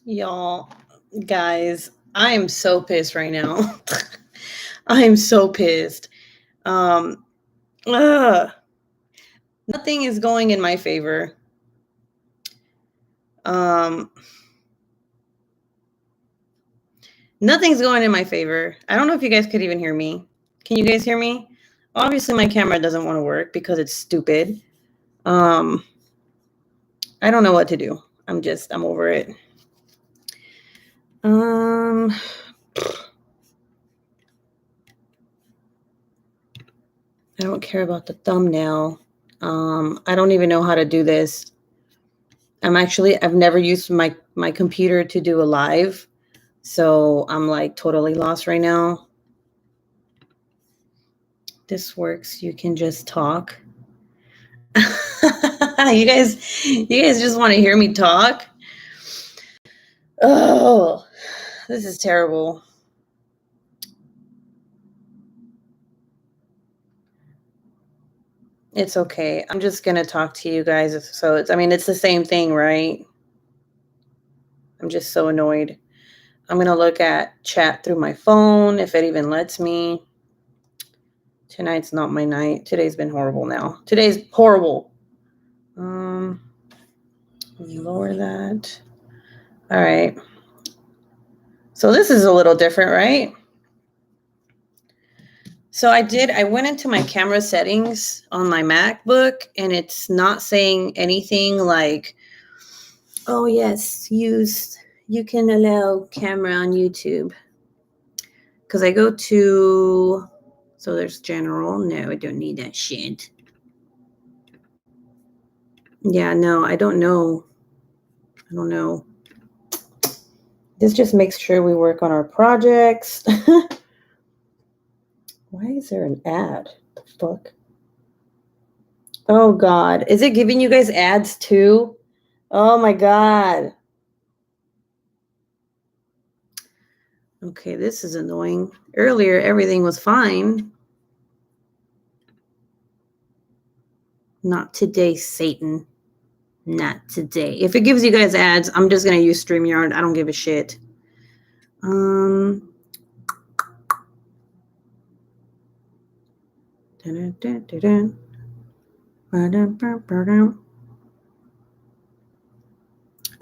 Y'all, guys, I am so pissed right now. I am so pissed. Um, ugh, nothing is going in my favor. Um, Nothing's going in my favor. I don't know if you guys could even hear me. Can you guys hear me? Obviously, my camera doesn't want to work because it's stupid. Um, I don't know what to do. I'm over it. I don't care about the thumbnail. I don't even know how to do this. I've never used my computer to do a live, so I'm like totally lost right now. This works. You can just talk. You guys just want to hear me talk? Oh, this is terrible. It's okay. I'm just going to talk to you guys. So it's the same thing, right? I'm just so annoyed. I'm going to look at chat through my phone if it even lets me. Tonight's not my night. Today's been horrible now. Today's horrible. Lower that. All right. So this is a little different, right? So I went into my camera settings on my MacBook and it's not saying anything like, oh yes, you can allow camera on YouTube. Because I go to, so there's general. No, I don't need that shit. Yeah, no, I don't know. This just makes sure we work on our projects. Why is there an ad? The fuck? Oh God. Is it giving you guys ads too? Oh my God. Okay, this is annoying. Earlier, everything was fine. Not today, Satan. Not today. If it gives you guys ads, I'm just going to use StreamYard. I don't give a shit.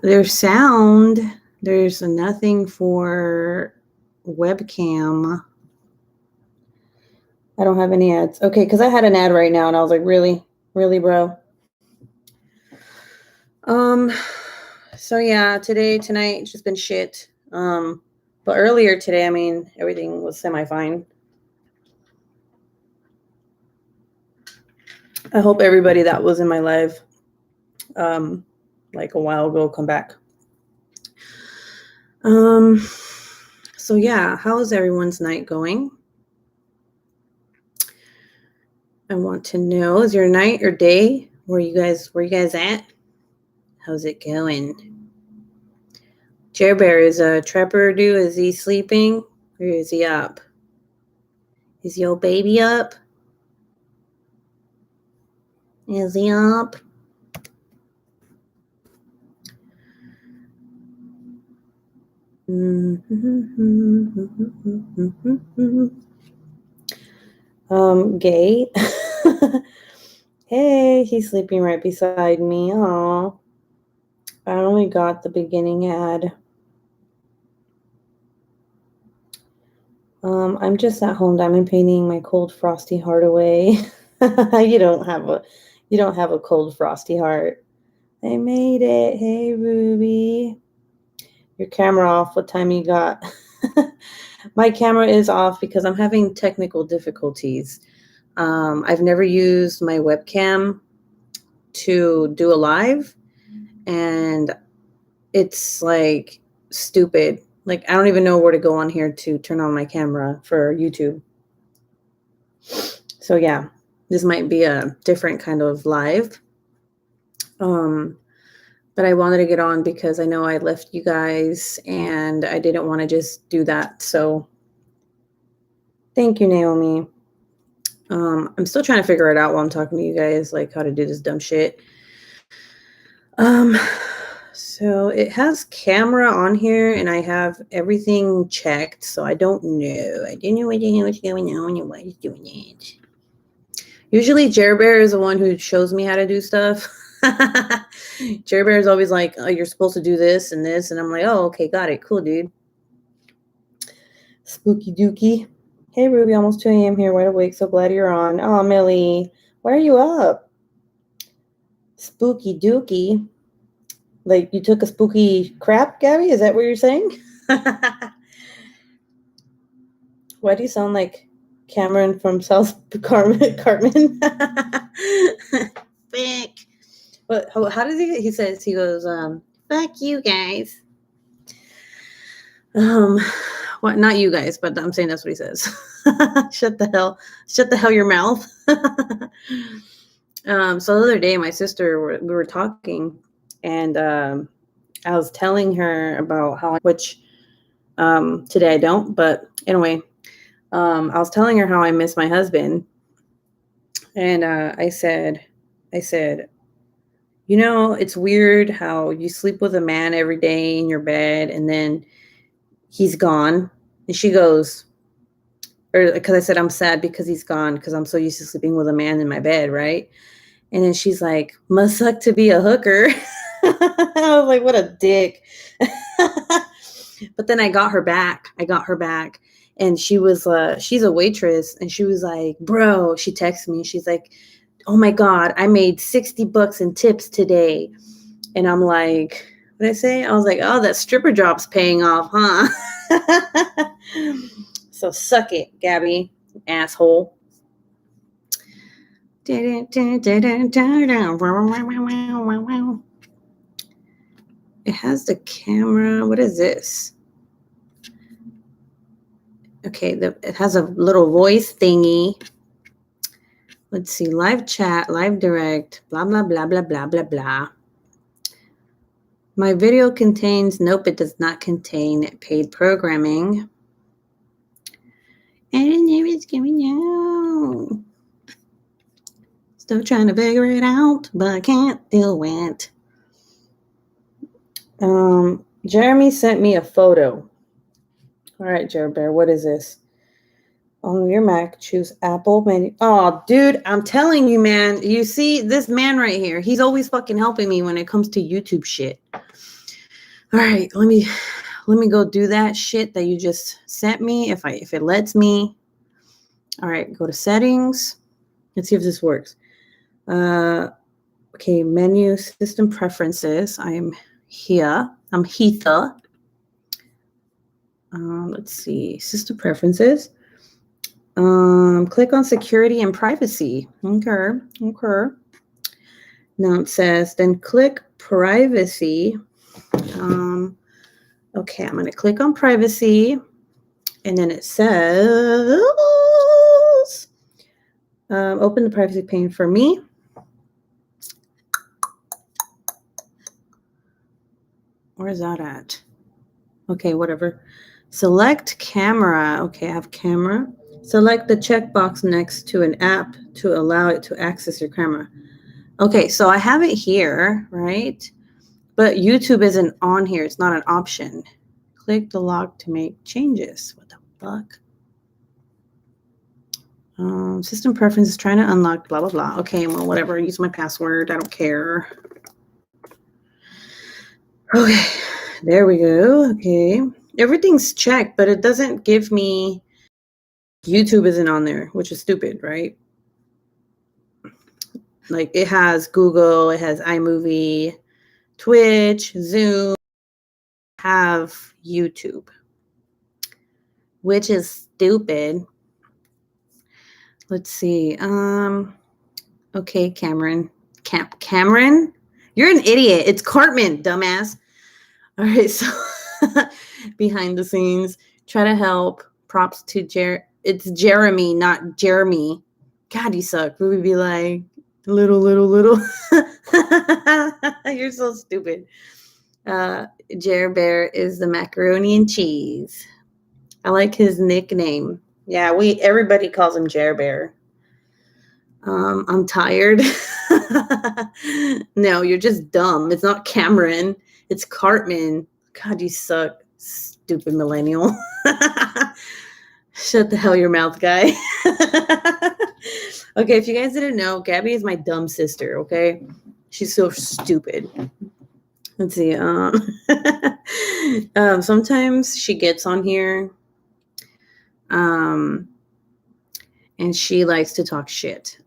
There's sound. There's nothing for webcam. I don't have any ads. Okay, because I had an ad right now and I was like, really? Really, bro? So yeah, tonight, it's just been shit. But earlier today, I mean, everything was semi-fine. I hope everybody that was in my live, like a while ago, come back. So yeah, how is everyone's night going? I want to know, is your night or day? Where you guys at? How's it going? Jer Bear, is Trapper do? Is he sleeping or is he up? Is your baby up? Is he up? Gay. Hey, he's sleeping right beside me. Aw. I only got the beginning ad. I'm just at home diamond painting my cold frosty heart away. You don't have a cold frosty heart. I made it. Hey, Ruby. Your camera off. What time you got? My camera is off because I'm having technical difficulties. I've never used my webcam to do a live, and it's like stupid. Like, I don't even know where to go on here to turn on my camera for YouTube. So yeah, this might be a different kind of live. But I wanted to get on because I know I left you guys and I didn't want to just do that. So thank you, Naomi. I'm still trying to figure it out while I'm talking to you guys, like how to do this dumb shit. So So it has camera on here, and I have everything checked, so I don't know. I don't know what's going on and why it's doing it. Usually Jer Bear is the one who shows me how to do stuff. Jer Bear is always like, oh, you're supposed to do this and this, and I'm like, oh, okay, got it. Cool, dude. Spooky dookie. Hey, Ruby, almost 2 a.m. here, wide awake. So glad you're on. Oh, Millie, why are you up? Spooky dookie. Like, you took a spooky crap, Gabby? Is that what you're saying? Why do you sound like Cameron from South Cartman? Fuck. But how does he says, he goes, fuck you guys. What, not you guys, but I'm saying that's what he says. Shut the hell your mouth. So the other day, my sister, we were talking, and I was telling her about how, which today I don't, but anyway, I was telling her how I miss my husband, and I said, you know, it's weird how you sleep with a man every day in your bed, and then he's gone. And she goes, or because I said I'm sad because he's gone because I'm so used to sleeping with a man in my bed, right? And then she's like, must suck to be a hooker. I was like, what a dick. But then I got her back. And she was, she's a waitress. And she was like, bro, she texted me. She's like, oh my God, I made $60 in tips today. And I'm like, what did I say? I was like, oh, that stripper job's paying off, huh? So suck it, Gabby, asshole. It has the camera. What is this? Okay, it has a little voice thingy. Let's see, live chat, live direct, blah, blah, blah, blah, blah, blah, blah. My video contains, nope, it does not contain paid programming. I don't know what's going on. Still trying to figure it out, but I can't do it. Jeremy sent me a photo. All right, Jared Bear, what is this? On your Mac, choose Apple menu. Oh, dude, I'm telling you, man. You see this man right here? He's always fucking helping me when it comes to YouTube shit. All right, let me go do that shit that you just sent me. If it lets me. All right, go to settings. Let's see if this works. Okay, menu, system preferences. I'm here. I'm Heather. Let's see, system preferences. Click on security and privacy. Okay. Now it says, then click privacy. Okay, I'm going to click on privacy. And then it says, open the privacy pane for me. Where's that at? Okay, whatever. Select camera. Okay, I have camera. Select the checkbox next to an app to allow it to access your camera. Okay, so I have it here, right? But YouTube isn't on here. It's not an option. Click the lock to make changes. What the fuck? System preferences, trying to unlock, blah, blah, blah. Okay, well, whatever. Use my password. I don't care. Okay, there we go. Okay. Everything's checked, but it doesn't give me... YouTube isn't on there, which is stupid, right? Like, it has Google, it has iMovie, Twitch, Zoom, have YouTube, which is stupid. Let's see. Okay, Cameron. Cameron? You're an idiot. It's Cartman, dumbass. All right, so behind the scenes, try to help. Props to it's Jeremy, not Jeremy. God, you suck. We would be like, little. You're so stupid. Jer Bear is the macaroni and cheese. I like his nickname. Yeah, everybody calls him Jer Bear. I'm tired. No, you're just dumb. It's not Cameron. It's Cartman. God, you suck, stupid millennial. Shut the hell your mouth, guy. Okay, if you guys didn't know, Gabby is my dumb sister, okay? She's so stupid. Let's see. Sometimes she gets on here and she likes to talk shit.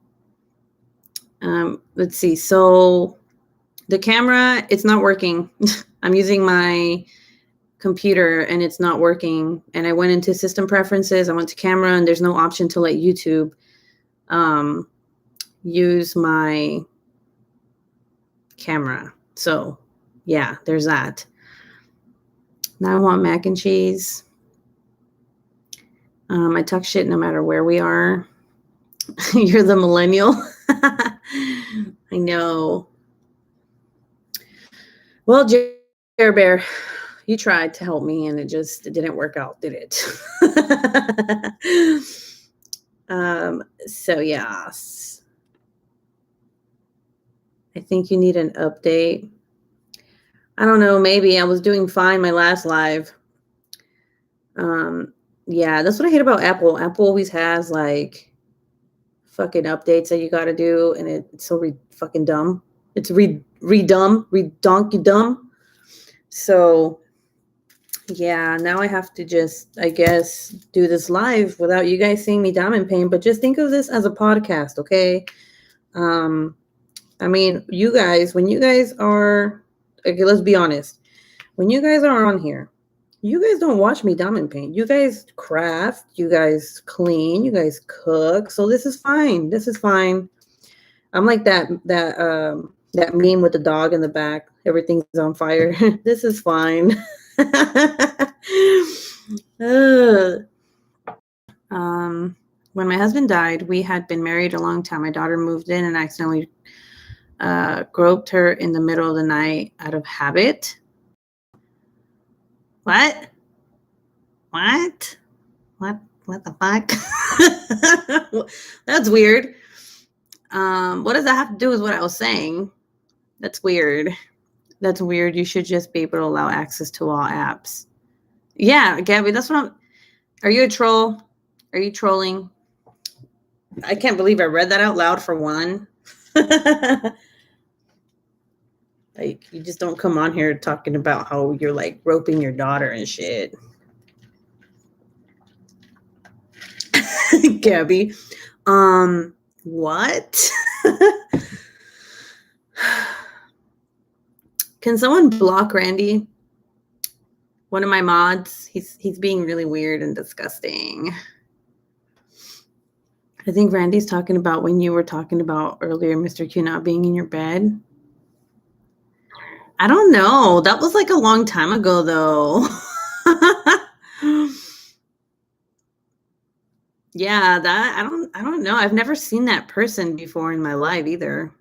Let's see. So the camera, it's not working. I'm using my computer and it's not working. And I went into system preferences. I went to camera and there's no option to let YouTube use my camera. So yeah, there's that. Now I want mac and cheese. I talk shit no matter where we are. You're the millennial. I know. Well, Jer Bear, you tried to help me and it didn't work out, did it? So yes. I think you need an update. I don't know, maybe I was doing fine my last live. Yeah, that's what I hate about Apple. Apple always has like fucking updates that you got to do, and it's so fucking dumb. It's redonky dumb. So yeah, now I have to just, I guess, do this live without you guys seeing me down in pain. But just think of this as a podcast, okay? I mean, you guys, when you guys are, okay, let's be honest. When you guys are on here, you guys don't watch me dumb in pain. You guys craft, you guys clean, you guys cook. So this is fine. This is fine. I'm like that meme with the dog in the back. Everything's on fire. This is fine. When my husband died, we had been married a long time. My daughter moved in and accidentally groped her in the middle of the night out of habit. What? What the fuck? That's weird. What does that have to do with what I was saying? That's weird. That's weird. You should just be able to allow access to all apps. Yeah, Gabby, that's what are you a troll? Are you trolling? I can't believe I read that out loud for one. Like, you just don't come on here talking about how you're like roping your daughter and shit. Gabby, what? Can someone block Randy? One of my mods. He's being really weird and disgusting. I think Randy's talking about when you were talking about earlier, Mr. Q not being in your bed. I don't know. That was like a long time ago, though. Yeah, that I don't know. I've never seen that person before in my life either.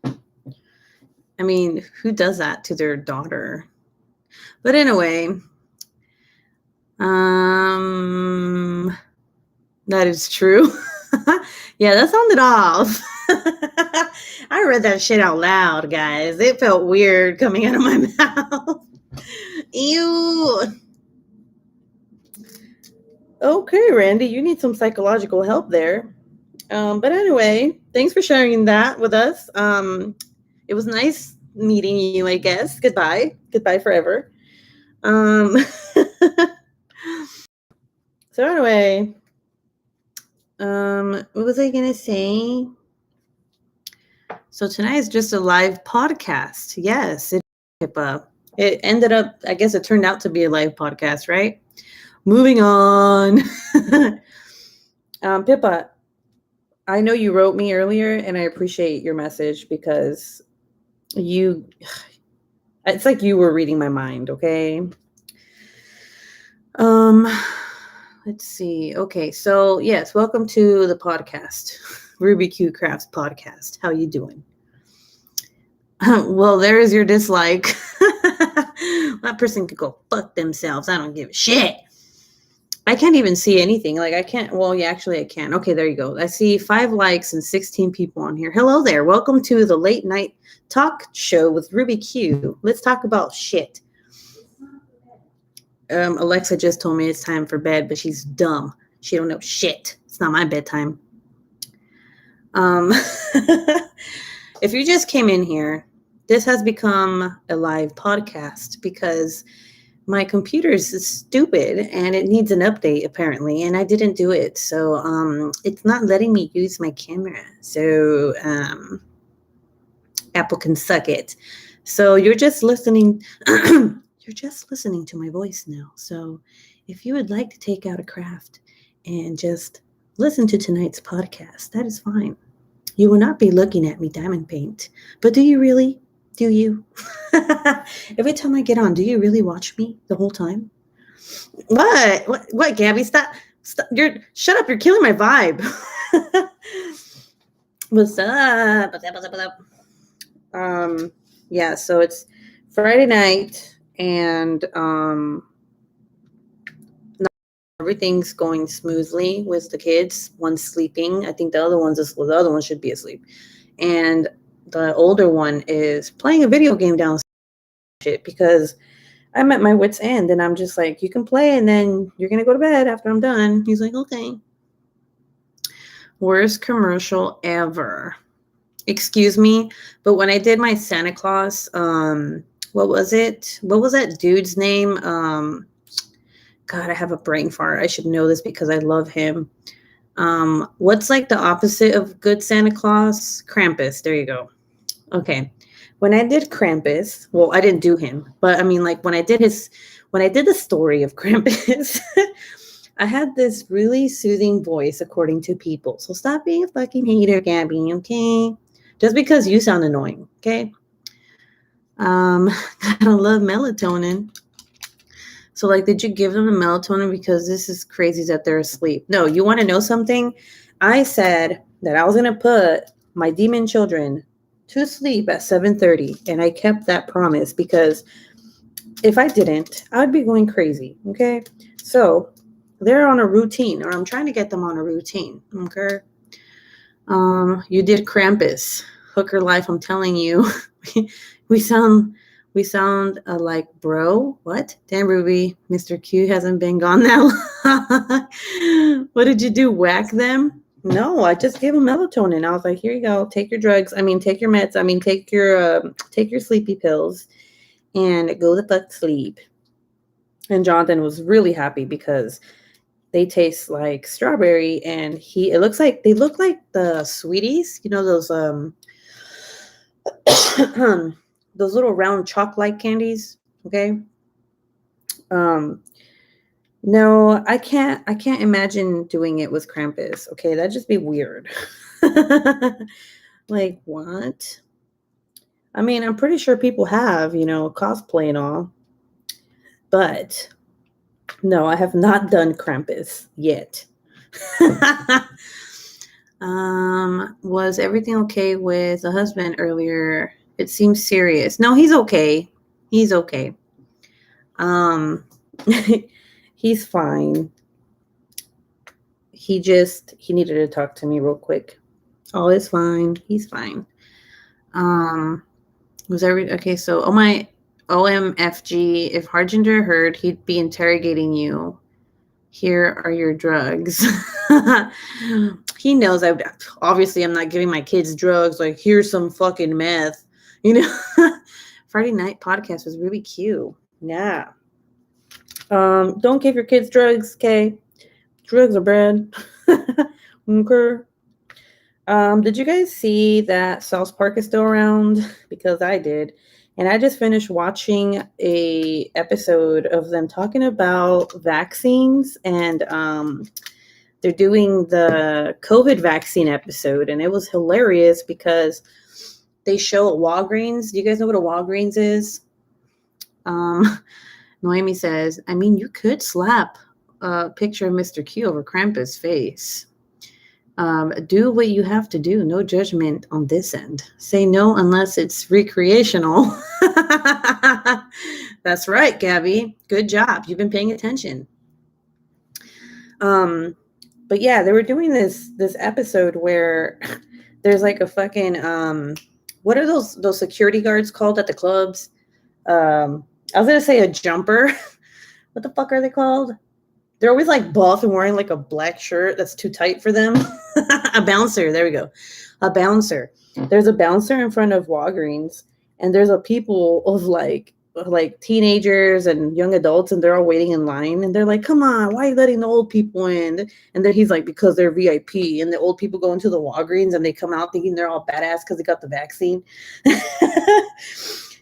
I mean, who does that to their daughter? But anyway, that is true. Yeah, that sounded off. I read that shit out loud, guys. It felt weird coming out of my mouth. Ew. Okay, Randy, you need some psychological help there. But anyway, thanks for sharing that with us. It was nice meeting you, I guess. Goodbye. Goodbye forever. So anyway, what was I going to say? So tonight is just a live podcast. Yes, it ended up, I guess it turned out to be a live podcast, right? Moving on. Pippa, I know you wrote me earlier and I appreciate your message because it's like you were reading my mind, okay? Let's see. Okay, so yes, welcome to the podcast, Ruby Q Crafts podcast. How you doing? Well, there is your dislike. That person could go fuck themselves. I don't give a shit. I can't even see anything. Like I can't. Well, yeah, actually I can. Okay, there you go. I see 5 likes and 16 people on here. Hello there. Welcome to the late night talk show with Ruby Q. Let's talk about shit. Alexa just told me it's time for bed, but she's dumb. She don't know shit. It's not my bedtime. If you just came in here, this has become a live podcast because my computer is stupid and it needs an update apparently, and I didn't do it. So it's not letting me use my camera. So Apple can suck it. So you're just listening you're just listening to my voice now. So if you would like to take out a craft and just listen to tonight's podcast, that is fine. You will not be looking at me diamond paint. But do you really? Do you? Every time I get on, do you really watch me the whole time? What, Gabby? Stop. Shut up. You're killing my vibe. What's up? What's up? Yeah, so it's Friday night and everything's going smoothly with the kids. One's sleeping. I think the other one should be asleep. And the older one is playing a video game downstairs because I'm at my wit's end and I'm just like, you can play and then you're going to go to bed after I'm done. He's like, okay. Worst commercial ever. Excuse me, but when I did my Santa Claus, what was it? What was that dude's name? God, I have a brain fart. I should know this because I love him. What's like the opposite of good Santa Claus? Krampus. There you go. Okay. When I did Krampus, well, I didn't do him, but I mean, like when I did the story of Krampus, I had this really soothing voice according to people. So stop being a fucking hater, Gabby, okay? Just because you sound annoying, okay? Gotta love melatonin. So, like, did you give them the melatonin because this is crazy that they're asleep? No, you want to know something? I said that I was going to put my demon children to sleep at 7:30, and I kept that promise because if I didn't, I would be going crazy, okay? So, they're on a routine, or I'm trying to get them on a routine, okay? You did Krampus. Hooker life, I'm telling you. we sound like bro. What? Damn, Ruby, Mr. Q hasn't been gone that long. What did you do? Whack them? No, I just gave them melatonin. I was like, here you go. Take your drugs. I mean, take your meds. I mean, take your sleepy pills and go the fuck sleep. And Jonathan was really happy because they taste like strawberry, and they look like the sweeties, you know, those those little round chalk-like candies. Okay. No, I can't imagine doing it with Krampus. Okay, that'd just be weird. Like what? I mean, I'm pretty sure people have, you know, cosplay and all, but no, I have not done Krampus yet. Was everything okay with the husband earlier? It seems serious. No, he's okay. He's okay. He's fine. He needed to talk to me real quick. All is fine. He's fine. Okay, so my OMFG, if Harjinder heard, he'd be interrogating you. Here are your drugs. He knows obviously I'm not giving my kids drugs. Like, here's some fucking meth. You know, Friday night podcast was really cute. Yeah. Don't give your kids drugs, okay? Drugs are bad. Okay. Did you guys see that South Park is still around? Because I did. And I just finished watching a episode of them talking about vaccines, and they're doing the COVID vaccine episode, and it was hilarious because they show Walgreens. Do you guys know what a Walgreens is? Noemi says, I mean, you could slap a picture of Mr. Q over Krampus' face. Do what you have to do. No judgment on this end. Say no unless it's recreational. That's right, Gabby. Good job. You've been paying attention. But yeah, they were doing this episode where there's like a fucking what are those security guards called at the clubs? I was gonna say a jumper. What the fuck are they called? They're always like buff and wearing like a black shirt that's too tight for them. A bouncer. There we go. A bouncer. There's a bouncer in front of Walgreens, and there's a people of like teenagers and young adults, and they're all waiting in line, and they're like, "Come on, why are you letting the old people in?" And then he's like, "Because they're VIP." And the old people go into the Walgreens, and they come out thinking they're all badass because they got the vaccine.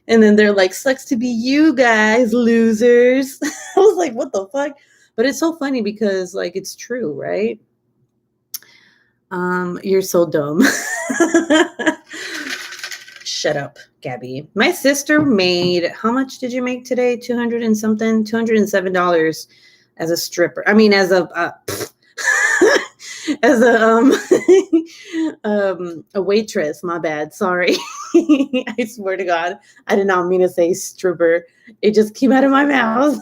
And then they're like, "Sucks to be you guys, losers." I was like, "What the fuck?" But it's so funny because like it's true, right? You're so dumb. Shut up, Gabby. My sister made, how much did you make today? 200 and something, $207 as a stripper. I mean, as a as a waitress. My bad. Sorry. I swear to God, I did not mean to say stripper. It just came out of my mouth.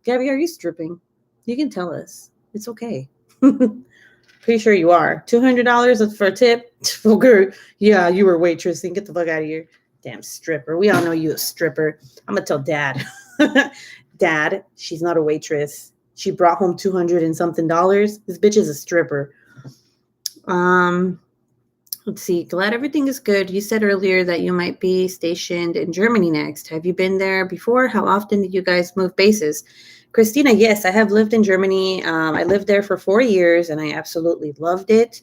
Gabby, are you stripping? You can tell us. It's okay. Pretty sure you are. $200 for a tip? Okay. Yeah, you were waitressing. Get the fuck out of here. Damn stripper. We all know you a stripper. I'm going to tell Dad. Dad, she's not a waitress. She brought home 200 and something dollars. This bitch is a stripper. Let's see. Glad everything is good. You said earlier that you might be stationed in Germany next. Have you been there before? How often did you guys move bases? Christina, yes, I have lived in Germany. I lived there for 4 years, and I absolutely loved it.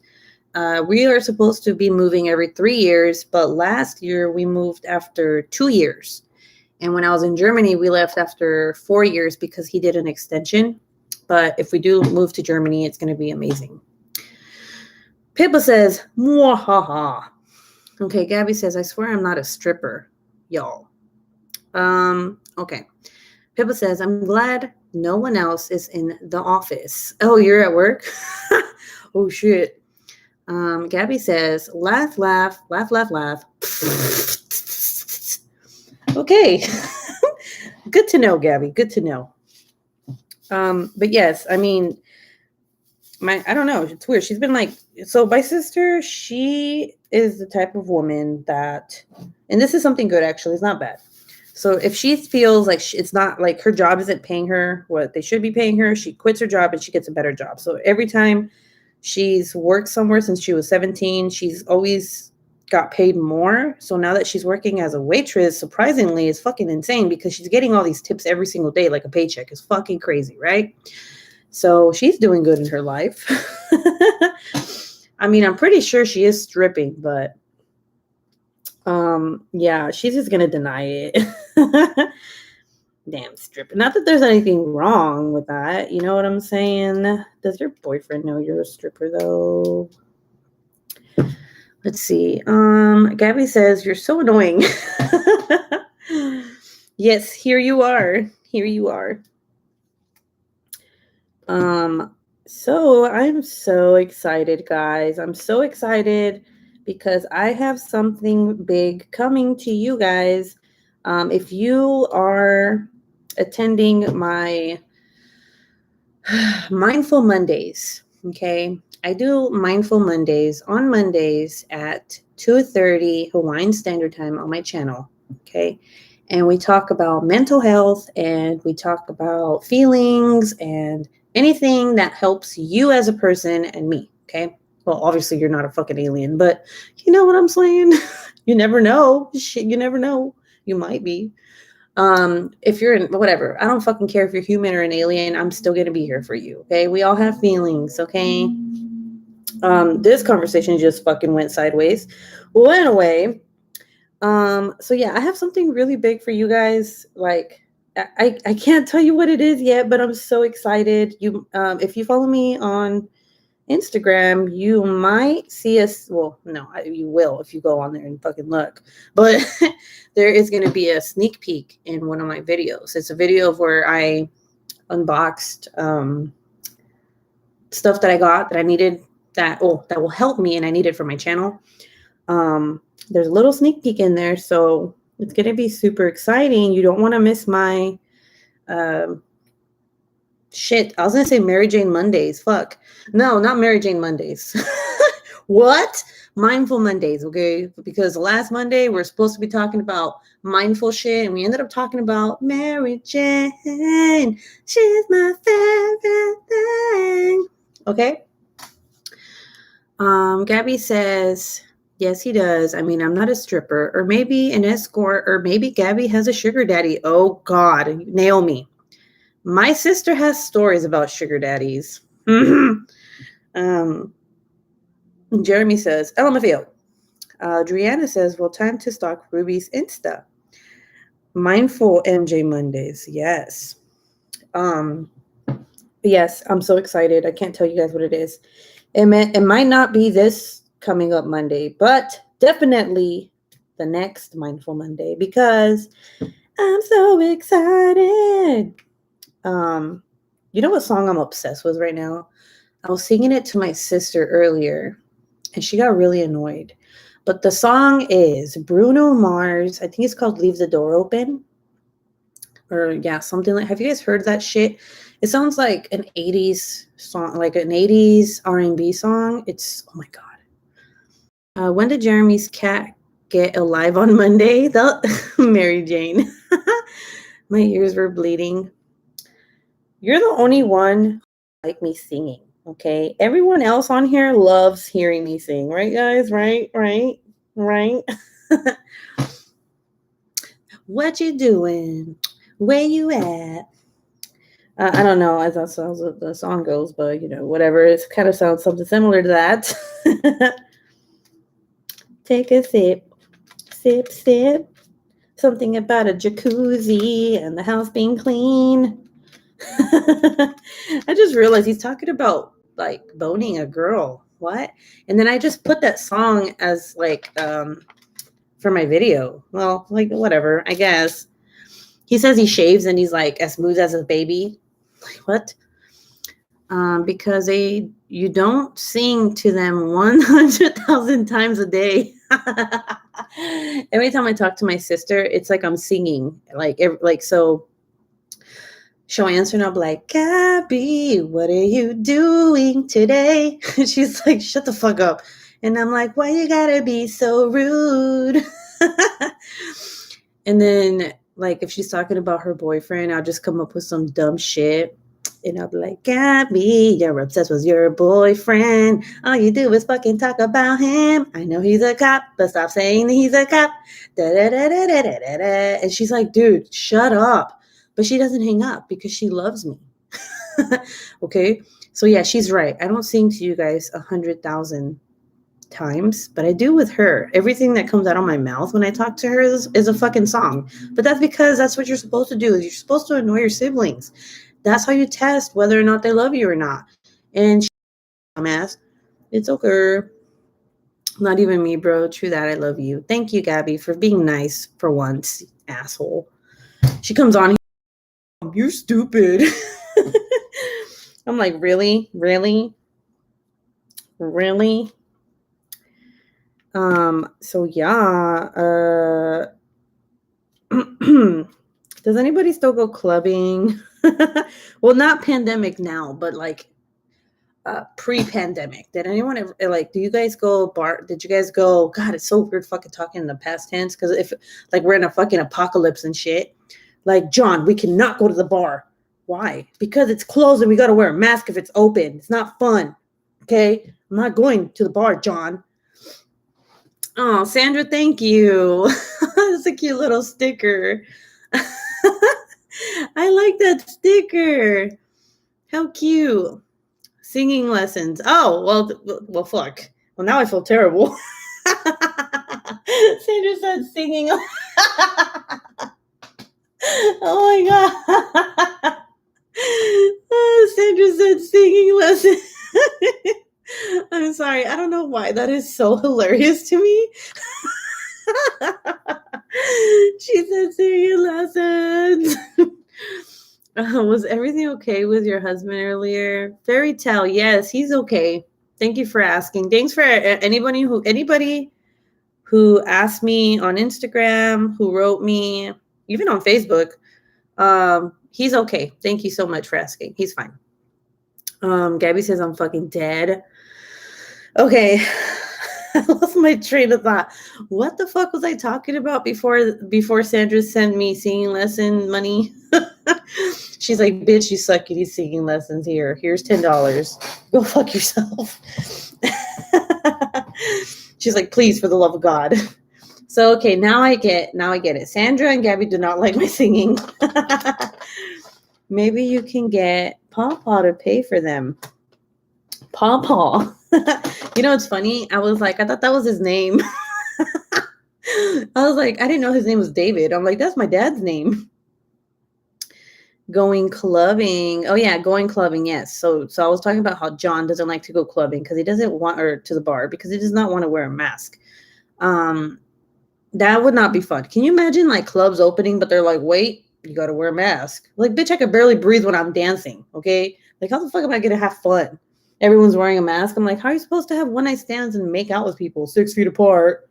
We are supposed to be moving every 3 years, but last year we moved after 2 years. And when I was in Germany, we left after 4 years because he did an extension. But if we do move to Germany, it's going to be amazing. Pippa says, "Mwahaha." Okay, Gabby says, "I swear I'm not a stripper, y'all." Okay. Pippa says, "I'm glad no one else is in the office." Oh, you're at work? Oh, shit. Gabby says, "Laugh, laugh, laugh, laugh, laugh." Okay. Good to know, Gabby. Good to know. But yes, I mean, I don't know. It's weird. She's been like, so my sister, she is the type of woman that, and this is something good, actually. It's not bad. So if she feels like it's not like her job isn't paying her what they should be paying her, she quits her job and she gets a better job. So every time she's worked somewhere since she was 17, she's always got paid more. So now that she's working as a waitress, surprisingly, it's fucking insane because she's getting all these tips every single day, like a paycheck. It's fucking crazy, right? So she's doing good in her life. I mean, I'm pretty sure she is stripping, but yeah, she's just gonna deny it. Damn stripper. Not that there's anything wrong with that. You know what I'm saying? Does your boyfriend know you're a stripper though? Let's see. Gabby says you're so annoying. Yes, here you are. Here you are. So I'm so excited, guys. I'm so excited because I have something big coming to you guys. If you are attending my Mindful Mondays, okay? I do Mindful Mondays on Mondays at 2:30 Hawaiian Standard Time on my channel, okay? And we talk about mental health and we talk about feelings and anything that helps you as a person and me, okay? Well, obviously you're not a fucking alien, but you know what I'm saying? You never know. Shit, you never know. You might be. If you're in whatever, I don't fucking care if you're human or an alien, I'm still gonna be here for you. Okay. We all have feelings, okay? This conversation just fucking went sideways. Well, anyway, so yeah, I have something really big for you guys. Like I can't tell you what it is yet, but I'm so excited. You if you follow me on Instagram, you might see us. Well, no, you will if you go on there and fucking look. But there is going to be a sneak peek in one of my videos. It's a video of where I unboxed stuff that I got that I needed that will help me and I need it for my channel. There's a little sneak peek in there, so it's going to be super exciting. You don't want to miss my Shit, I was gonna say Mary Jane Mondays. Fuck. No, not Mary Jane Mondays. What? Mindful Mondays, okay? Because last Monday we're supposed to be talking about mindful shit, and we ended up talking about Mary Jane. She's my favorite thing. Okay. Gabby says, yes, he does. I mean, I'm not a stripper, or maybe an escort, or maybe Gabby has a sugar daddy. Oh God, Naomi. My sister has stories about sugar daddies. Jeremy says, LMFAO. Driana says, well, time to stalk Ruby's Insta. Mindful MJ Mondays. Yes. Yes, I'm so excited. I can't tell you guys what it is. It might not be this coming up Monday, but definitely the next Mindful Monday because I'm so excited. You know what song I'm obsessed with right now? I was singing it to my sister earlier, and she got really annoyed. But the song is Bruno Mars. I think it's called Leave the Door Open. Or yeah, something like. Have you guys heard that shit? It sounds like an 80s song, like an 80s R&B song. It's, oh my God. When did Jeremy's cat get alive on Monday? Mary Jane. My ears were bleeding. You're the only one who like me singing, okay? Everyone else on here loves hearing me sing, right, guys? Right? What you doing? Where you at? I don't know as the song goes, but you know, whatever. It kind of sounds something similar to that. Take a sip, sip, sip. Something about a jacuzzi and the house being clean. I just realized he's talking about like boning a girl. What? And then I just put that song as like for my video. Well, like whatever, I guess. He says he shaves and he's like as smooth as a baby. Like what? Because you don't sing to them 100,000 times a day. Every time I talk to my sister, it's like I'm singing. So she'll answer and I'll be like, Gabby, what are you doing today? She's like, shut the fuck up. And I'm like, why you gotta be so rude? And then, like, if she's talking about her boyfriend, I'll just come up with some dumb shit. And I'll be like, Gabby, you're obsessed with your boyfriend. All you do is fucking talk about him. I know he's a cop, but stop saying that he's a cop. And she's like, dude, shut up. But she doesn't hang up because she loves me. Okay? So, yeah, she's right. I don't sing to you guys 100,000 times, but I do with her. Everything that comes out of my mouth when I talk to her is a fucking song. But that's because that's what you're supposed to do. You're supposed to annoy your siblings. That's how you test whether or not they love you or not. And dumbass, it's okay. Not even me, bro. True that. I love you. Thank you, Gabby, for being nice for once, asshole. She comes on. You're stupid. I'm like, really? So yeah, does anybody still go clubbing? Well, not pandemic now, but like pre-pandemic. Did anyone ever like? Do you guys go bar? Did you guys go? God, it's so weird fucking talking in the past tense because if like we're in a fucking apocalypse and shit. Like John, we cannot go to the bar. Why? Because it's closed and we gotta wear a mask if it's open. It's not fun. Okay, I'm not going to the bar, John. Oh, Sandra, thank you. That's a cute little sticker. I like that sticker. How cute. Singing lessons. Oh, well, fuck. Well, now I feel terrible. Sandra said singing. Oh my God. Sandra said singing lessons. I'm sorry. I don't know why that is so hilarious to me. She said singing lessons. Was everything okay with your husband earlier? Fairy tale, yes, he's okay. Thank you for asking. Thanks for anybody who asked me on Instagram, who wrote me, even on Facebook. He's okay. Thank you so much for asking. He's fine. Gabby says I'm fucking dead. Okay. I lost my train of thought. What the fuck was I talking about before Sandra sent me singing lesson money? She's like, bitch, you suck at these singing lessons here. Here's $10. Go fuck yourself. She's like, please, for the love of God. So okay, now I get it. Sandra and Gabby do not like my singing. Maybe you can get Pawpaw to pay for them. Pawpaw. You know, it's funny. I thought that was his name. I was like, I didn't know his name was David. I'm like, that's my dad's name. Going clubbing. Oh yeah, going clubbing. Yes. So I was talking about how John doesn't like to go clubbing because he doesn't want, or to the bar because he does not want to wear a mask. That would not be fun. Can you imagine like clubs opening, but they're like, wait, you got to wear a mask. Like, bitch, I could barely breathe when I'm dancing. Okay. Like, how the fuck am I going to have fun? Everyone's wearing a mask. I'm like, how are you supposed to have one night stands and make out with people 6 feet apart?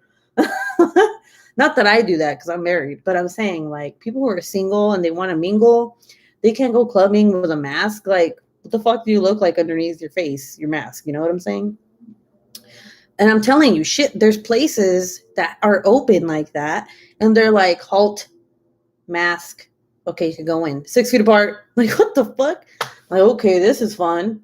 Not that I do that because I'm married, but I'm saying like people who are single and they want to mingle, they can't go clubbing with a mask. Like, what the fuck do you look like underneath your face, your mask? You know what I'm saying? And I'm telling you, shit, there's places that are open like that. And they're like, halt, mask. Okay, you can go in 6 feet apart. Like, what the fuck? Like, okay, this is fun.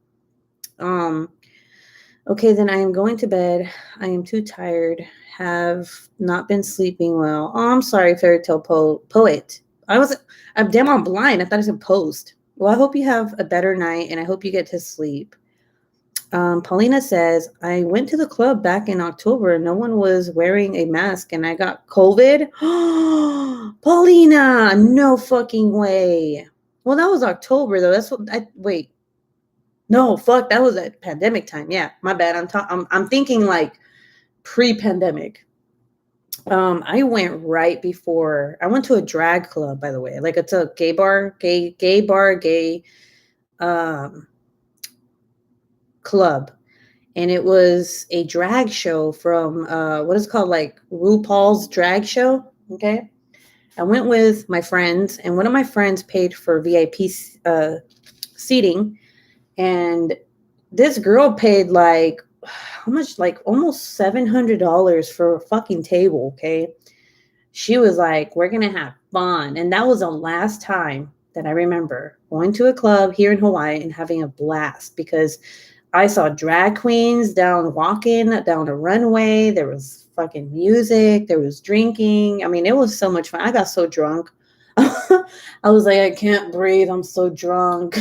Okay, then I am going to bed. I am too tired. Have not been sleeping well. Oh, I'm sorry, fairy tale poet. I'm damn on blind. I thought I said post. Well, I hope you have a better night and I hope you get to sleep. Paulina says, I went to the club back in October and no one was wearing a mask and I got COVID. Paulina, no fucking way. Well, that was October though. That's what wait. No, fuck, that was at pandemic time. Yeah, my bad. I'm thinking like pre-pandemic. I went right before. I went to a drag club, by the way. Like, it's a gay bar, club. And it was a drag show from what is called like RuPaul's drag show. Okay. I went with my friends, and one of my friends paid for VIP seating. And this girl paid like, how much? Like almost $700 for a fucking table. Okay. She was like, we're going to have fun. And that was the last time that I remember going to a club here in Hawaii and having a blast, because I saw drag queens walking down a runway. There was fucking music. There was drinking. I mean, it was so much fun. I got so drunk. I was like, I can't breathe. I'm so drunk.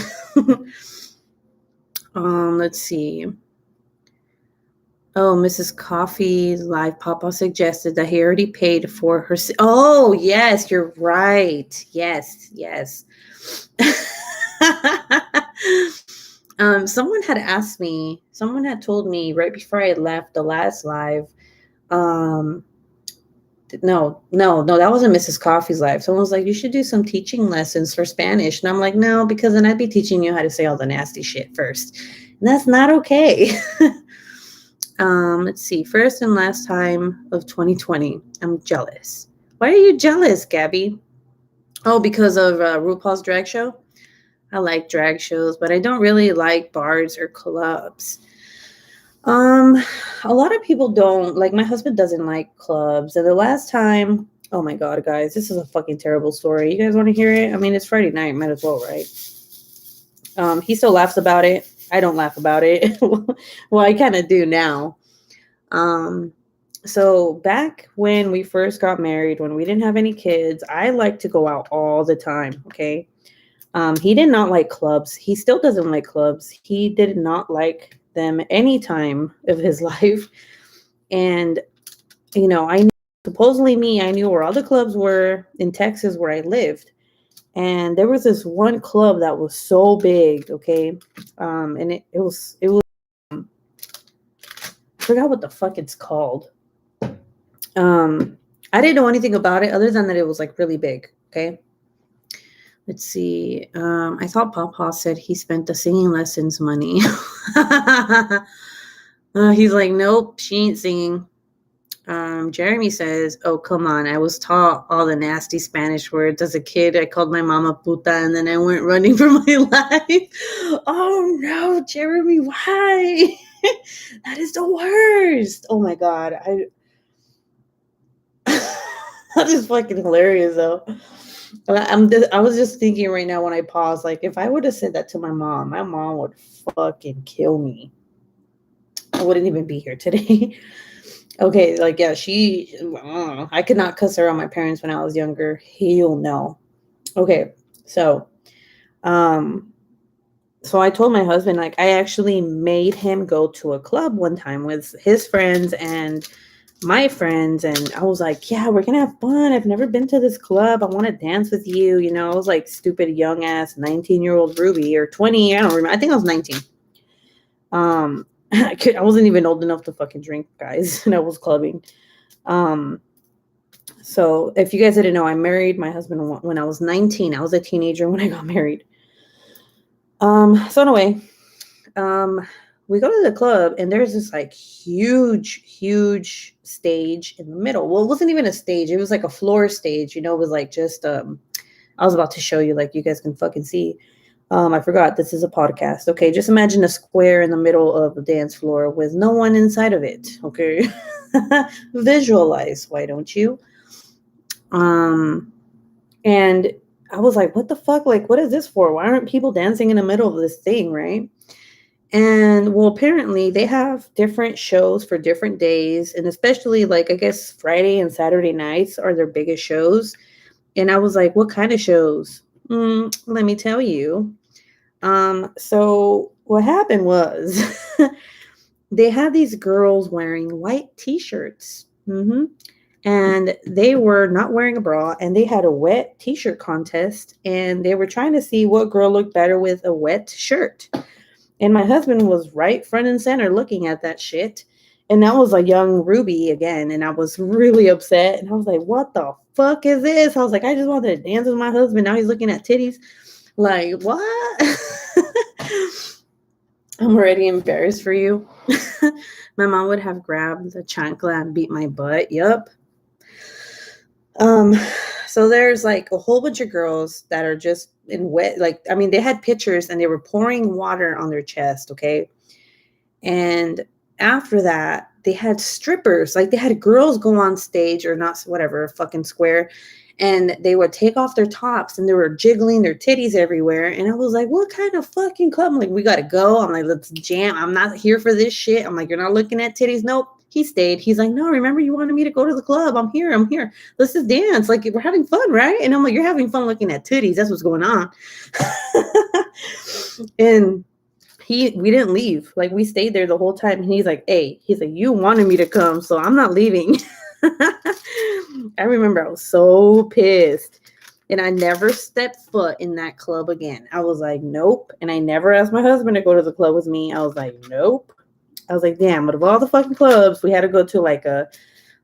Let's see. Oh, Mrs. Coffee Live Papa suggested that he already paid for her. Oh, yes, you're right. Yes. Someone had told me right before I left the last live. No, that wasn't Mrs. Coffee's live. Someone was like, you should do some teaching lessons for Spanish. And I'm like, no, because then I'd be teaching you how to say all the nasty shit first. And that's not okay. Let's see. First and last time of 2020. I'm jealous. Why are you jealous, Gabby? Oh, because of RuPaul's drag show? I like drag shows, but I don't really like bars or clubs. A lot of people don't. Like, my husband doesn't like clubs. And the last time, oh my God, guys, this is a fucking terrible story. You guys want to hear it? I mean, it's Friday night. Might as well, right? He still laughs about it. I don't laugh about it. Well, I kind of do now. So back when we first got married, when we didn't have any kids, I liked to go out all the time. Okay. He did not like clubs. He still doesn't like clubs. He did not like them any time of his life. And, you know, I knew where all the clubs were in Texas where I lived. And there was this one club that was so big, okay? And it was I forgot what the fuck it's called. I didn't know anything about it other than that it was like really big, okay? Let's see. I thought Papa said he spent the singing lessons money. He's like, nope, she ain't singing. Jeremy says, oh, come on. I was taught all the nasty Spanish words as a kid. I called my mama puta and then I went running for my life. Oh, no, Jeremy, why? That is the worst. Oh, my God. That is fucking hilarious, though. I was just thinking right now when I paused, like, if I would have said that to my mom would fucking kill me. I wouldn't even be here today. Okay, like, yeah, I could not cuss around my parents when I was younger. Hell no. Okay, so, um, so I told my husband, like, I actually made him go to a club one time with his friends and my friends, and I was like, yeah, we're gonna have fun. I've never been to this club. I want to dance with you. You know, I was like stupid young ass 19-year-old Ruby or 20. I don't remember. I think I was 19. I wasn't even old enough to fucking drink, guys, and I was clubbing. So if you guys didn't know, I married my husband when I was 19. I was a teenager when I got married. So anyway, we go to the club and there's this like huge stage in the middle. Well, it wasn't even a stage. It was like a floor stage, you know, it was like just, I was about to show you, like, you guys can fucking see. I forgot this is a podcast. Okay. Just imagine a square in the middle of the dance floor with no one inside of it. Okay. Visualize. Why don't you? And I was like, what the fuck? Like, what is this for? Why aren't people dancing in the middle of this thing? Right. And well, apparently they have different shows for different days. And especially, like, I guess Friday and Saturday nights are their biggest shows. And I was like, what kind of shows? Let me tell you. So what happened was they had these girls wearing white t-shirts. And they were not wearing a bra, and they had a wet t-shirt contest, and they were trying to see what girl looked better with a wet shirt. And my husband was right front and center looking at that shit. And that was a young Ruby again. And I was really upset. And I was like, what the fuck is this? I was like, I just wanted to dance with my husband. Now he's looking at titties. Like, what? I'm already embarrassed for you. My mom would have grabbed the chancla and beat my butt. Yup. So there's like a whole bunch of girls that are just in wet, like, I mean, they had pictures and they were pouring water on their chest, okay? And after that, they had strippers, like they had girls go on stage or not, whatever, fucking square, and they would take off their tops and they were jiggling their titties everywhere. And I was like, what kind of fucking club? I'm like, we gotta go. I'm like, let's jam. I'm not here for this shit. I'm like, you're not looking at titties? Nope. He stayed. He's like, no, remember you wanted me to go to the club. I'm here. Let's just dance. Like, we're having fun, right? And I'm like, you're having fun looking at titties. That's what's going on. And we didn't leave. Like, we stayed there the whole time. And he's like, you wanted me to come, so I'm not leaving. I remember I was so pissed. And I never stepped foot in that club again. I was like, nope. And I never asked my husband to go to the club with me. I was like, nope. I was like, damn, but of all the fucking clubs, we had to go to like a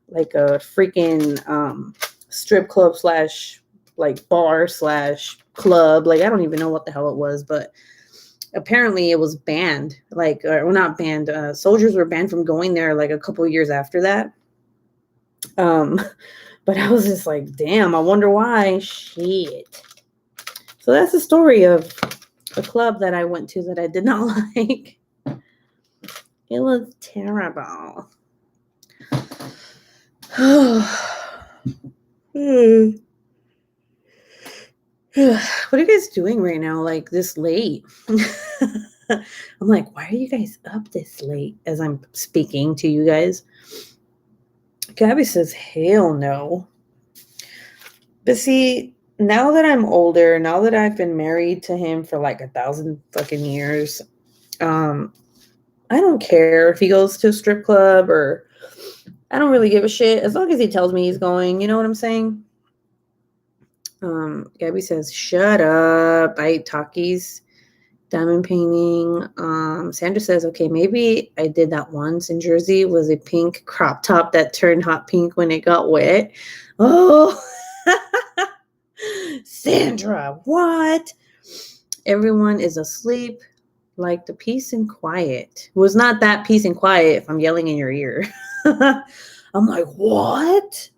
freaking strip club slash like bar slash club. Like, I don't even know what the hell it was, but apparently it was banned. Like, or not banned. Soldiers were banned from going there like a couple of years after that. But I was just like, damn, I wonder why. Shit. So that's the story of a club that I went to that I did not like. It was terrible. What are you guys doing right now, like this late? I'm like, why are you guys up this late as I'm speaking to you guys? Gabby says, hell no. But see, now that I'm older, now that I've been married to him for like 1,000 fucking years, I don't care if he goes to a strip club, or I don't really give a shit as long as he tells me he's going. You know what I'm saying? Gabby says, shut up. I eat Takis. Diamond painting. Sandra says, okay, maybe I did that once in Jersey. Was a pink crop top that turned hot pink when it got wet. Oh, Sandra, what? Everyone is asleep. Like the peace and quiet. It was not that peace and quiet if I'm yelling in your ear. I'm like, what?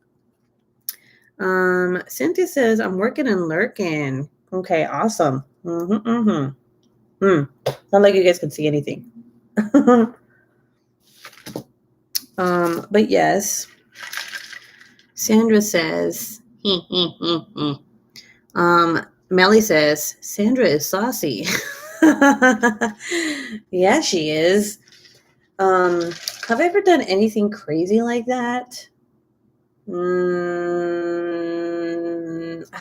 Cynthia says, I'm working and lurking. Okay, awesome. Not like you guys can see anything. But yes. Sandra says, Melly says, Sandra is saucy. Yeah, she is. Have I ever done anything crazy like that? I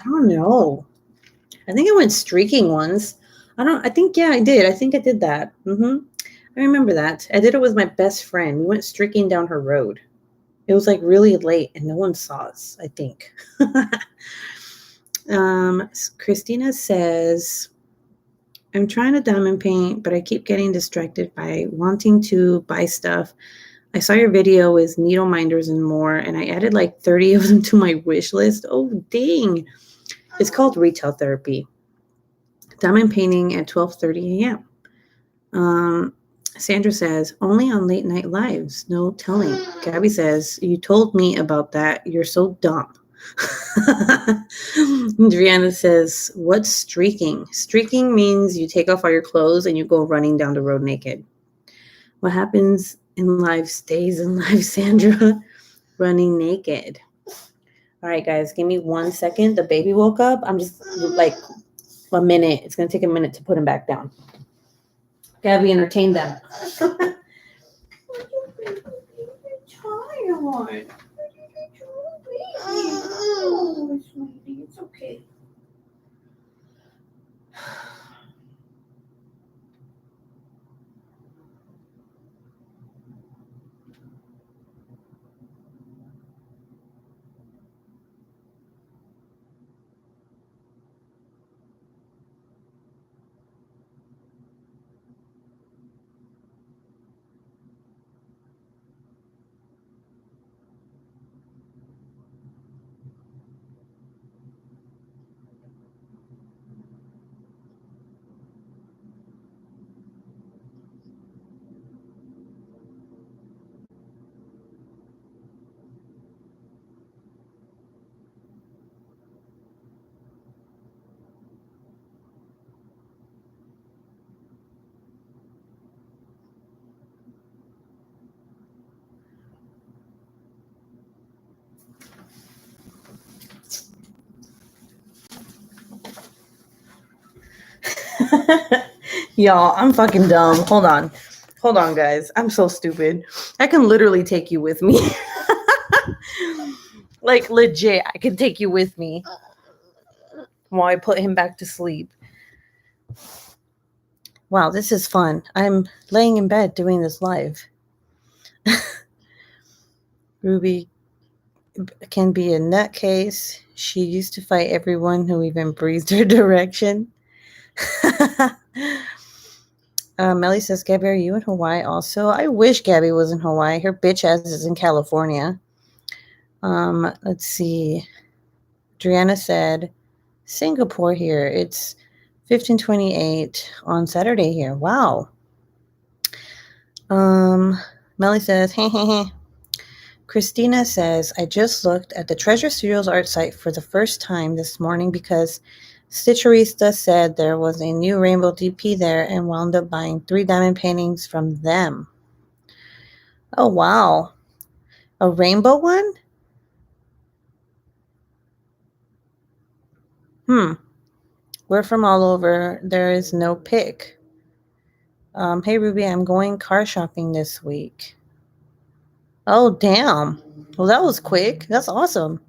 don't know. I think I went streaking once. I think I did. I think I did that. I remember that. I did it with my best friend. We went streaking down her road. It was like really late and no one saw us, I think. Christina says, I'm trying to diamond paint, but I keep getting distracted by wanting to buy stuff. I saw your video with needle minders and more, and I added like 30 of them to my wish list. Oh, dang. It's called retail therapy. Diamond painting at 12:30 a.m. Sandra says, only on late night lives. No telling. Gabby says, you told me about that. You're so dumb. Adriana says, what's streaking? Streaking means you take off all your clothes and you go running down the road naked. What happens in life stays in life, Sandra. Running naked. All right, guys, give me 1 second. The baby woke up. I'm just like a minute. It's going to take a minute to put him back down. Gabby, entertain them. Tired. Oh, sweetie, it's okay. Y'all, I'm fucking dumb. Hold on. Hold on, guys. I'm so stupid. I can literally take you with me. Like, legit, I can take you with me while I put him back to sleep. Wow, this is fun. I'm laying in bed doing this live. Ruby can be a nutcase. She used to fight everyone who even breathed her direction. Melly says, Gabby, are you in Hawaii also? I wish Gabby was in Hawaii. Her bitch ass is in California. Let's see. Driana said, Singapore here. It's 15:28 on Saturday here. Wow. Melly says, hey, hey, hey. Christina says, I just looked at the Treasure Studios art site for the first time this morning because Stitcherista said there was a new rainbow DP there and wound up buying 3 diamond paintings from them. Oh, wow. A rainbow one? We're from all over. There is no pick. Hey, Ruby, I'm going car shopping this week. Oh, damn. Well, that was quick. That's awesome.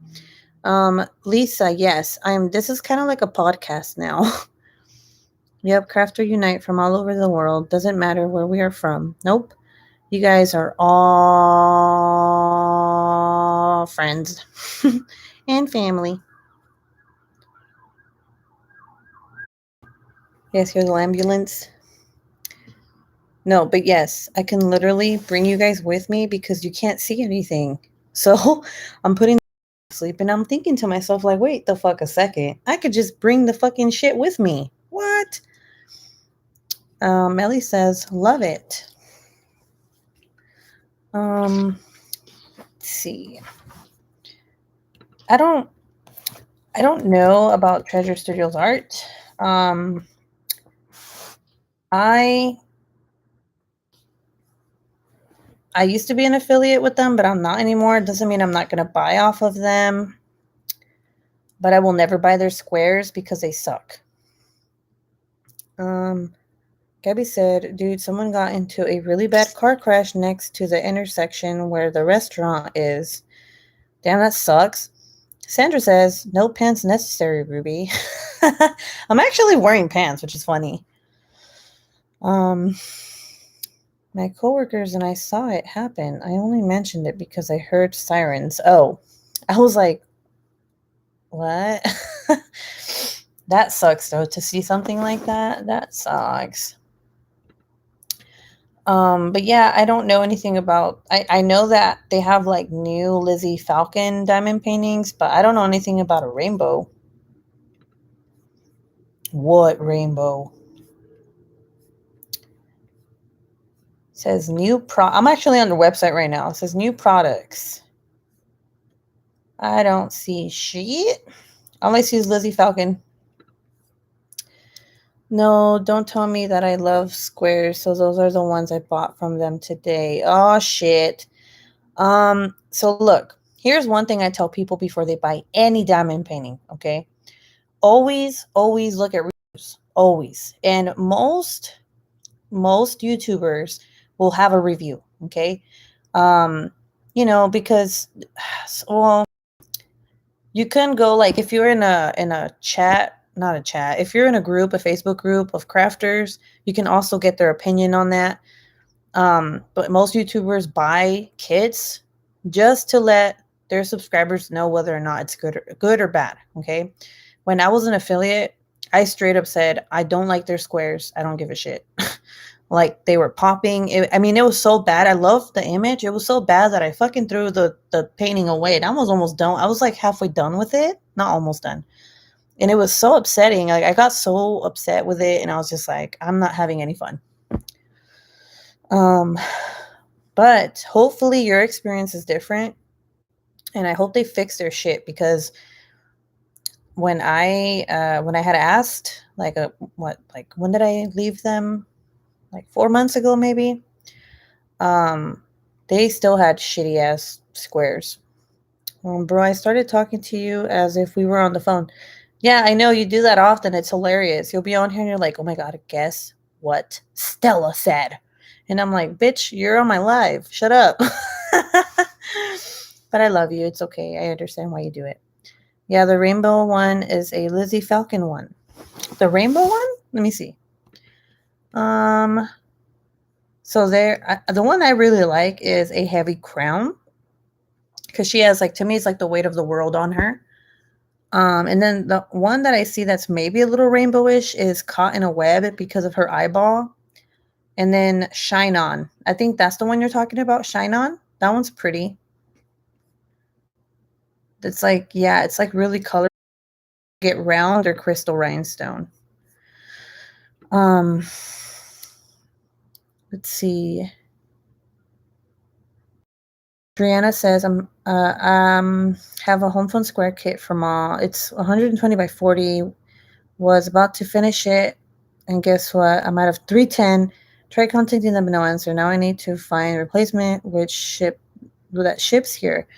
Lisa, yes, this is kind of like a podcast now. Yep, Crafter Unite from all over the world. Doesn't matter where we are from. Nope. You guys are all friends and family. Yes, here's the ambulance. No, but yes, I can literally bring you guys with me because you can't see anything. So I'm putting sleep and I'm thinking to myself, like, wait the fuck a second. I could just bring the fucking shit with me. What? Melly says, love it. Let's let's see. I don't know about Treasure Studios art. I used to be an affiliate with them, but I'm not anymore. It doesn't mean I'm not going to buy off of them. But I will never buy their squares because they suck. Gabby said, dude, someone got into a really bad car crash next to the intersection where the restaurant is. Damn, that sucks. Sandra says, no pants necessary, Ruby. I'm actually wearing pants, which is funny. My coworkers and I saw it happen. I only mentioned it because I heard sirens. Oh, I was like, what? That sucks, though, to see something like that. That sucks. But yeah, I don't know anything about, I know that they have like new Lizzie Falcon diamond paintings, but I don't know anything about a rainbow. What rainbow? It says I'm actually on the website right now. It says new products. I don't see shit. All I see is Lizzie Falcon. No, don't tell me that I love squares. So those are the ones I bought from them today. Oh shit. So look, here's one thing I tell people before they buy any diamond painting, okay? Always look at reviews. Always. And most YouTubers will have a review, okay? Because well, you can go like if you're in a chat, not a chat, if you're in a group, a Facebook group of crafters, you can also get their opinion on that. But most YouTubers buy kits just to let their subscribers know whether or not it's good or bad. Okay. When I was an affiliate, I straight up said, I don't like their squares. I don't give a shit. Like they were popping. It was so bad. I loved the image. It was so bad that I fucking threw the painting away. And I was almost done. I was like halfway done with it. Not almost done. And it was so upsetting. Like I got so upset with it. And I was just like, I'm not having any fun. But hopefully your experience is different. And I hope they fix their shit because when I had asked when did I leave them? Like 4 months ago, maybe. They still had shitty ass squares. Bro, I started talking to you as if we were on the phone. Yeah, I know you do that often. It's hilarious. You'll be on here and you're like, oh my God, guess what Stella said? And I'm like, bitch, you're on my live. Shut up. But I love you. It's okay. I understand why you do it. Yeah, the rainbow one is a Lizzie Falcon one. The rainbow one? Let me see. So the one I really like is a heavy crown. Because she has, like, to me, it's like the weight of the world on her. And then the one that I see that's maybe a little rainbowish is Caught in a Web because of her eyeball. And then Shine On. I think that's the one you're talking about, Shine On. That one's pretty. It's like, yeah, it's like really colorful. Get round or crystal rhinestone. Let's see. Brianna says, have a home phone square kit for Ma. It's 120 by 40. Was about to finish it, and guess what? I'm out of 310. Tried contacting them, but no answer. Now I need to find replacement that ships here.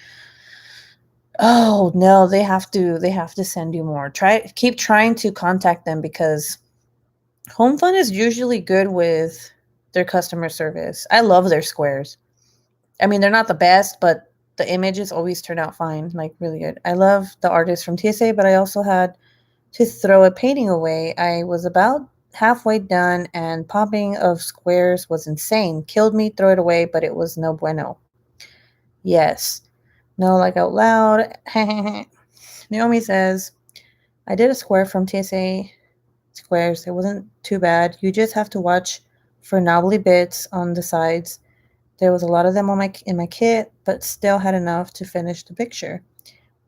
Oh no, they have to send you more. Keep trying to contact them because Home Fun is usually good with their customer service. I love their squares. I mean, they're not the best, but the images always turn out fine, like really good. I love the artist from TSA, but I also had to throw a painting away. I was about halfway done and popping of squares was insane. Killed me, throw it away, but it was no bueno. Yes. No, like out loud. Naomi says, I did a square from TSA squares. It wasn't too bad. You just have to watch for knobbly bits on the sides. There was a lot of them in my kit, but still had enough to finish the picture.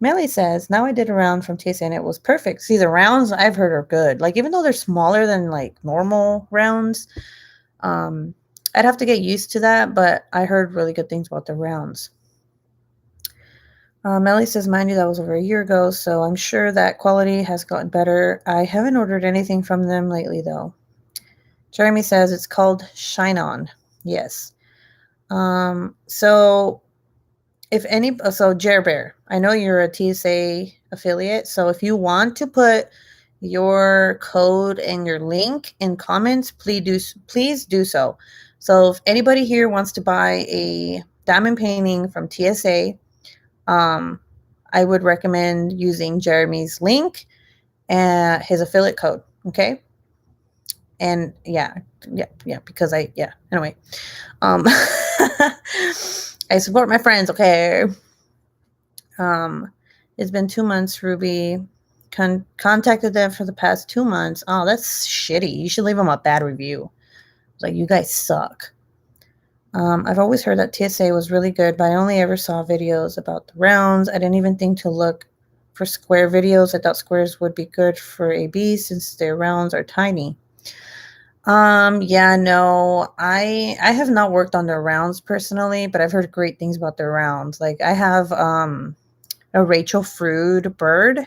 Melly says, now I did a round from TSA and it was perfect. See, the rounds I've heard are good. Like, even though they're smaller than like normal rounds, I'd have to get used to that, but I heard really good things about the rounds. Melly says, mind you, that was over a year ago, so I'm sure that quality has gotten better. I haven't ordered anything from them lately, though. Jeremy says it's called Shine On. Yes. So Jer Bear, I know you're a TSA affiliate, so if you want to put your code and your link in comments, please do so. So if anybody here wants to buy a diamond painting from TSA, I would recommend using Jeremy's link and his affiliate code. Okay. And yeah, because anyway, I support my friends. Okay. It's been 2 months, Ruby. Contacted them for the past 2 months. Oh, that's shitty. You should leave them a bad review. Like, you guys suck. I've always heard that TSA was really good, but I only ever saw videos about the rounds. I didn't even think to look for square videos. I thought squares would be good for AB since their rounds are tiny. Yeah, no, I have not worked on their rounds personally, but I've heard great things about their rounds. Like, I have a Rachel Frood bird,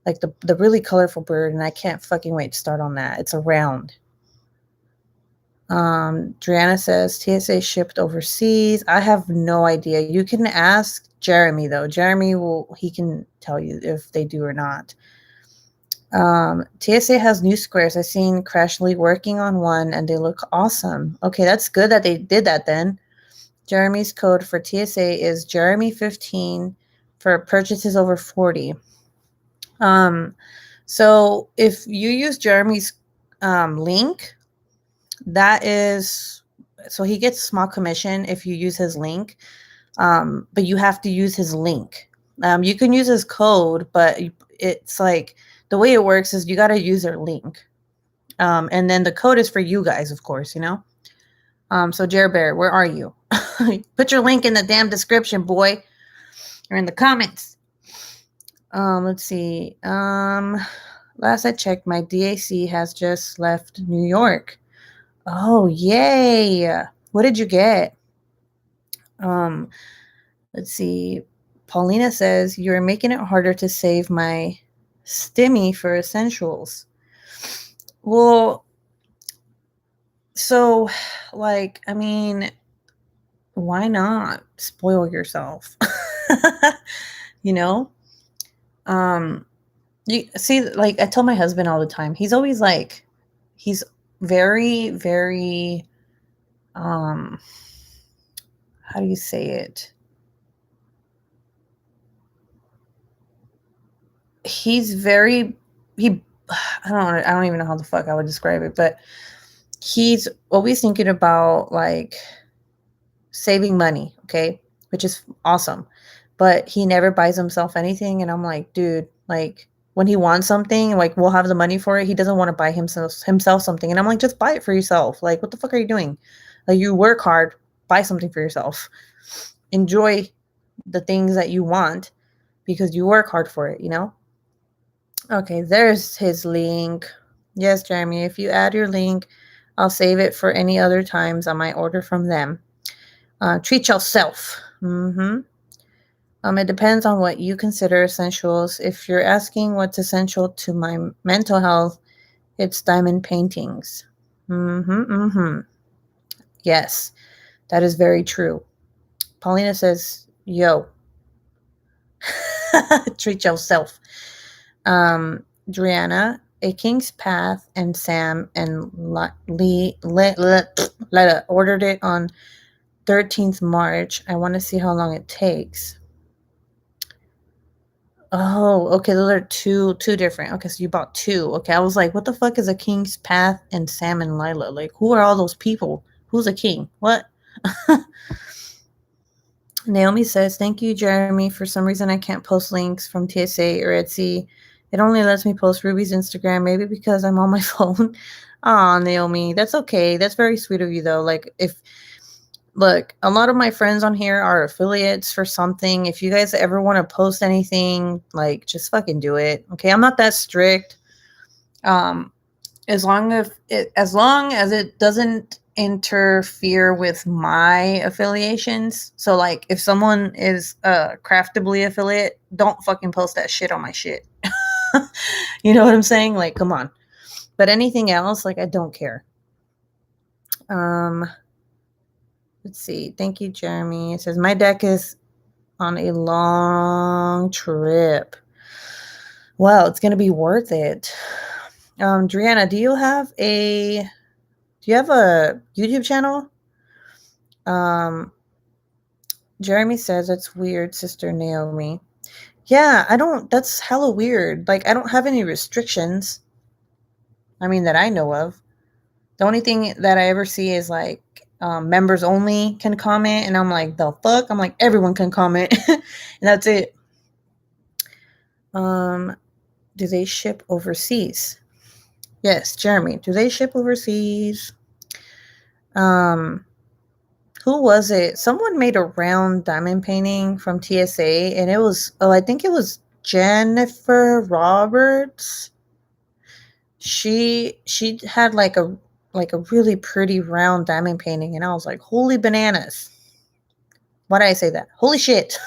like the really colorful bird, and I can't fucking wait to start on that. It's a round. Driana says TSA shipped overseas. I have no idea. You can ask Jeremy though. Jeremy he can tell you if they do or not. TSA has new squares. I've seen Crashly working on one and they look awesome. Okay, that's good that they did that then. Jeremy's code for TSA is Jeremy15 for purchases over 40. So if you use Jeremy's link, that is, so he gets small commission if you use his link, but you have to use his link. You can use his code, but it's like the way it works is you got to use their link, and then the code is for you guys, of course, you know. So Jer Bear, where are you? Put your link in the damn description, boy, or in the comments. Let's see. Last I checked, my DAC has just left New York. Oh, yay. What did you get? Let's see. Paulina says, you're making it harder to save my stimmy for essentials. Well, so, like, I mean, why not spoil yourself? You know? You see, like, I tell my husband all the time, he's always like, he's very, very, how do you say it? He's very, I don't even know how the fuck I would describe it, but he's always thinking about like saving money, okay, which is awesome, but he never buys himself anything. And I'm like, dude, like, when he wants something, like, we'll have the money for it, he doesn't want to buy himself something. And I'm like, just buy it for yourself. Like, what the fuck are you doing? Like, you work hard, buy something for yourself, enjoy the things that you want because you work hard for it, you know. Okay, there's his link. Yes, Jeremy, if you add your link, I'll save it for any other times I might order from them. Treat yourself. It depends on what you consider essentials. If you're asking what's essential to my mental health, it's diamond paintings. Yes, that is very true. Paulina says, yo, treat yourself. Driana, A King's Path, and Sam and Lee ordered it on 13th March. I want to see how long it takes. Oh, okay. Those are two different. Okay, so you bought two. Okay, I was like, what the fuck is A King's Path and Sam and Lila? Like, who are all those people? Who's a king? What? Naomi says, thank you, Jeremy. For some reason, I can't post links from TSA or Etsy. It only lets me post Ruby's Instagram, maybe because I'm on my phone. Aw, Naomi, that's okay. That's very sweet of you, though. Like, look, a lot of my friends on here are affiliates for something. If you guys ever want to post anything, like, just fucking do it. Okay, I'm not that strict. As long as it doesn't interfere with my affiliations. So like if someone is a Craftably affiliate, don't fucking post that shit on my shit. You know what I'm saying? Like, come on. But anything else, like, I don't care. Let's see. Thank you, Jeremy. It says my deck is on a long trip. Well, it's gonna be worth it. Driana, do you have a YouTube channel? Jeremy says it's weird, Sister Naomi. Yeah, that's hella weird. Like, I don't have any restrictions. I mean, that I know of. The only thing that I ever see is like members only can comment, and I'm like, the fuck? I'm like, everyone can comment, and that's it. Do they ship overseas? Yes, Jeremy. Do they ship overseas? Who was it? Someone made a round diamond painting from TSA, and it was, I think it was Jennifer Roberts. She had like a really pretty round diamond painting, and I was like, holy bananas. Why did I say that? Holy shit.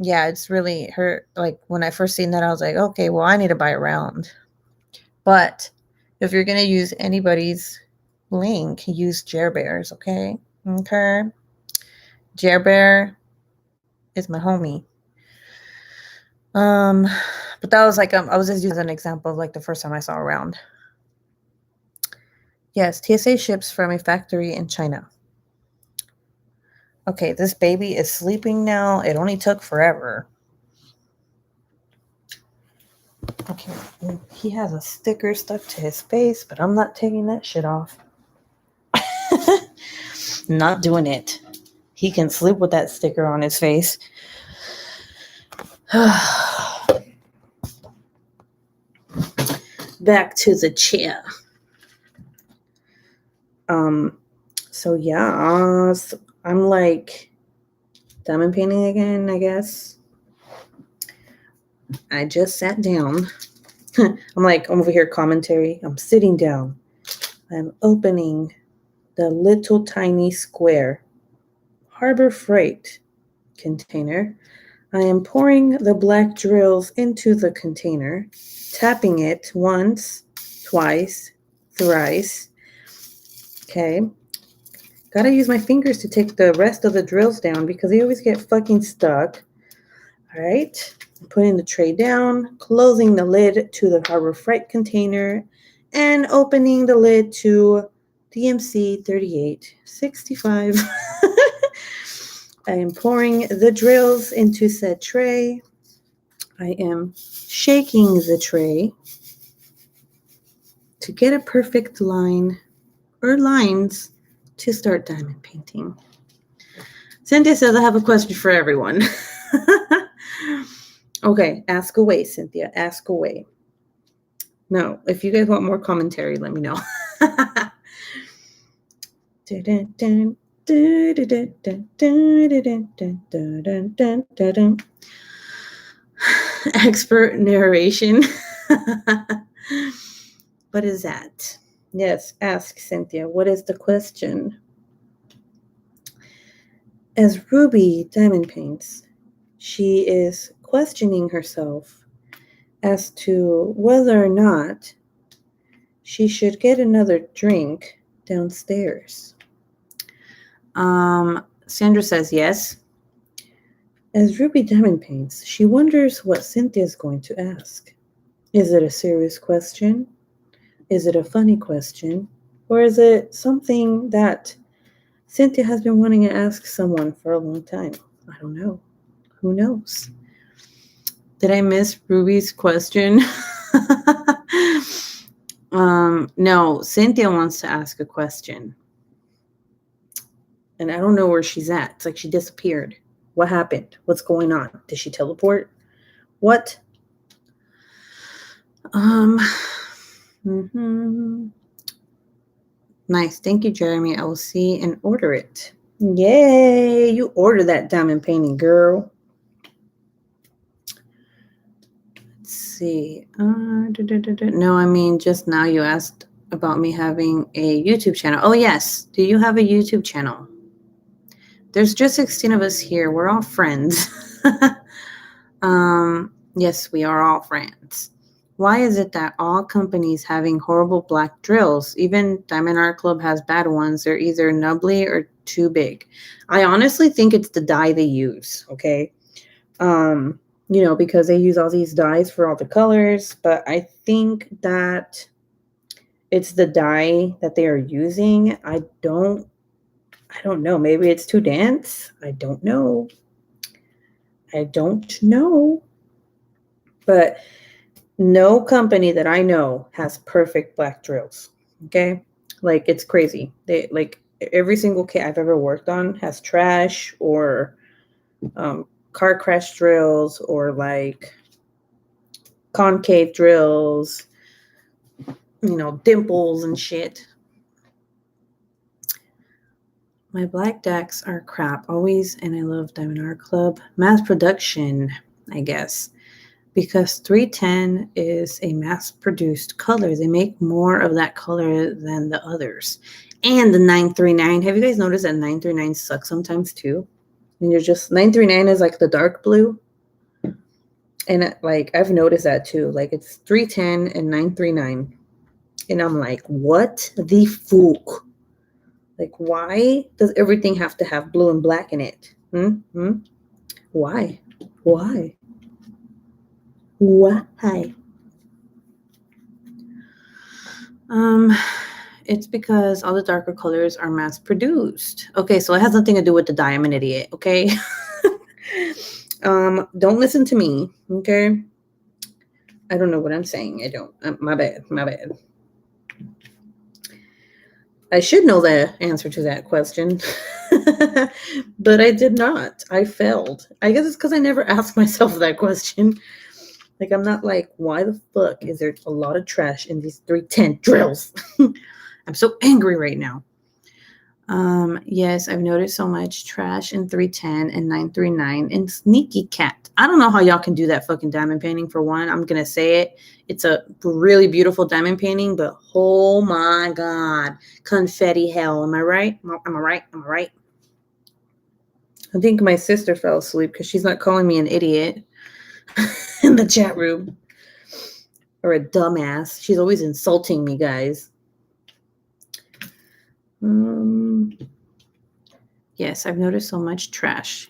Yeah, it's really her. Like, when I first seen that, I was like, okay, well, I need to buy a round. But if you're gonna use anybody's link, use Jerbear's, okay? Okay. Jerbear is my homie. But that was like, I was just using an example of like the first time I saw a round. Yes, TSA ships from a factory in China. Okay, this baby is sleeping now. It only took forever. Okay, he has a sticker stuck to his face, but I'm not taking that shit off. Not doing it. He can sleep with that sticker on his face. Back to the chair. So yeah, I'm like diamond painting again, I guess. I just sat down. I'm over here commentary. I'm sitting down. I'm opening the little tiny square Harbor Freight container. I am pouring the black drills into the container, tapping it once, twice, thrice. Okay. Gotta use my fingers to take the rest of the drills down because they always get fucking stuck. All right. Putting the tray down, closing the lid to the Harbor Freight container, and opening the lid to DMC 3865. I am pouring the drills into said tray. I am shaking the tray to get a perfect line or lines to start diamond painting. Cynthia says I have a question for everyone. Okay, ask away, Cynthia. Ask away. No, if you guys want more commentary, let me know. Expert narration. What is that? Yes, ask Cynthia. What is the question? As Ruby diamond paints, she is questioning herself as to whether or not she should get another drink downstairs. Sandra says yes. As Ruby diamond paints, she wonders what Cynthia is going to ask. Is it a serious question? Is it a funny question? Or is it something that Cynthia has been wanting to ask someone for a long time? I don't know. Who knows? Did I miss Ruby's question? No, Cynthia wants to ask a question. And I don't know where she's at. It's like she disappeared. What happened? What's going on? Did she teleport? What? Nice. Thank you, Jeremy. I will see and order it. Yay! You ordered that diamond painting, girl. Let's see. No, I mean, just now you asked about me having a YouTube channel. Oh, yes. Do you have a YouTube channel? There's just 16 of us here. We're all friends. Yes, we are all friends. Why is it that all companies having horrible black drills, even Diamond Art Club has bad ones, they're either nubbly or too big? I honestly think it's the dye they use, okay? Because they use all these dyes for all the colors, but I think that it's the dye that they are using. I don't know. Maybe it's too dense. I don't know. But no company that I know has perfect black drills. Okay? Like, it's crazy. They like every single kit I've ever worked on has trash or car crash drills or like concave drills, dimples and shit. My black decks are crap always, and I love Diamond Art Club. Mass production, I guess. Because 310 is a mass-produced color. They make more of that color than the others. And the 939. Have you guys noticed that 939 sucks sometimes too? And you're just 939 is like the dark blue. And like I've noticed that too. Like it's 310 and 939. And I'm like, what the fuck? Like, why does everything have to have blue and black in it? Why? Why? It's because all the darker colors are mass produced. Okay, so it has nothing to do with the dye. I'm an idiot, okay? Don't listen to me, okay? I don't know what I'm saying. I don't. My bad. I should know the answer to that question, but I did not. I failed. I guess it's because I never asked myself that question. Like, I'm not like, why the fuck is there a lot of trash in these 310 drills? I'm so angry right now. Yes, I've noticed so much trash in 310 and 939 and Sneaky Cat. I don't know how y'all can do that fucking diamond painting. For one, I'm gonna say it. It's a really beautiful diamond painting, but oh my god, confetti hell. Am I right? Am I right? I think my sister fell asleep because she's not calling me an idiot in the chat room or a dumbass. She's always insulting me, guys. Yes, I've noticed so much trash.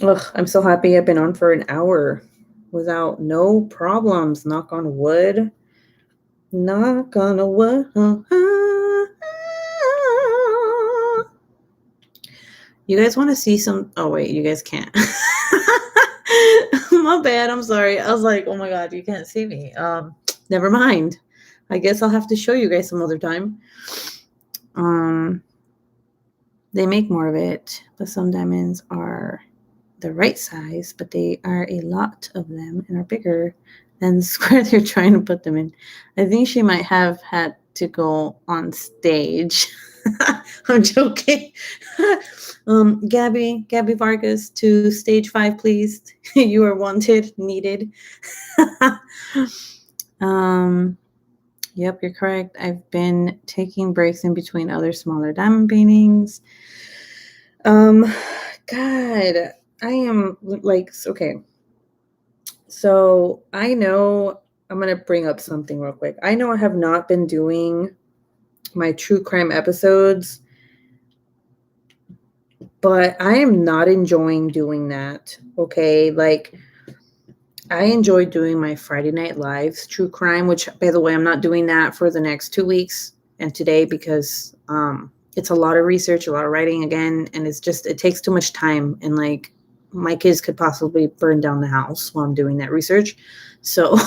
Ugh, I'm so happy I've been on for an hour without no problems. Knock on wood. Knock on wood. You guys want to see some? Oh, wait, you guys can't. My bad. I'm sorry. I was like, oh my god, you can't see me. Never mind. I guess I'll have to show you guys some other time. They make more of it, but some diamonds are the right size, but they are a lot of them and are bigger than the square they're trying to put them in. I think she might have had to go on stage. I'm joking. Gabby Vargas to stage 5, please. You are wanted, needed. Yep, you're correct. I've been taking breaks in between other smaller diamond paintings. God, I am like, okay. So I know I'm going to bring up something real quick. I know I have not been doing my true crime episodes, but I am not enjoying doing that. Okay. Like, I enjoy doing my Friday Night Lives true crime, which, by the way, I'm not doing that for the next 2 weeks and today because it's a lot of research, a lot of writing again, and it takes too much time, and like my kids could possibly burn down the house while I'm doing that research. So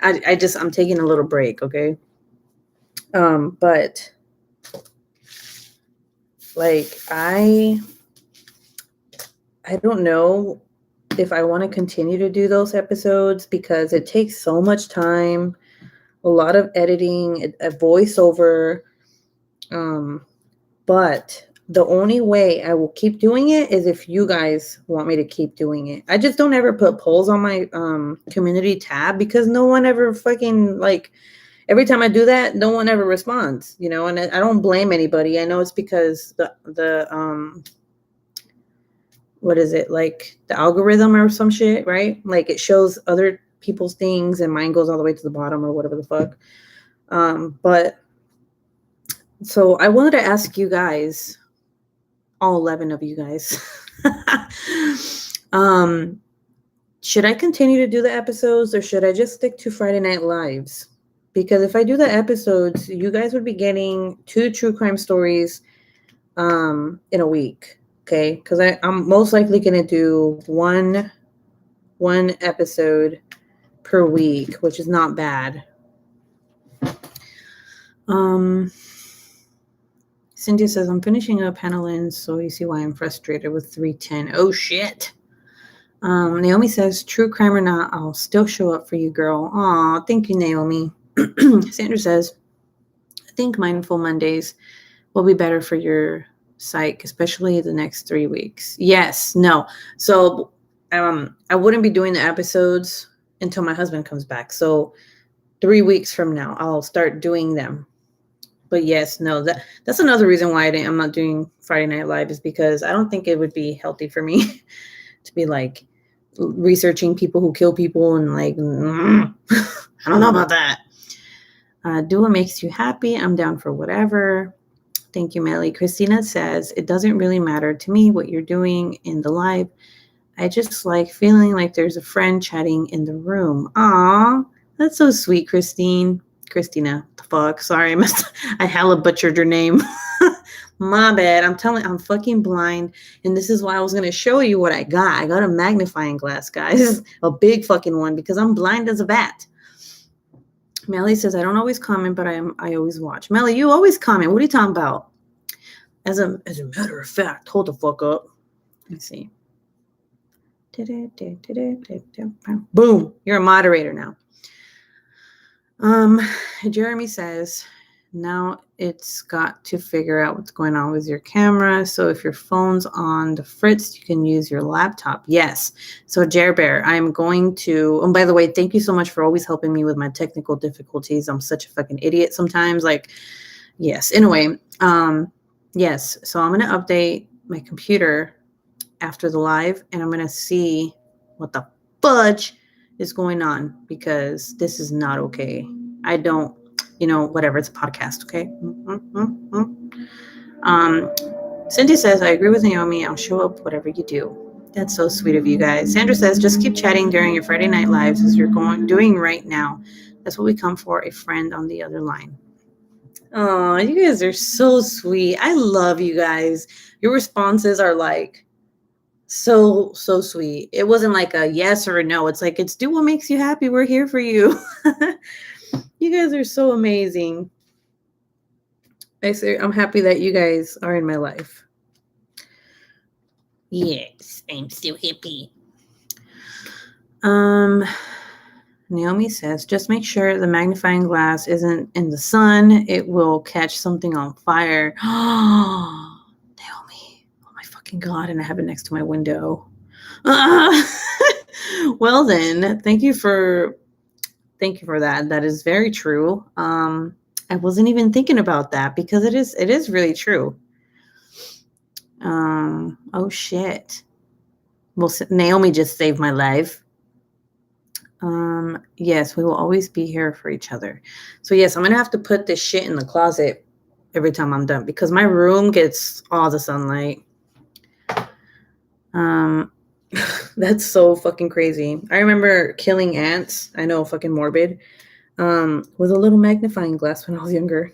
I'm taking a little break, okay? But like I don't know if I want to continue to do those episodes because it takes so much time, a lot of editing, a voiceover. But The only way I will keep doing it is if you guys want me to keep doing it. I just don't ever put polls on my community tab because no one ever fucking like every time I do that, no one ever responds, you know, and I don't blame anybody. I know it's because the what is it, like the algorithm or some shit, right? Like it shows other people's things and mine goes all the way to the bottom or whatever the fuck. But so I wanted to ask you guys, all 11 of you guys, should I continue to do the episodes or should I just stick to Friday Night Lives? Because if I do the episodes, you guys would be getting 2 true crime stories in a week. Okay, because I'm most likely going to do one episode per week, which is not bad. Cynthia says, I'm finishing up Hannah Lynn, so you see why I'm frustrated with 310. Oh, shit. Naomi says, true crime or not, I'll still show up for you, girl. Aw, thank you, Naomi. Sandra says, I think Mindful Mondays will be better for your psych, especially the next 3 weeks. Yes, no. So I wouldn't be doing the episodes until my husband comes back. So 3 weeks from now, I'll start doing them. But yes, no, that's another reason why I'm not doing Friday Night Live is because I don't think it would be healthy for me to be like researching people who kill people and like, I don't know about that. Do what makes you happy. I'm down for whatever. Thank you, Melly. Christina says, it doesn't really matter to me what you're doing in the live. I just like feeling like there's a friend chatting in the room. Aw, that's so sweet, Christina. The fuck? Sorry, I hella butchered your name. My bad. I'm fucking blind. And this is why I was going to show you what I got. I got a magnifying glass, guys. A big fucking one because I'm blind as a bat. Melly says, I don't always comment, but I always watch. Melly, you always comment. What are you talking about? As a matter of fact, hold the fuck up. Let's see. Boom. You're a moderator now. Jeremy says, now it's got to figure out what's going on with your camera. So if your phone's on the fritz, you can use your laptop. Yes. So Jer Bear, I'm going to, and by the way, thank you so much for always helping me with my technical difficulties. I'm such a fucking idiot sometimes. Like, yes. Anyway, yes. So I'm going to update my computer after the live and I'm going to see what the fudge is going on because this is not okay. I don't, whatever, it's a podcast, okay? Cindy says, I agree with Naomi. I'll show up whatever you do. That's so sweet of you guys. Sandra says, just keep chatting during your Friday Night Lives as you're doing right now. That's what we come for, a friend on the other line. Oh, you guys are so sweet. I love you guys. Your responses are like, so sweet. It wasn't like a yes or a no. It's like, it's do what makes you happy. We're here for you. You guys are so amazing. I'm happy that you guys are in my life. Yes, I'm so happy. Naomi says, just make sure the magnifying glass isn't in the sun. It will catch something on fire. Oh, Naomi. Oh my fucking God. And I have it next to my window. Well then, thank you for that. That is very true. I wasn't even thinking about that because it is really true. Oh shit. Well, Naomi just saved my life. Yes, we will always be here for each other. So yes, I'm gonna have to put this shit in the closet every time I'm done because my room gets all the sunlight. That's so fucking crazy. I remember killing ants. I know, fucking morbid. With a little magnifying glass when I was younger.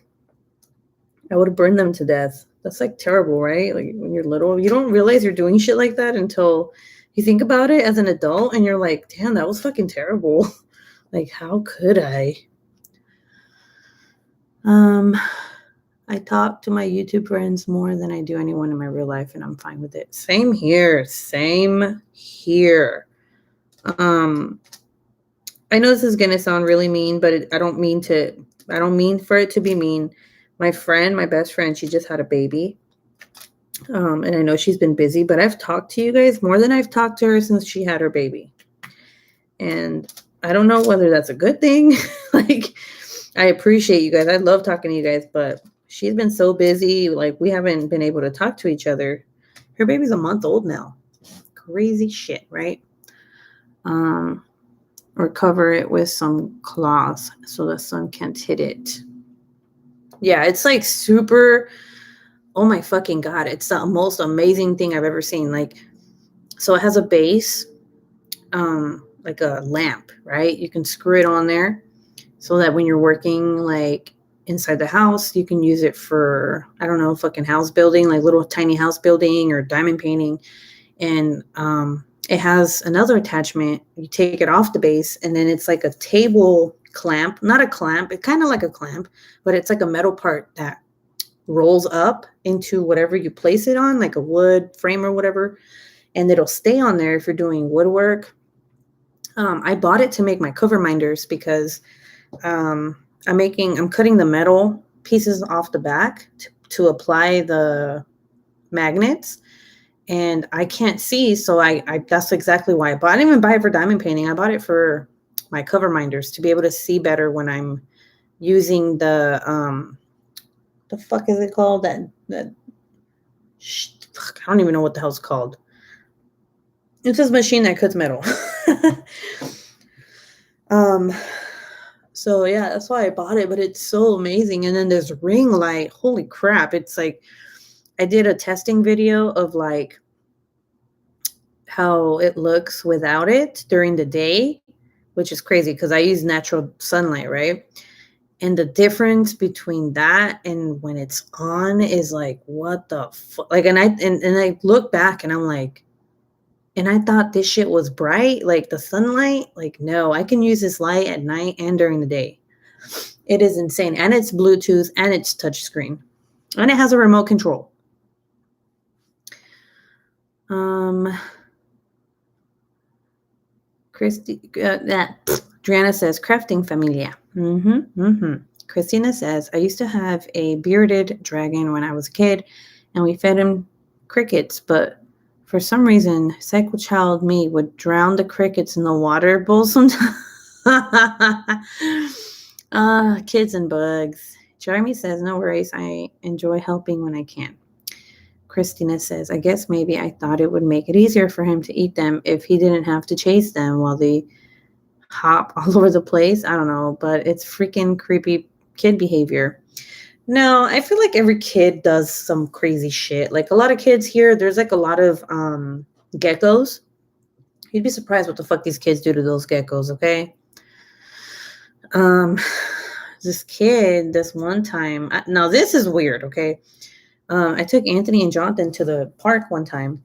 I would have burned them to death. That's like terrible, right? Like when you're little, you don't realize you're doing shit like that until you think about it as an adult and you're like, damn, that was fucking terrible. Like, how could I? I talk to my YouTube friends more than I do anyone in my real life, and I'm fine with it. Same here. I know this is gonna sound really mean, but I don't mean for it to be mean. My best friend, she just had a baby. And I know she's been busy, but I've talked to you guys more than I've talked to her since she had her baby. And I don't know whether that's a good thing. Like, I appreciate you guys. I love talking to you guys, but she's been so busy. Like, we haven't been able to talk to each other. Her baby's a month old now. Crazy shit, right? Or cover it with some cloth so the sun can't hit it. Yeah, it's like super. Oh my fucking God. It's the most amazing thing I've ever seen. Like, so it has a base, like a lamp, right? You can screw it on there so that when you're working like inside the house, you can use it for, I don't know, fucking house building, like little tiny house building or diamond painting. And it has another attachment. You take it off the base, and then it's like a table clamp, not a clamp, it's kind of like a clamp, but it's like a metal part that rolls up into whatever you place it on, like a wood frame or whatever, and it'll stay on there if you're doing woodwork. I bought it to make my cover minders because I'm cutting the metal pieces off the back to apply the magnets, and I can't see, so I that's exactly why I bought. I didn't even buy it for diamond painting. I bought it for my cover minders to be able to see better when I'm using the fuck is it called? Fuck, I don't even know what the hell's called. It's this machine that cuts metal. So yeah, that's why I bought it, but it's so amazing. And then there's ring light. Holy crap. It's like, I did a testing video of like how it looks without it during the day, which is crazy because I use natural sunlight, right? And the difference between that and when it's on is like, what the fuck? Like, and I look back and I'm like, and I thought this shit was bright, like the sunlight. Like, no, I can use this light at night and during the day. It is insane. And it's Bluetooth and it's touchscreen. And it has a remote control. Driana says, crafting familia. Christina says, I used to have a bearded dragon when I was a kid, and we fed him crickets, but for some reason, psycho child me would drown the crickets in the water bowl sometimes. Kids and bugs. Jeremy says, no worries. I enjoy helping when I can. Christina says, I guess maybe I thought it would make it easier for him to eat them if he didn't have to chase them while they hop all over the place. I don't know, but it's freaking creepy kid behavior. No, I feel like every kid does some crazy shit. Like a lot of kids here, there's like a lot of geckos. You'd be surprised what the fuck these kids do to those geckos, okay? This kid, this one time, now this is weird, okay? I took Anthony and Jonathan to the park one time,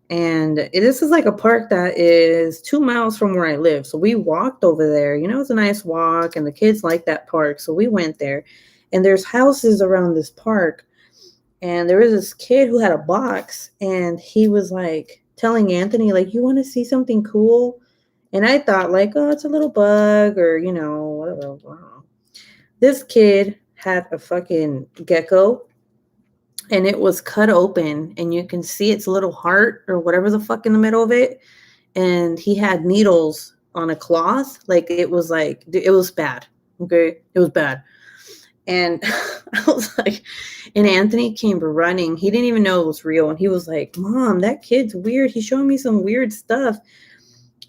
and this is like a park that is 2 miles from where I live. So we walked over there. You know, it's a nice walk, and the kids like that park. So we went there, and there's houses around this park. And there was this kid who had a box, and he was like telling Anthony, like, you want to see something cool? And I thought, like, oh, it's a little bug or, you know, whatever. This kid had a fucking gecko, and it was cut open, and you can see its little heart or whatever the fuck in the middle of it. And he had needles on a cloth. Like, it was bad. Okay. It was bad. And I was like, and Anthony came running. He didn't even know it was real. And he was like, Mom, that kid's weird. He's showing me some weird stuff.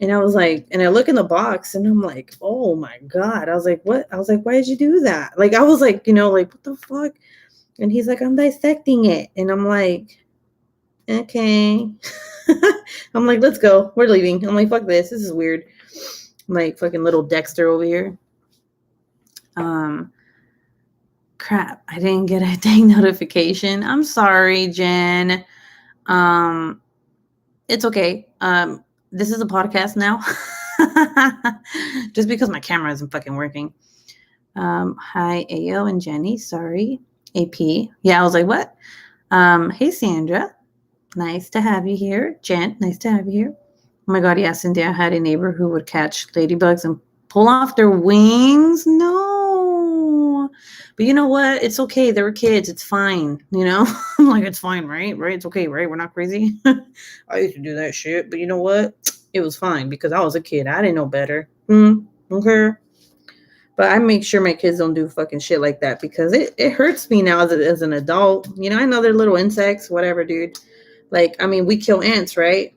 And I was like, and I look in the box and I'm like, oh my God. I was like, what? I was like, why did you do that? Like, I was like, you know, like, what the fuck? And he's like, I'm dissecting it. And I'm like, okay. I'm like, let's go. We're leaving. I'm like, fuck this. This is weird. I'm like fucking little Dexter over here. Crap. I didn't get a dang notification. I'm sorry, Jen. It's okay. This is a podcast now. Just because my camera isn't fucking working. Hi, Ayo and Jenny. Sorry. AP. Yeah, I was like, what? Hey, Sandra. Nice to have you here. Jen, nice to have you here. Oh my God, yeah, Cynthia had a neighbor who would catch ladybugs and pull off their wings. No. But you know what? It's okay. They were kids. It's fine. I'm like, it's fine, right? Right? It's okay, right? We're not crazy. I used to do that shit. But you know what? It was fine because I was a kid. I didn't know better. Okay. But I make sure my kids don't do fucking shit like that because it hurts me now as an adult. I know they're little insects, whatever, dude. Like, I mean, we kill ants, right?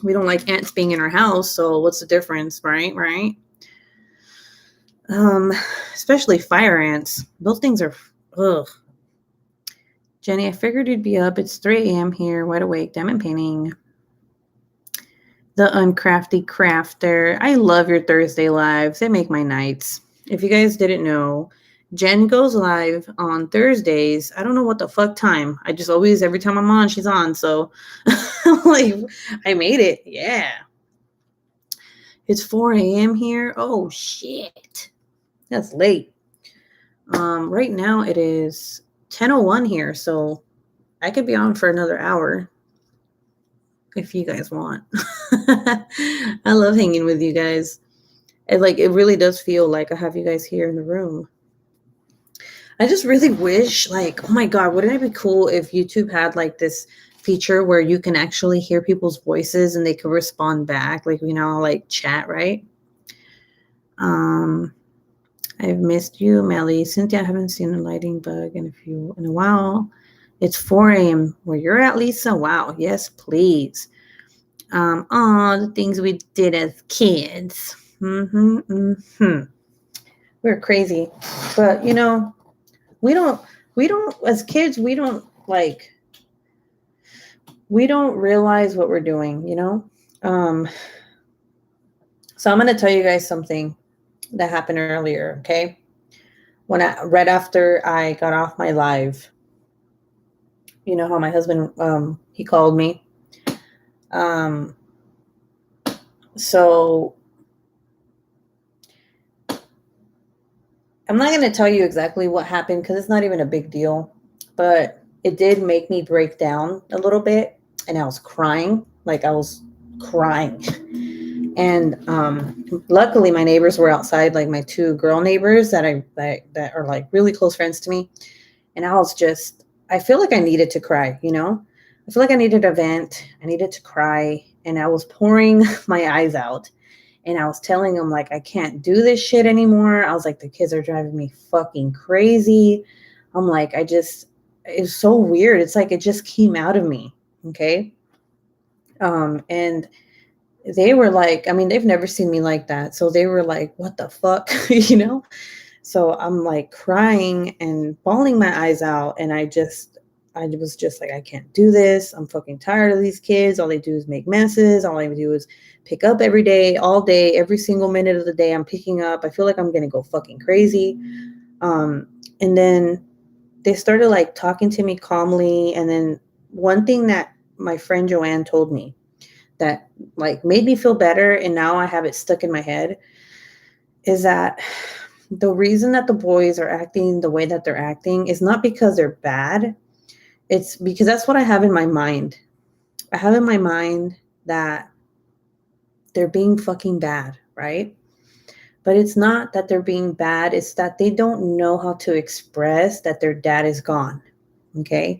We don't like ants being in our house. So what's the difference, right? Right? Um, Especially fire ants. Those things are, ugh. Jenny, I figured you'd be up. It's 3 a.m. here, wide awake, diamond painting. The Uncrafty Crafter. I love your Thursday lives. They make my nights. If you guys didn't know, Jen goes live on Thursdays. I don't know what the fuck time. I just always, every time I'm on, she's on. So, like, I made it. Yeah. It's 4 a.m. here. Oh, shit. That's late. Right now it is 10:01 here, so I could be on for another hour if you guys want. I love hanging with you guys. It really does feel like I have you guys here in the room. I just really wish, like, oh my God, wouldn't it be cool if YouTube had like this feature where you can actually hear people's voices and they could respond back, like, like chat, right? I've missed you, Melly. Cynthia, I haven't seen a lighting bug in a while. It's 4 a.m. where you're at, Lisa. Wow. Yes, please. The things we did as kids. We're crazy. But we don't as kids, we don't realize what we're doing, so I'm gonna tell you guys something that happened earlier, okay? Right after I got off my live, you know how my husband he called me. So I'm not going to tell you exactly what happened because it's not even a big deal, but it did make me break down a little bit, and I was crying. Like, I was crying. And luckily my neighbors were outside, like my two girl neighbors that are like really close friends to me. And I feel like I needed to cry, I feel like I needed a vent. I needed to cry, and I was pouring my eyes out. And I was telling them, like, I can't do this shit anymore. I was like, the kids are driving me fucking crazy. I'm like, it's so weird. It's like it just came out of me. Okay. And they were like, I mean, they've never seen me like that. So they were like, what the fuck, So I'm like crying and bawling my eyes out. And I was just like, I can't do this. I'm fucking tired of these kids. All they do is make messes. All I do is pick up every day, all day, every single minute of the day I'm picking up. I feel like I'm going to go fucking crazy. And then they started like talking to me calmly. And then one thing that my friend Joanne told me that like made me feel better, and now I have it stuck in my head, is that the reason that the boys are acting the way that they're acting is not because they're bad. It's because that's what I have in my mind. I have in my mind that they're being fucking bad, right? But it's not that they're being bad. It's that they don't know how to express that their dad is gone. Okay.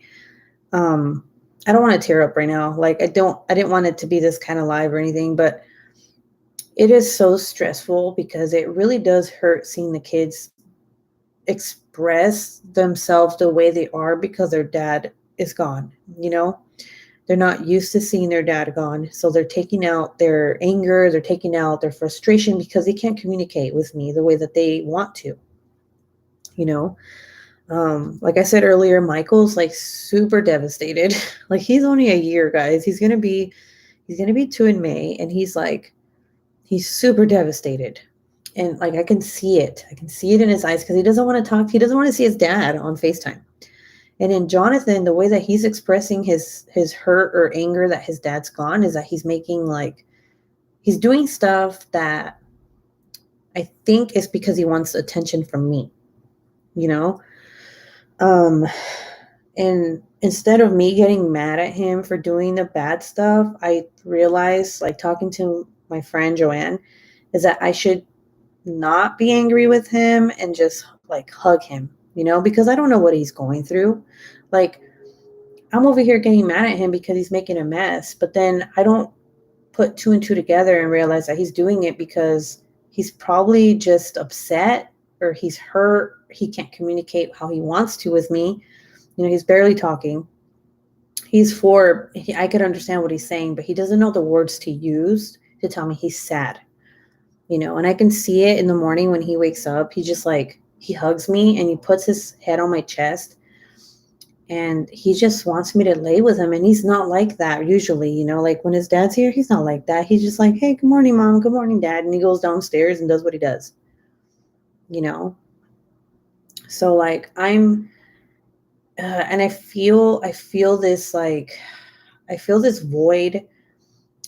I don't want to tear up right now. Like, I didn't want it to be this kind of live or anything, but it is so stressful because it really does hurt seeing the kids express themselves the way they are because their dad is gone. They're not used to seeing their dad gone. So they're taking out their anger, they're taking out their frustration because they can't communicate with me the way that they want to. Like I said earlier, Michael's like super devastated. Like, he's only a year, guys. He's gonna be 2 in May, and he's super devastated. And like, I can see it in his eyes because he doesn't want to talk. He doesn't want to see his dad on FaceTime. And in Jonathan, the way that he's expressing his hurt or anger that his dad's gone is that he's doing stuff that I think is because he wants attention from me, and instead of me getting mad at him for doing the bad stuff, I realized, like, talking to my friend Joanne, is that I should not be angry with him and just like hug him, because I don't know what he's going through. Like, I'm over here getting mad at him because he's making a mess, but then I don't put two and two together and realize that he's doing it because he's probably just upset or he's hurt. He can't communicate how he wants to with me. He's barely talking. I could understand what he's saying, but he doesn't know the words to use to tell me he's sad. And I can see it in the morning when he wakes up. He just he hugs me and he puts his head on my chest and he just wants me to lay with him. And he's not like that usually, like when his dad's here, he's not like that. He's just like, hey, good morning, mom. Good morning, dad. And he goes downstairs and does what he does, So and I feel this I feel this void,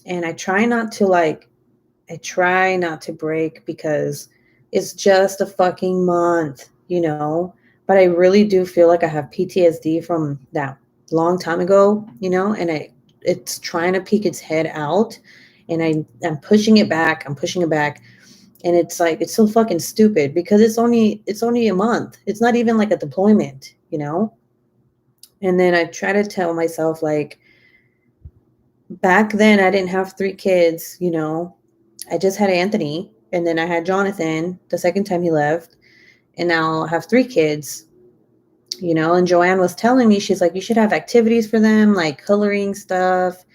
and I try not to break because it's just a fucking month, but I really do feel like I have PTSD from that long time ago, and it's trying to peek its head out, and I'm pushing it back. And it's it's so fucking stupid because it's only a month. It's not even like a deployment, And then I try to tell myself, back then I didn't have 3 kids, I just had Anthony, and then I had Jonathan the second time he left, and now I have 3 kids, and Joanne was telling me, she's like, you should have activities for them, like coloring stuff,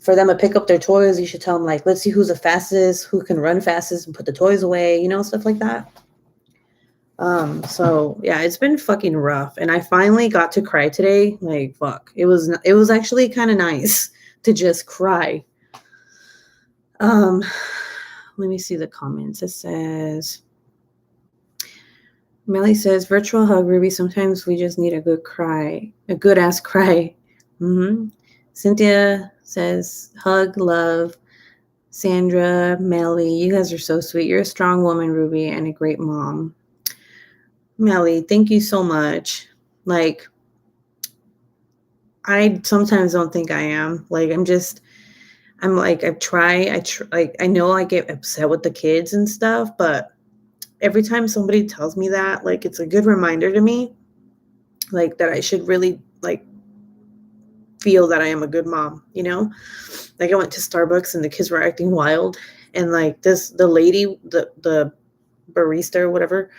for them to pick up their toys. You should tell them, let's see who's the fastest, who can run fastest and put the toys away, stuff like that. So yeah, it's been fucking rough. And I finally got to cry today. Fuck. It was actually kind of nice to just cry. Let me see the comments. It says, Melly says, virtual hug, Ruby. Sometimes we just need a good ass cry. Cynthia says, hug, love. Sandra, Melly, you guys are so sweet. You're a strong woman, Ruby, and a great mom. Melly, thank you so much. I sometimes don't think I am. I know I get upset with the kids and stuff, but every time somebody tells me that, it's a good reminder to me, that I should really, feel that I am a good mom, I went to Starbucks and the kids were acting wild, and the lady, the barista or whatever,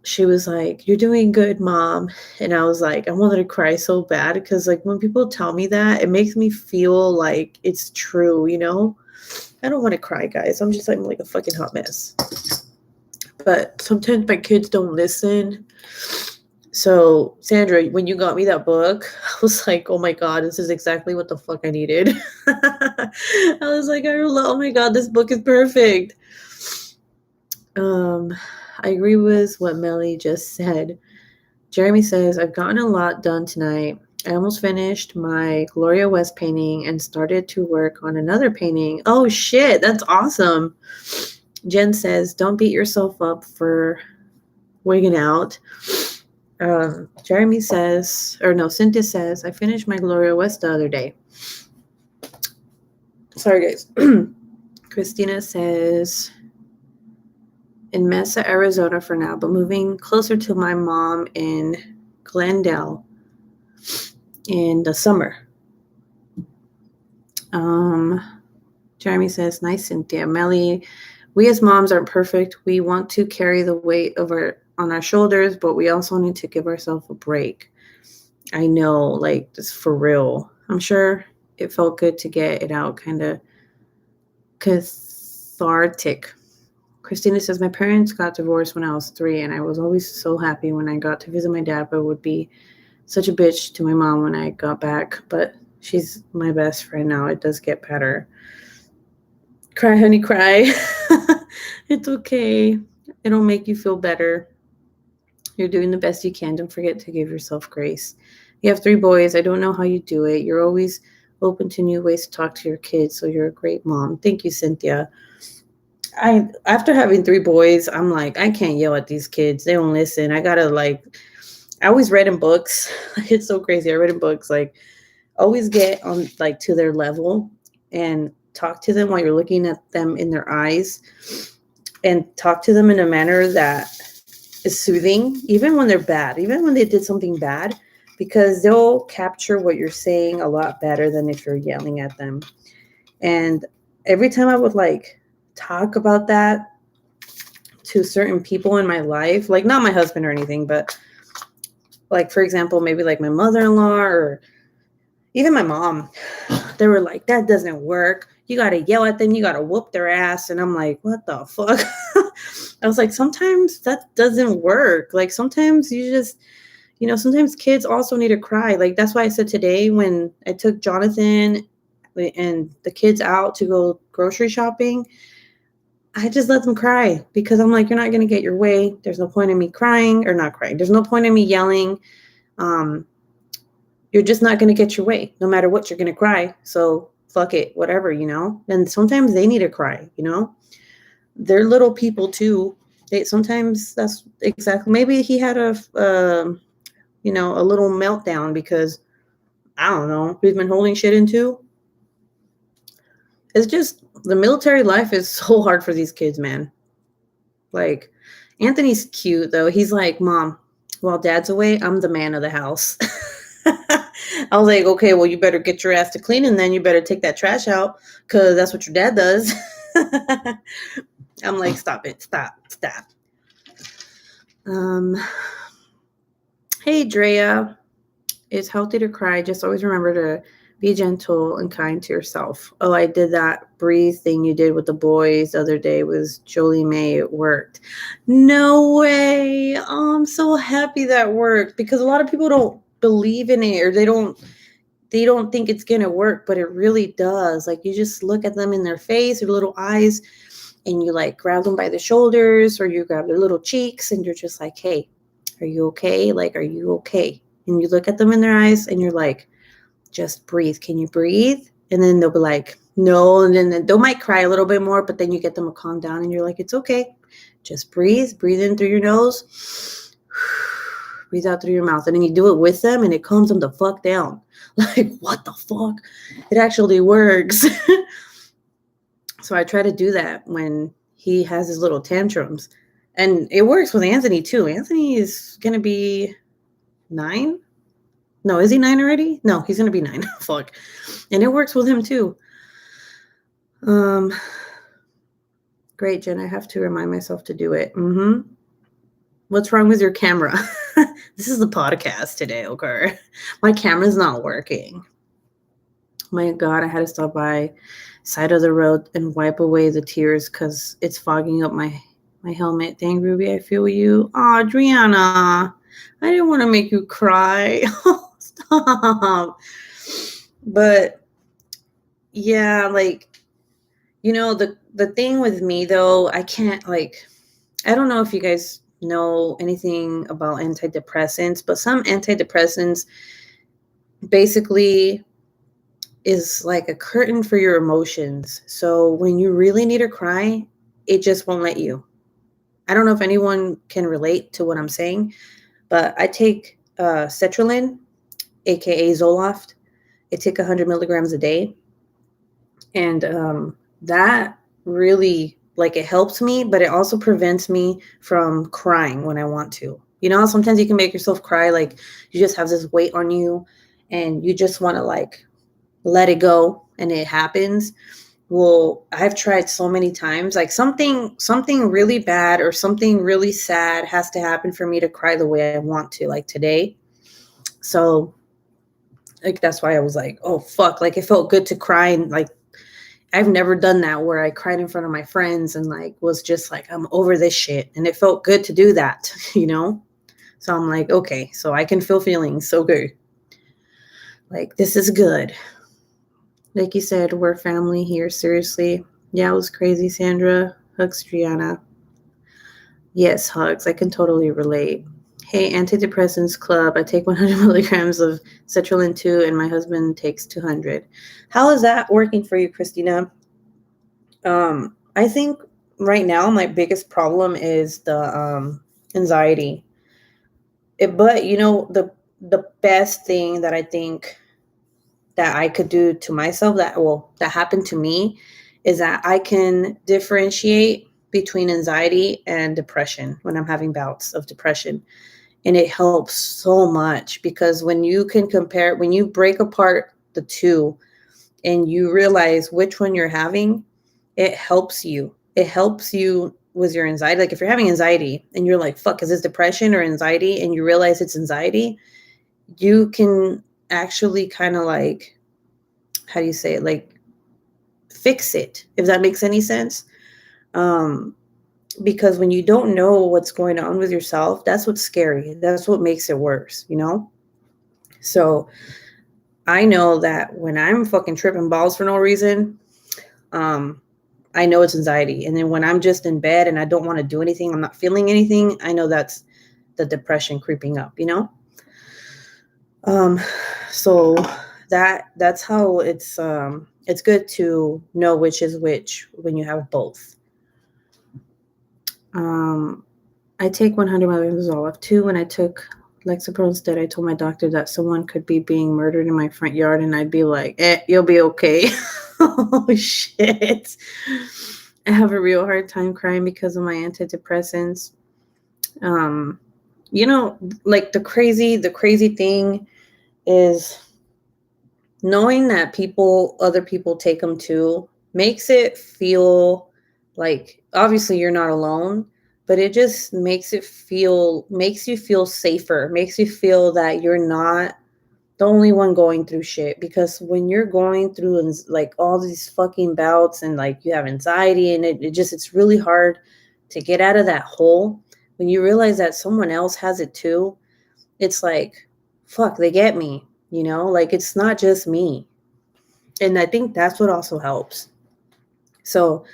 she was like, you're doing good, mom. And I was like, I wanted to cry so bad because when people tell me that, it makes me feel like it's true, I don't want to cry, guys. I'm just like a fucking hot mess. But sometimes my kids don't listen. So, Sandra, when you got me that book, I was like, oh my God, this is exactly what the fuck I needed. I was like, oh my God, this book is perfect. I agree with what Melly just said. Jeremy says, I've gotten a lot done tonight. I almost finished my Gloria West painting and started to work on another painting. Oh shit, that's awesome. Jen says, don't beat yourself up for wigging out. Jeremy says, Cynthia says, I finished my Gloria West the other day. Sorry, guys. Christina says, in Mesa, Arizona for now, but moving closer to my mom in Glendale in the summer. Jeremy says, nice, Cynthia. Melly, we as moms aren't perfect. We want to carry the weight on our shoulders, but we also need to give ourselves a break. I know, it's for real. I'm sure it felt good to get it out, kind of cathartic. Christina says, my parents got divorced when I was 3, and I was always so happy when I got to visit my dad, but would be such a bitch to my mom when I got back. But she's my best friend now. It does get better. Cry, honey, cry. It's okay. It'll make you feel better. You're doing the best you can. Don't forget to give yourself grace. You have 3 boys. I don't know how you do it. You're always open to new ways to talk to your kids, so you're a great mom. Thank you, Cynthia. After having 3 boys, I'm I can't yell at these kids. They don't listen. I gotta I always read in books. It's so crazy. I read in books, always get on to their level and talk to them while you're looking at them in their eyes. and talk to them in a manner that is soothing, even when they're bad, even when they did something bad, because they'll capture what you're saying a lot better than if you're yelling at them. And every time I would like talk about that to certain people in my life, like not my husband or anything, but like, for example, maybe like my mother-in-law or even my mom, they were like, that doesn't work. You got to yell at them. You got to whoop their ass. And I'm like, what the fuck? I was like, sometimes that doesn't work. Like sometimes you just, sometimes kids also need to cry. Like that's why I said today when I took Jonathan and the kids out to go grocery shopping, I just let them cry because I'm like, you're not going to get your way. There's no point in me crying or not crying. There's no point in me yelling. You're just not going to get your way. No matter what, you're going to cry. So fuck it, whatever, And sometimes they need to cry, They're little people too. Sometimes that's exactly, maybe he had a little meltdown because, I don't know, he's been holding shit into. It's just, the military life is so hard for these kids, man. Like, Anthony's cute, though. He's like, Mom, while Dad's away, I'm the man of the house. I was like, okay, well, you better get your ass to clean, and then you better take that trash out, because that's what your dad does. I'm like, stop it. Stop. Hey, Drea. It's healthy to cry. Just always remember to be gentle and kind to yourself. Oh, I did that breathe thing you did with the boys the other day was Jolie May. It worked. No way. Oh, I'm so happy that worked because a lot of people don't believe in it or they don't think it's going to work, but it really does. Like you just look at them in their face, their little eyes, and you like grab them by the shoulders or you grab their little cheeks and you're just like, hey, are you okay? Like, are you okay? And you look at them in their eyes and you're like, just breathe. Can you breathe? And then they'll be like, no. And then they might cry a little bit more, but then you get them to calm down and you're like, it's okay. Just breathe. Breathe in through your nose. Breathe out through your mouth. And then you do it with them and it calms them the fuck down. Like, what the fuck? It actually works. So I try to do that when he has his little tantrums. And it works with Anthony too. Anthony is going to be 9. No, is he 9 already? No, he's going to be 9. Fuck. And it works with him too. Great, Jen. I have to remind myself to do it. What's wrong with your camera? This is the podcast today, okay? My camera's not working. My God, I had to stop by side of the road and wipe away the tears because it's fogging up my helmet. Dang, Ruby, I feel you. Oh, Adriana, I didn't want to make you cry. Stop. But yeah, like, the thing with me though, I can't I don't know if you guys know anything about antidepressants, but some antidepressants basically is like a curtain for your emotions. So when you really need to cry, it just won't let you. I don't know if anyone can relate to what I'm saying, but I take sertraline, aka Zoloft. I take 100 milligrams a day. And that really, it helps me, but it also prevents me from crying when I want to. Sometimes you can make yourself cry, like you just have this weight on you and you just want to let it go and it happens. Well, I've tried so many times, like something really bad or something really sad has to happen for me to cry the way I want to, like today. So that's why I was like, oh fuck, it felt good to cry. And I've never done that where I cried in front of my friends and was just like, I'm over this shit. And it felt good to do that, So I'm like, okay, so I can feel feelings so good. This is good. Like you said, we're family here. Seriously. Yeah, it was crazy, Sandra. Hugs, Triana. Yes, hugs. I can totally relate. Hey, Antidepressants Club. I take 100 milligrams of sertraline 2 and my husband takes 200. How is that working for you, Christina? I think right now my biggest problem is the anxiety. But the best thing that I think that I could do to myself that happened to me is that I can differentiate between anxiety and depression when I'm having bouts of depression. And it helps so much because when you can compare, when you break apart the two and you realize which one you're having, it helps you. It helps you with your anxiety. Like if you're having anxiety and you're like, fuck, is this depression or anxiety? And you realize it's anxiety, you can actually kind of like, how do you say it? Like fix it, if that makes any sense. Because when you don't know what's going on with yourself, that's what's scary. That's what makes it worse, you know? So I know that when I'm fucking tripping balls for no reason, I know it's anxiety. And then when I'm just in bed and I don't want to do anything, I'm not feeling anything, I know that's the depression creeping up, you know? So that's how it's good to know which is which when you have both. I take 100 milligrams of Zoloft. When I took Lexapro instead, I told my doctor that someone could be being murdered in my front yard, and I'd be like, you'll be okay. Oh, shit. I have a real hard time crying because of my antidepressants. You know, like the crazy thing is knowing that other people take them too, makes it feel like, obviously you're not alone, but it just makes you feel safer, makes you feel that you're not the only one going through shit. Because when you're going through like all these fucking bouts and like you have anxiety and it's really hard to get out of that hole, when you realize that someone else has it too, it's like, fuck, they get me, you know, like it's not just me. And I think that's what also helps. So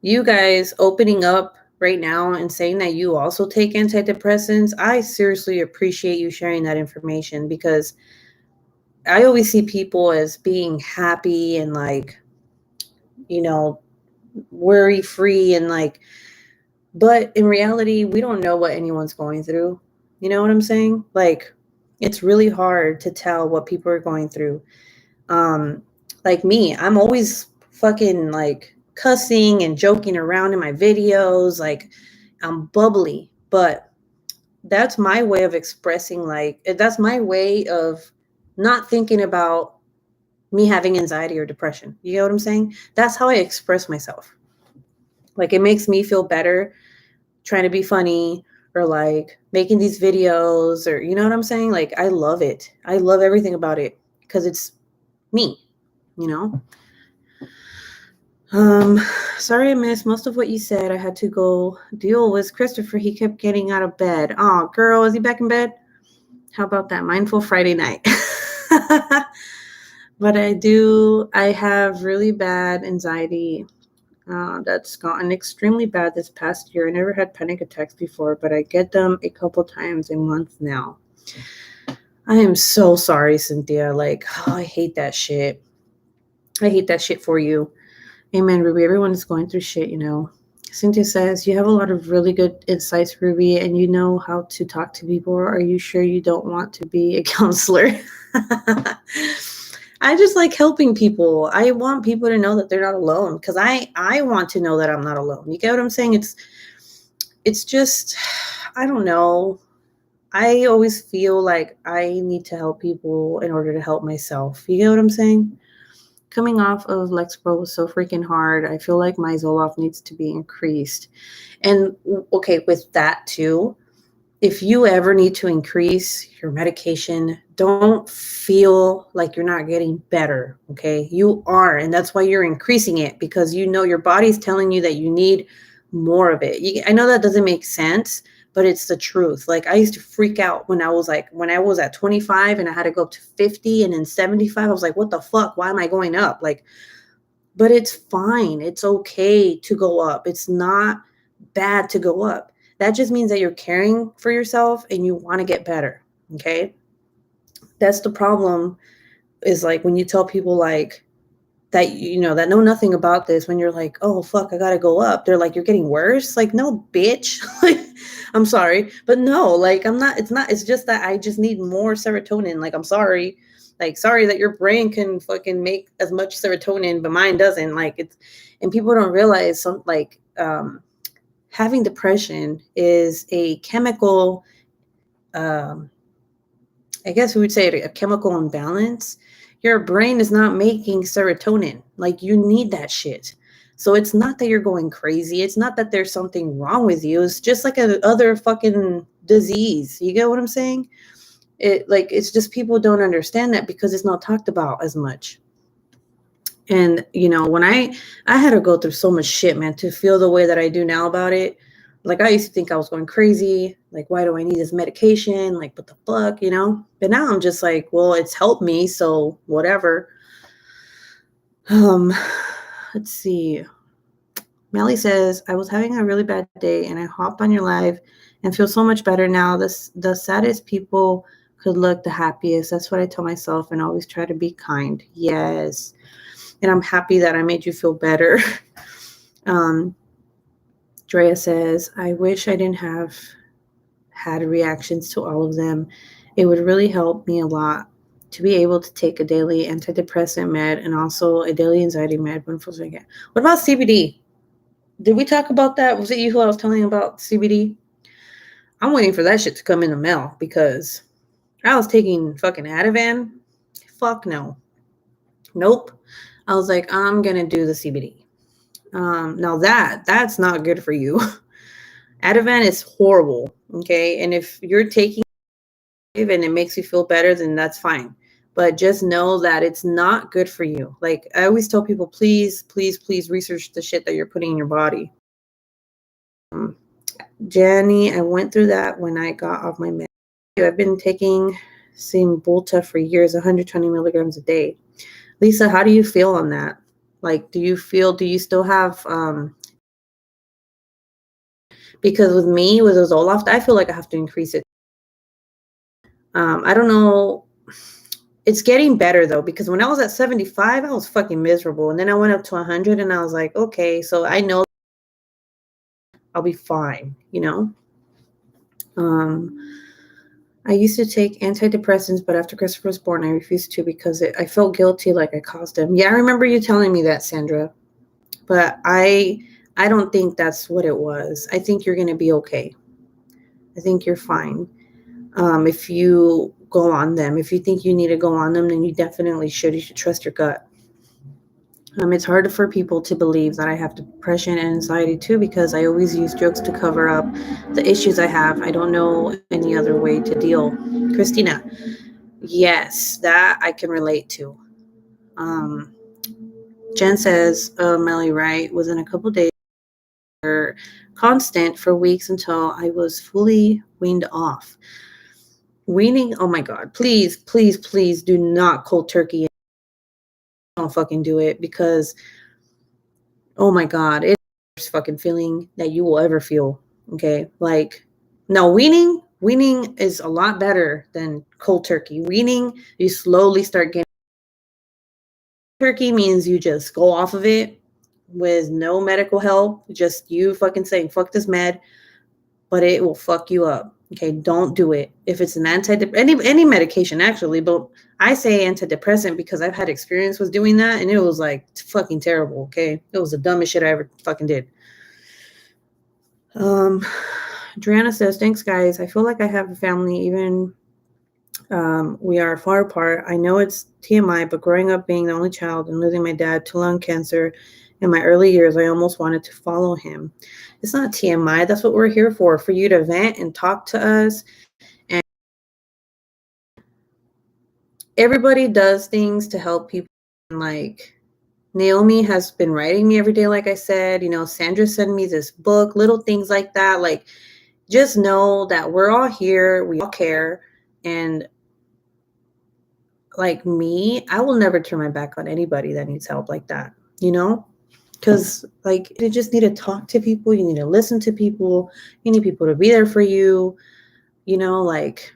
you guys opening up right now and saying that you also take antidepressants, I seriously appreciate you sharing that information, because I always see people as being happy and like, you know, worry free and like, but in reality, we don't know what anyone's going through. You know what I'm saying? Like, it's really hard to tell what people are going through. Like me, I'm always fucking like cussing and joking around in my videos. Like, I'm bubbly, but that's my way of expressing, like, that's my way of not thinking about me having anxiety or depression. You know what I'm saying? That's how I express myself. Like, it makes me feel better trying to be funny or like making these videos, or you know what I'm saying? Like, I love it. I love everything about it because it's me, you know? Sorry I missed most of what you said. I had to go deal with Christopher. He kept getting out of bed. Oh, girl, is he back in bed? How about that mindful Friday night? But I have really bad anxiety. That's gotten extremely bad this past year. I never had panic attacks before, but I get them a couple times a month now. I am so sorry, Cynthia. Like, oh, I hate that shit. I hate that shit for you. Amen, Ruby. Everyone is going through shit, you know. Cynthia says, you have a lot of really good insights, Ruby, and you know how to talk to people. Are you sure you don't want to be a counselor? I just like helping people. I want people to know that they're not alone, because I want to know that I'm not alone. You get what I'm saying? It's just, I don't know. I always feel like I need to help people in order to help myself. You get what I'm saying? Coming off of Lexapro was so freaking hard. I feel like my Zoloft needs to be increased. And okay, with that too, if you ever need to increase your medication, don't feel like you're not getting better, okay? You are, and that's why you're increasing it, because you know your body's telling you that you need more of it. I know that doesn't make sense, but it's the truth. Like, I used to freak out when I was at 25 and I had to go up to 50 and then 75. I was like, what the fuck? Why am I going up? Like, but it's fine. It's okay to go up. It's not bad to go up. That just means that you're caring for yourself and you want to get better. Okay. That's the problem, is like when you tell people like that, you know, that know nothing about this, when you're like, oh, fuck, I got to go up. They're like, you're getting worse. Like, no, bitch. Like, I'm sorry, but no, like, it's just that I just need more serotonin. Like, I'm sorry. Like, sorry that your brain can fucking make as much serotonin, but mine doesn't. Like, and people don't realize having depression is a chemical, I guess we would say a chemical imbalance. Your brain is not making serotonin. Like, you need that shit. So it's not that you're going crazy. It's not that there's something wrong with you. It's just like a other fucking disease. You get what I'm saying? It's just people don't understand that because it's not talked about as much. And when I had to go through so much shit, man, to feel the way that I do now about it. Like, I used to think I was going crazy. Like, why do I need this medication? Like, what the fuck, But now I'm just like, well, it's helped me, so whatever. Let's see. Melly says, I was having a really bad day and I hopped on your live and feel so much better now. The saddest people could look the happiest. That's what I tell myself, and always try to be kind. Yes. And I'm happy that I made you feel better. Drea says, I wish I didn't have had reactions to all of them. It would really help me a lot to be able to take a daily antidepressant med and also a daily anxiety med when feels like it. What about CBD? Did we talk about that? Was it you who I was telling about CBD? I'm waiting for that shit to come in the mail because I was taking fucking Ativan. Fuck no. Nope. I was like, I'm going to do the CBD. Now that's not good for you. Ativan is horrible. Okay. And if you're taking it and it makes you feel better, then that's fine. But just know that it's not good for you. Like, I always tell people, please, please, please research the shit that you're putting in your body. Jenny, I went through that when I got off my med. I've been taking Cymbalta for years, 120 milligrams a day. Lisa, how do you feel on that? Like, do you still have, because with me, with Zoloft, I feel like I have to increase it. I don't know. It's getting better though, because when I was at 75, I was fucking miserable. And then I went up to 100 and I was like, okay, so I know I'll be fine, I used to take antidepressants, but after Christopher was born, I refused to because I felt guilty, like I caused him. Yeah, I remember you telling me that, Sandra. But I don't think that's what it was. I think you're going to be okay. I think you're fine. If you go on them, if you think you need to go on them, then you definitely should. You should trust your gut. It's hard for people to believe that I have depression and anxiety too, because I always use jokes to cover up the issues I have. I don't know any other way to deal. Christina, yes, that I can relate to. Jen says, Melly, right, within a couple days, constant for weeks until I was fully weaned off. Weaning, oh my God, please, please, please do not cold turkey. Don't fucking do it, because oh my God, it's the worst fucking feeling that you will ever feel. Okay. Like, no, weaning is a lot better than cold turkey. Weaning, you slowly start getting. Turkey means you just go off of it with no medical help, just you fucking saying, fuck this med, but it will fuck you up. Okay, don't do it. If it's an any medication actually, but I say antidepressant because I've had experience with doing that and it was like fucking terrible. Okay, it was the dumbest shit I ever fucking did. Adriana says, thanks guys. I feel like I have a family, even we are far apart. I know it's TMI, but growing up being the only child and losing my dad to lung cancer in my early years, I almost wanted to follow him. It's not TMI. That's what we're here for you to vent and talk to us. And everybody does things to help people. Like, Naomi has been writing me every day, like I said. Sandra sent me this book, little things like that. Like, just know that we're all here. We all care. And like me, I will never turn my back on anybody that needs help like that, because like you just need to talk to people. You need to listen to people. You need people to be there for you. Like,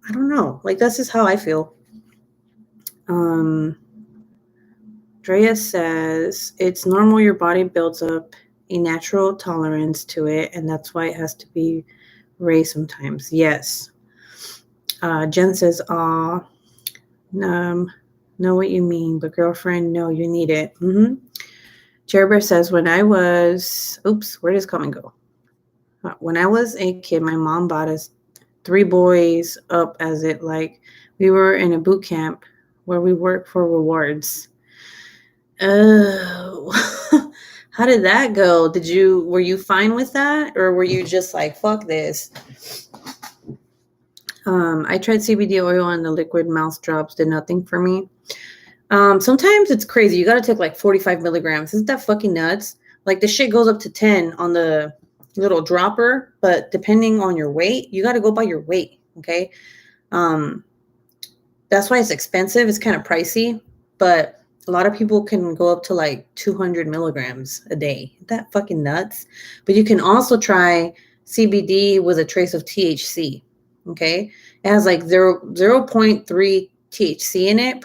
I don't know. Like, that's just how I feel. Drea says, it's normal. Your body builds up a natural tolerance to it, and that's why it has to be raised sometimes. Yes. Jen says, know what you mean, but girlfriend, no, you need it. Jerber says, where does comment go? When I was a kid, my mom bought us 3 boys up as it like we were in a boot camp where we worked for rewards. Oh, how did that go? Were you fine with that? Or were you just like, fuck this? I tried CBD oil and the liquid mouse drops did nothing for me. Sometimes it's crazy. You got to take like 45 milligrams. Isn't that fucking nuts? Like the shit goes up to 10 on the little dropper, but depending on your weight, you got to go by your weight. Okay. That's why it's expensive. It's kind of pricey, but a lot of people can go up to like 200 milligrams a day. Isn't that fucking nuts? But you can also try CBD with a trace of THC. Okay. It has like 0.3 THC in it.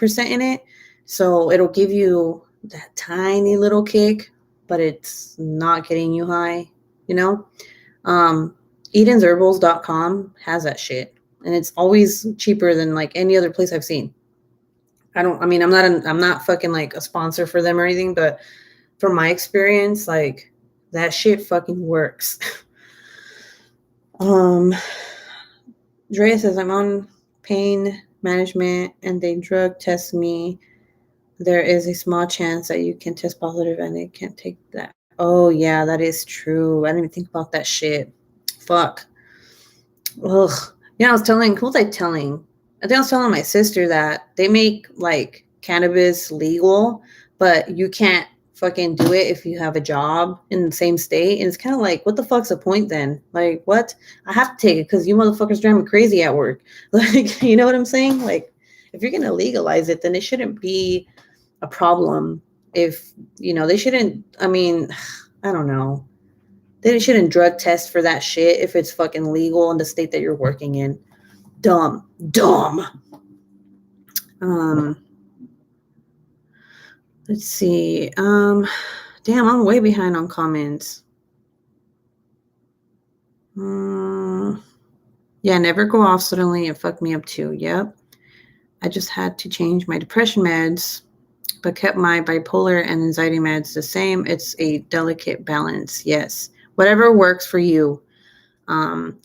So it'll give you that tiny little kick, but it's not getting you high, you know? EdensHerbals.com has that shit. And it's always cheaper than like any other place I've seen. I'm not fucking like a sponsor for them or anything, but from my experience, like that shit fucking works. Drea says, I'm on pain management and they drug test me. There is a small chance that you can test positive and they can't take that. Oh yeah, that is true. I didn't even think about that shit. Fuck. Ugh. Yeah, I was telling my sister that they make like cannabis legal, but you can't fucking do it if you have a job in the same state. And it's kind of like, what the fuck's the point then? Like, what? I have to take it because you motherfuckers drive me crazy at work. Like, you know what I'm saying? Like, if you're going to legalize it, then it shouldn't be a problem. If, they shouldn't, I don't know. They shouldn't drug test for that shit if it's fucking legal in the state that you're working in. Dumb. Let's see. Damn, I'm way behind on comments. Yeah, never go off suddenly. It fucked me up too. Yep. I just had to change my depression meds, but kept my bipolar and anxiety meds the same. It's a delicate balance. Yes. Whatever works for you.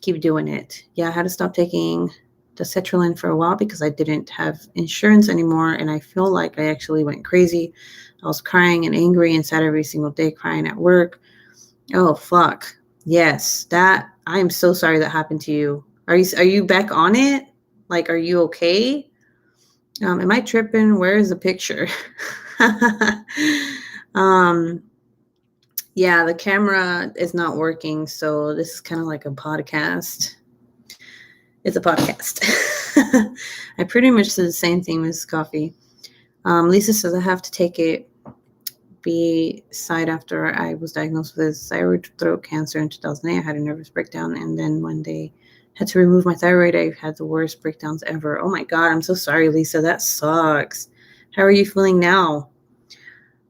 Keep doing it. Yeah, I had to stop taking the sertraline for a while because I didn't have insurance anymore, and I feel like I actually went crazy. I was crying and angry and sad every single day, crying at work. Oh fuck. Yes, that I am so sorry that happened to you. Are you back on it? Like, are you okay? Am I tripping? Where is the picture? Yeah, the camera is not working, so this is kind of like a podcast. It's a podcast. I pretty much said the same thing with coffee. Lisa says I have to take it beside after I was diagnosed with thyroid throat cancer in 2008. I had a nervous breakdown, and then when they had to remove my thyroid, I had the worst breakdowns ever. Oh my God, I'm so sorry, Lisa. That sucks. How are you feeling now?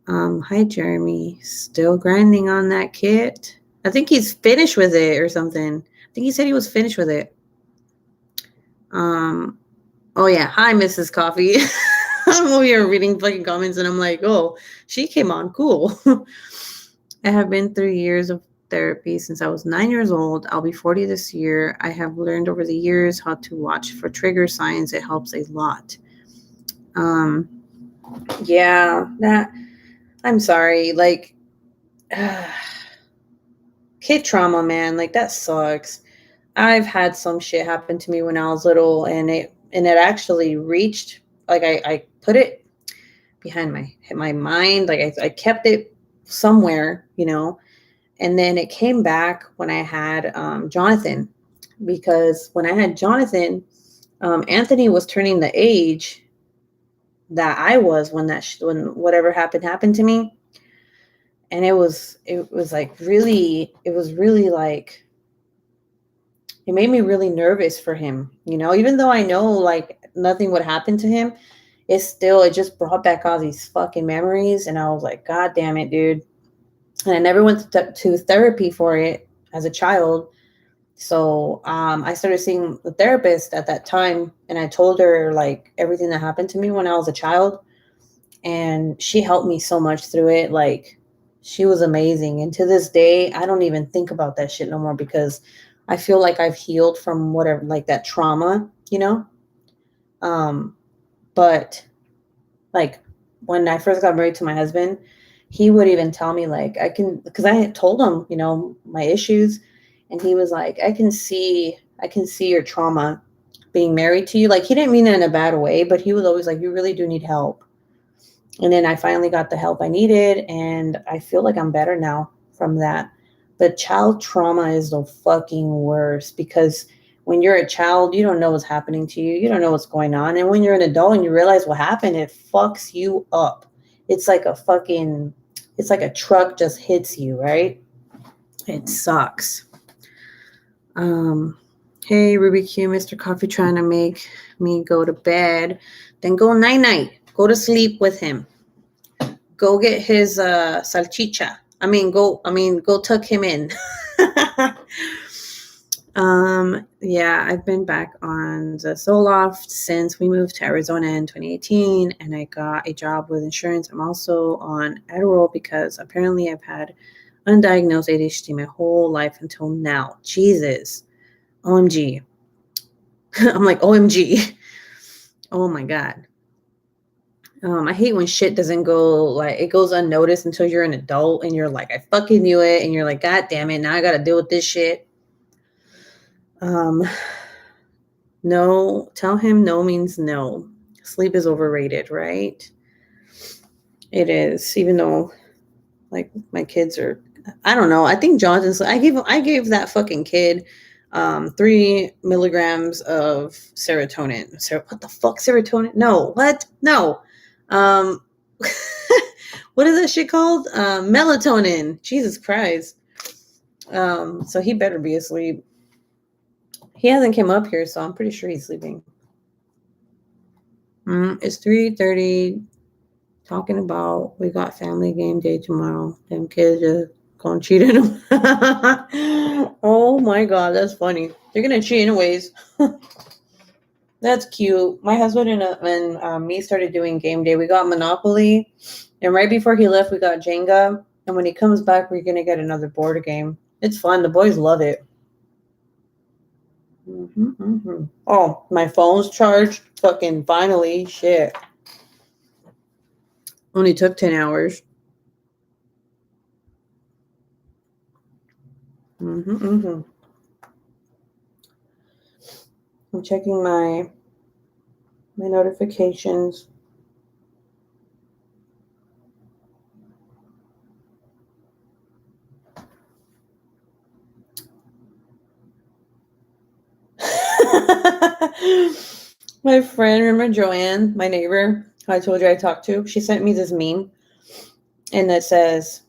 Hi, Jeremy. Still grinding on that kit. I think he's finished with it or something. I think he said he was finished with it. Oh yeah. Hi, Mrs. Coffee. I'm over here reading fucking comments and I'm like, oh, she came on. Cool. I have been 3 years of therapy since I was 9 years old. I'll be 40 this year. I have learned over the years how to watch for trigger signs. It helps a lot. Yeah, that I'm sorry. Like, kid trauma, man. Like, that sucks. I've had some shit happen to me when I was little, and it actually reached. Like, I put it behind my mind. Like, I kept it somewhere, and then it came back when I had Jonathan, because when I had Jonathan, Anthony was turning the age that I was when whatever happened to me. And it was really like, it made me really nervous for him, even though I know like nothing would happen to him. It just brought back all these fucking memories. And I was like, God damn it, dude. And I never went to therapy for it as a child. So I started seeing the therapist at that time, and I told her like everything that happened to me when I was a child. And she helped me so much through it. Like, She was amazing. And to this day, I don't even think about that shit no more because I feel like I've healed from whatever, like that trauma, you know? But like when I first got married to my husband, he would even tell me like because I had told him, my issues, and he was like, I can see your trauma being married to you. Like he didn't mean it in a bad way, but he was always like, you really do need help. And then I finally got the help I needed, and I feel like I'm better now from that. But child trauma is the fucking worst because when you're a child, you don't know what's happening to you. You don't know what's going on. And when you're an adult and you realize what happened, it fucks you up. It's like it's like a truck just hits you, right? It sucks. Hey, Ruby Q, Mr. Coffee trying to make me go to bed. Then go night-night. Go to sleep with him. Go get his salchicha. Go tuck him in. Yeah, I've been back on the Zoloft since we moved to Arizona in 2018, and I got a job with insurance. I'm also on Adderall because apparently I've had undiagnosed ADHD my whole life until now. Jesus. OMG. I'm like, OMG. Oh my God. I hate when shit doesn't go, like, it goes unnoticed until you're an adult and you're like, I fucking knew it. And you're like, God damn it. Now I got to deal with this shit. No, tell him no means no. Sleep is overrated, right? It is, even though like my kids are, I don't know. I think Jonathan's, I gave that fucking kid 3 milligrams of serotonin. So what the fuck, serotonin? No, what? No. What is that shit called? Melatonin. Jesus Christ. So he better be asleep. He hasn't come up here, so I'm pretty sure he's sleeping. It's 3:30. Talking about we got family game day tomorrow. Them kids just gonna cheat in them. Oh my God, that's funny. They're gonna cheat anyways. That's cute. My husband and me started doing game day. We got Monopoly, and right before he left, we got Jenga. And when he comes back, we're gonna get another board game. It's fun. The boys love it. Oh, my phone's charged. Fucking finally. Shit. Only took 10 hours. I'm checking my notifications. My friend, remember Joanne, my neighbor, who I told you I talked to? She sent me this meme, and it says,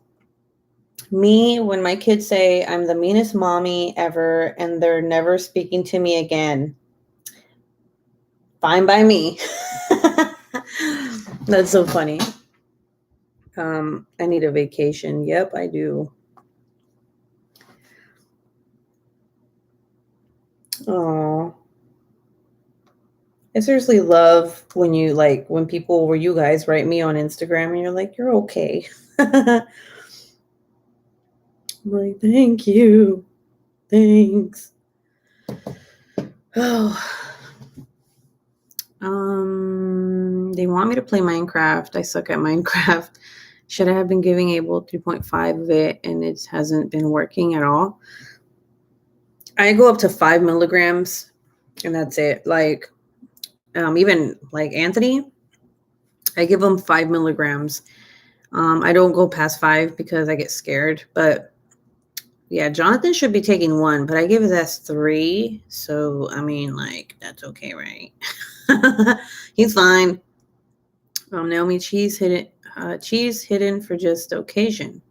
me when my kids say I'm the meanest mommy ever and they're never speaking to me again. Fine by me. That's so funny. I need a vacation. Yep, I do. Oh, I seriously love when you you guys write me on Instagram and you're like, you're okay. I'm like, thank you. Thanks. Oh. They want me to play Minecraft. I suck at Minecraft. Should I have been giving Abel 3.5 of it and it hasn't been working at all? I go up to 5 milligrams and that's it. Like, even like Anthony, I give him 5 milligrams. I don't go past 5 because I get scared. But yeah, Jonathan should be taking 1, but I give his ass 3. So, I mean, like, that's okay, right? He's fine. Naomi, cheese hidden for just occasion.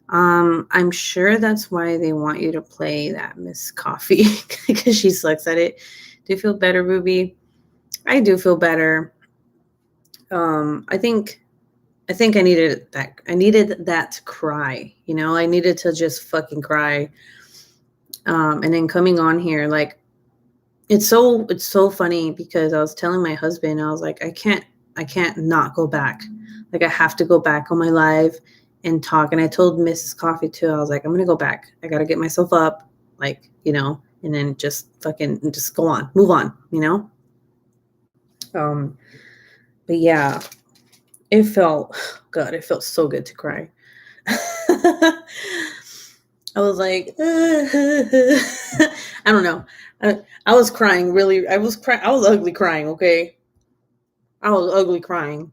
I'm sure that's why they want you to play that Miss Coffee because she sucks at it. Do you feel better, Ruby? I do feel better. I think I needed that. I needed that to cry. I needed to just fucking cry. And then coming on here, like, it's so funny because I was telling my husband, I was like, I can't not go back. Like, I have to go back on my live and talk. And I told Mrs. Coffee too, I was like, I'm going to go back. I got to get myself up, like, and then just fucking just go on, move on, But yeah, it felt good. It felt so good to cry. I was like, I don't know. I was crying really. I was ugly crying. Okay. I was ugly crying.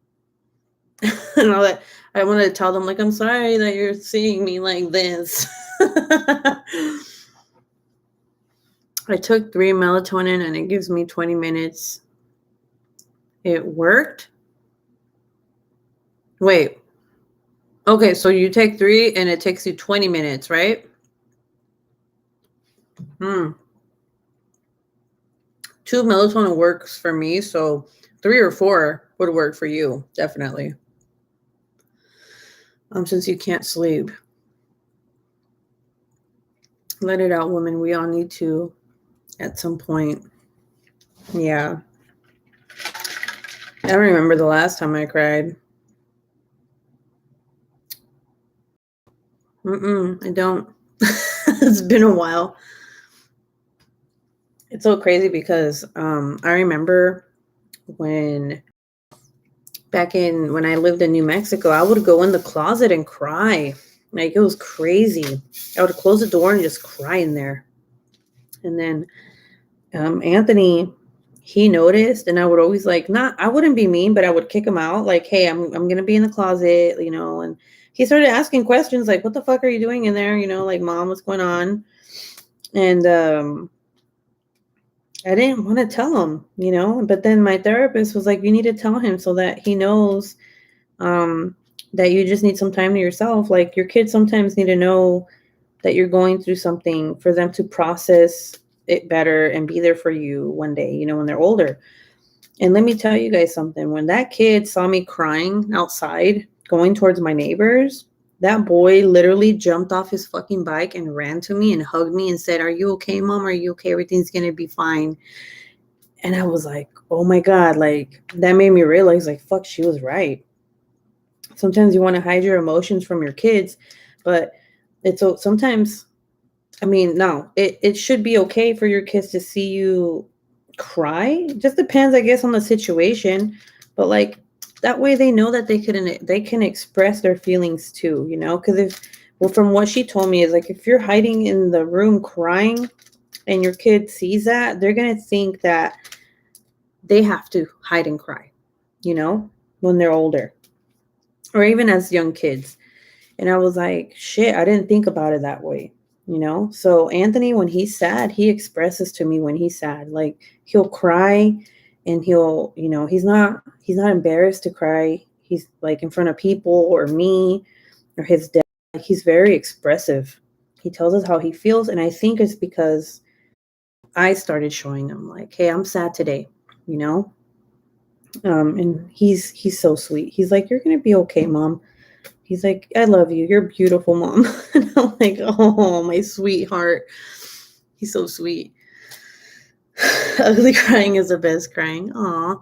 And all that. I wanted to tell them, like, I'm sorry that you're seeing me like this. I took 3 melatonin and it gives me 20 minutes. It worked. Wait. Okay, so you take 3 and it takes you 20 minutes, right? 2 melatonin works for me, so 3 or 4 would work for you, definitely. Since you can't sleep. Let it out, women. We all need to at some point. Yeah. I don't remember the last time I cried. I don't. It's been a while. It's so crazy because I remember when I lived in New Mexico, I would go in the closet and cry. Like, it was crazy. I would close the door and just cry in there. And then Anthony, he noticed, and I would always I wouldn't be mean, but I would kick him out. Like, hey, I'm going to be in the closet, and he started asking questions like, what the fuck are you doing in there? Like, Mom, what's going on? And I didn't want to tell him, but then my therapist was like, you need to tell him so that he knows that you just need some time to yourself. Like, your kids sometimes need to know that you're going through something for them to process it better and be there for you one day, when they're older. And let me tell you guys something. When that kid saw me crying outside, going towards my neighbors, that boy literally jumped off his fucking bike and ran to me and hugged me and said, "Are you okay, Mom? Are you okay? Everything's going to be fine." And I was like, oh my God, like, that made me realize, like, fuck, she was right. Sometimes you want to hide your emotions from your kids, but sometimes, no, it should be okay for your kids to see you cry. It just depends, I guess, on the situation. But like, that way they know that they can express their feelings too, because from what she told me is, like, if you're hiding in the room crying and your kid sees that, they're going to think that they have to hide and cry, when they're older or even as young kids. And I was like, shit, I didn't think about it that way, So Anthony, when he's sad, he expresses to me when he's sad. Like, he'll cry and he'll, he's not embarrassed to cry. He's like in front of people or me or his dad. Like, he's very expressive. He tells us how he feels. And I think it's because I started showing him, like, hey, I'm sad today, and he's so sweet. He's like, you're going to be okay, Mom. He's like, I love you. You're beautiful, Mom. And I'm like, oh, my sweetheart. He's so sweet. Ugly crying is the best crying. Aw.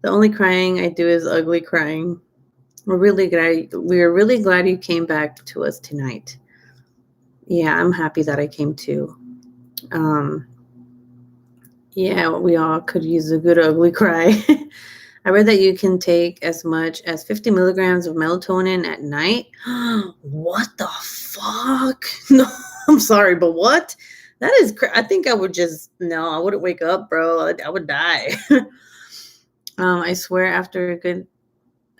The only crying I do is ugly crying. We're really glad you came back to us tonight. Yeah, I'm happy that I came too. Yeah, we all could use a good ugly cry. I read that you can take as much as 50 milligrams of melatonin at night. What the fuck? No, I'm sorry, but what? That is, I think I would I wouldn't wake up, bro. I would die. I swear, after a good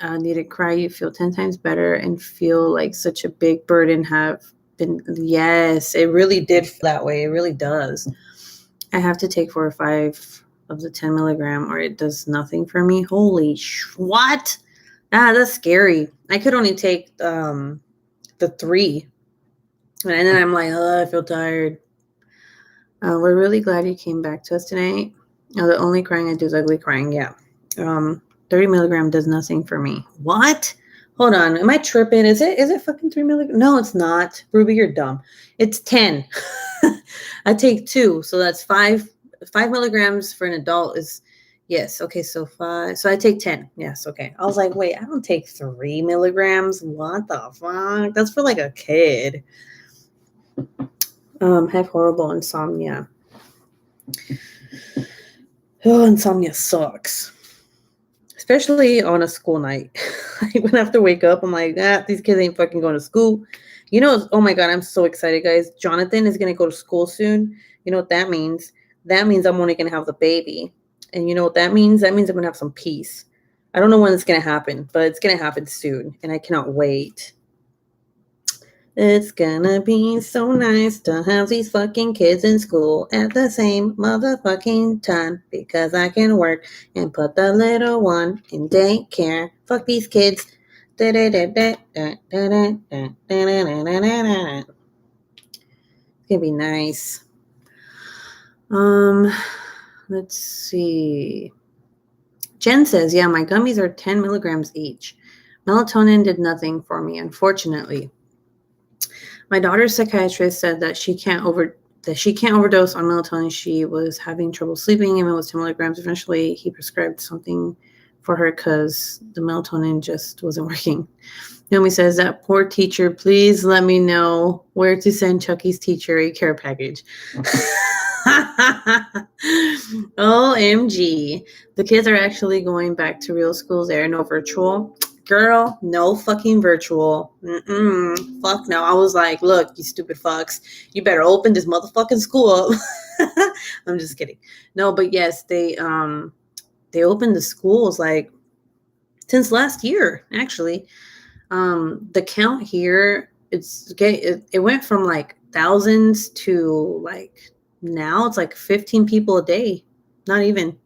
needed cry, you feel 10 times better and feel like such a big burden yes, it really did feel that way. It really does. I have to take 4 or 5 of the 10 milligram or it does nothing for me. Holy what? That's scary. I could only take the 3. And then I'm like, oh, I feel tired. We're really glad you came back to us tonight. The only crying I do is ugly crying. Yeah. 30 milligram does nothing for me. What? Hold on. Am I tripping? Is it fucking 3 milligram? No, it's not. Ruby, you're dumb. It's 10. I take 2. So that's 5 milligrams for an adult Yes. Okay. So 5. So I take 10. Yes. Okay. I was like, wait, I don't take 3 milligrams. What the fuck? That's for like a kid. Have horrible insomnia. Oh, insomnia sucks. Especially on a school night. When I have to wake up, I'm like, these kids ain't fucking going to school. You know, oh my God, I'm so excited, guys. Jonathan is going to go to school soon. You know what that means? That means I'm only going to have the baby. And you know what that means? That means I'm going to have some peace. I don't know when it's going to happen, but it's going to happen soon. And I cannot wait. It's gonna be so nice to have these fucking kids in school at the same motherfucking time because I can work and put the little one in daycare. Fuck these kids. It's gonna be nice. Let's see. Jen says, yeah, my gummies are 10 milligrams each. Melatonin did nothing for me, unfortunately. My daughter's psychiatrist said that she can't overdose on melatonin. She was having trouble sleeping, and it was 10 milligrams. Eventually, he prescribed something for her because the melatonin just wasn't working. Naomi says, that poor teacher, please let me know where to send Chucky's teacher a care package. OMG. The kids are actually going back to real schools there, no virtual. Girl, no fucking virtual. Fuck no. I was like, look, you stupid fucks. You better open this motherfucking school up. I'm just kidding. No, but yes, they opened the schools like since last year, actually. The count here, it went from like thousands to like now it's like 15 people a day. Not even.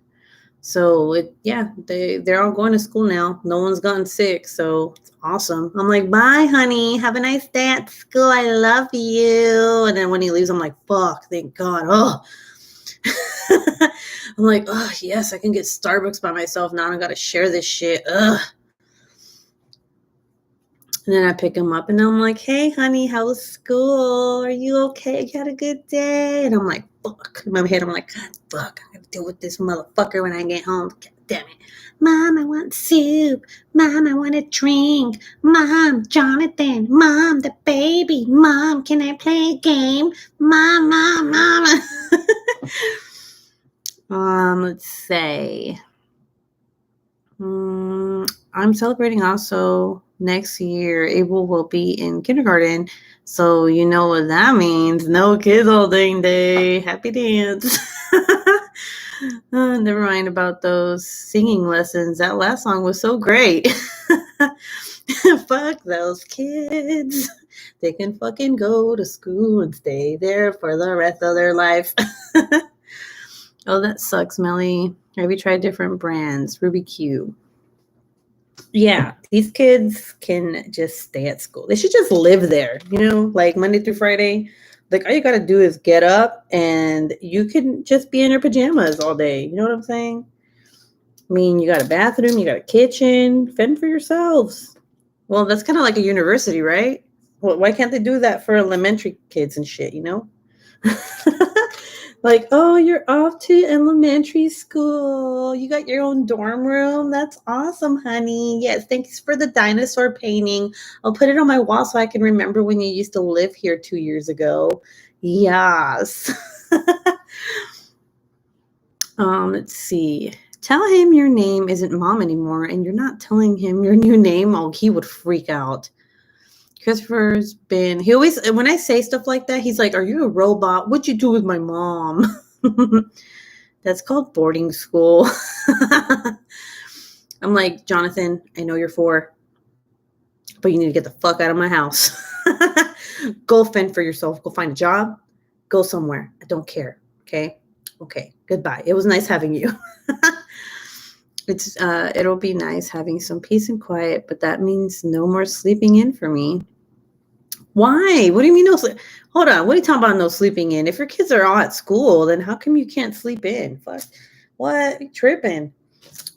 So they're all going to school now. No one's gotten sick, so it's awesome. I'm like, bye, honey. Have a nice day at school. I love you. And then when he leaves, I'm like, fuck, thank God. Oh, I'm like, oh yes, I can get Starbucks by myself now. I gotta share this shit. Ugh. And then I pick him up, and I'm like, hey, honey, how was school? Are you okay? You had a good day? And I'm like, fuck. In my head, I'm like, God, fuck. I gotta deal with this motherfucker when I get home. God damn it. Mom, I want soup. Mom, I want a drink. Mom, Jonathan. Mom, the baby. Mom, can I play a game? Mom. Let's say. I'm celebrating also next year. Abel will be in kindergarten. So you know what that means. No kids all day. Happy dance. Never mind about those singing lessons. That last song was so great. Fuck those kids. They can fucking go to school and stay there for the rest of their life. Oh, that sucks, Melly. Have you tried different brands? Ruby Q. Yeah, these kids can just stay at school. They should just live there, like Monday through Friday. Like all you got to do is get up and you can just be in your pajamas all day. You know what I'm saying? I mean, you got a bathroom, you got a kitchen, fend for yourselves. Well, that's kind of like a university, right? Well, why can't they do that for elementary kids and shit, Like, oh, you're off to elementary school. You got your own dorm room. That's awesome, honey. Yes, thanks for the dinosaur painting. I'll put it on my wall so I can remember when you used to live here 2 years ago. Yes. Let's see. Tell him your name isn't Mom anymore, and you're not telling him your new name. Oh, he would freak out. Christopher's been, he always, when I say stuff like that, he's like, are you a robot? What'd you do with my mom? That's called boarding school. I'm like, Jonathan, I know you're 4, but you need to get the fuck out of my house. Go fend for yourself. Go find a job. Go somewhere. I don't care. Okay. Goodbye. It was nice having you. It'll be nice having some peace and quiet, but that means no more sleeping in for me. Why? What do you mean no sleep? Hold on. What are you talking about no sleeping in? If your kids are all at school, then how come you can't sleep in? Fuck. What? You tripping?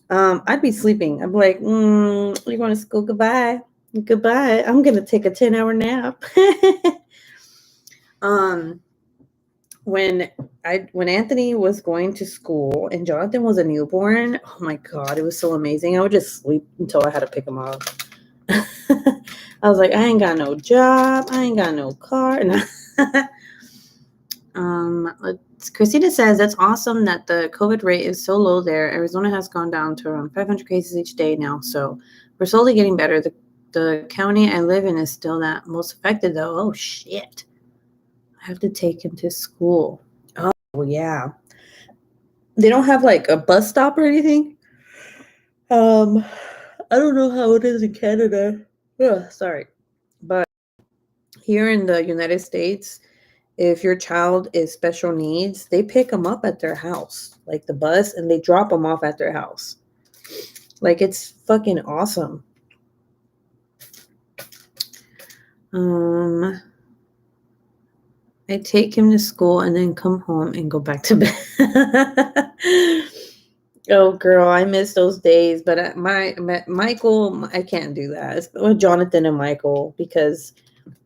I'd be sleeping. I'd be like, you're going to school. Goodbye. I'm going to take a 10-hour nap. when Anthony was going to school and Jonathan was a newborn, oh my God, it was so amazing. I would just sleep until I had to pick him up. I was like, I ain't got no job. I ain't got no car. Christina says that's awesome that the COVID rate is so low there. Arizona has gone down to around 500 cases each day now, so we're slowly getting better. The county I live in is still that most affected, though. Oh shit! I have to take him to school. Oh yeah, they don't have like a bus stop or anything. I don't know how it is in Canada. Ugh, sorry, but here in the United States, if your child is special needs, they pick them up at their house, like the bus, and they drop them off at their house. Like, it's fucking awesome. I take him to school and then come home and go back to bed. Oh, girl, I miss those days. But Michael, I can't do that. It's with Jonathan and Michael because,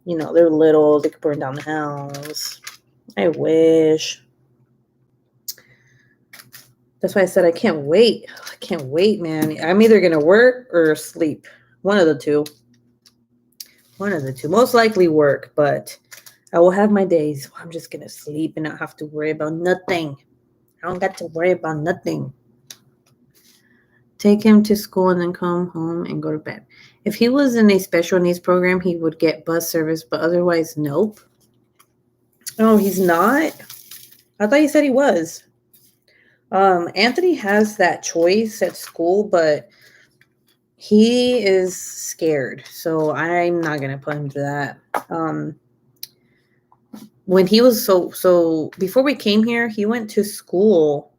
they're little. They could burn down the house. I wish. That's why I said I can't wait. I can't wait, man. I'm either going to work or sleep. One of the two. Most likely work, but I will have my days where I'm just going to sleep and not have to worry about nothing. I don't got to worry about nothing. Take him to school and then come home and go to bed. If he was in a special needs program, he would get bus service, but otherwise, nope. Oh, he's not? I thought you said he was. Anthony has that choice at school, but he is scared, so I'm not gonna put him through that. When he was so before we came here, he went to school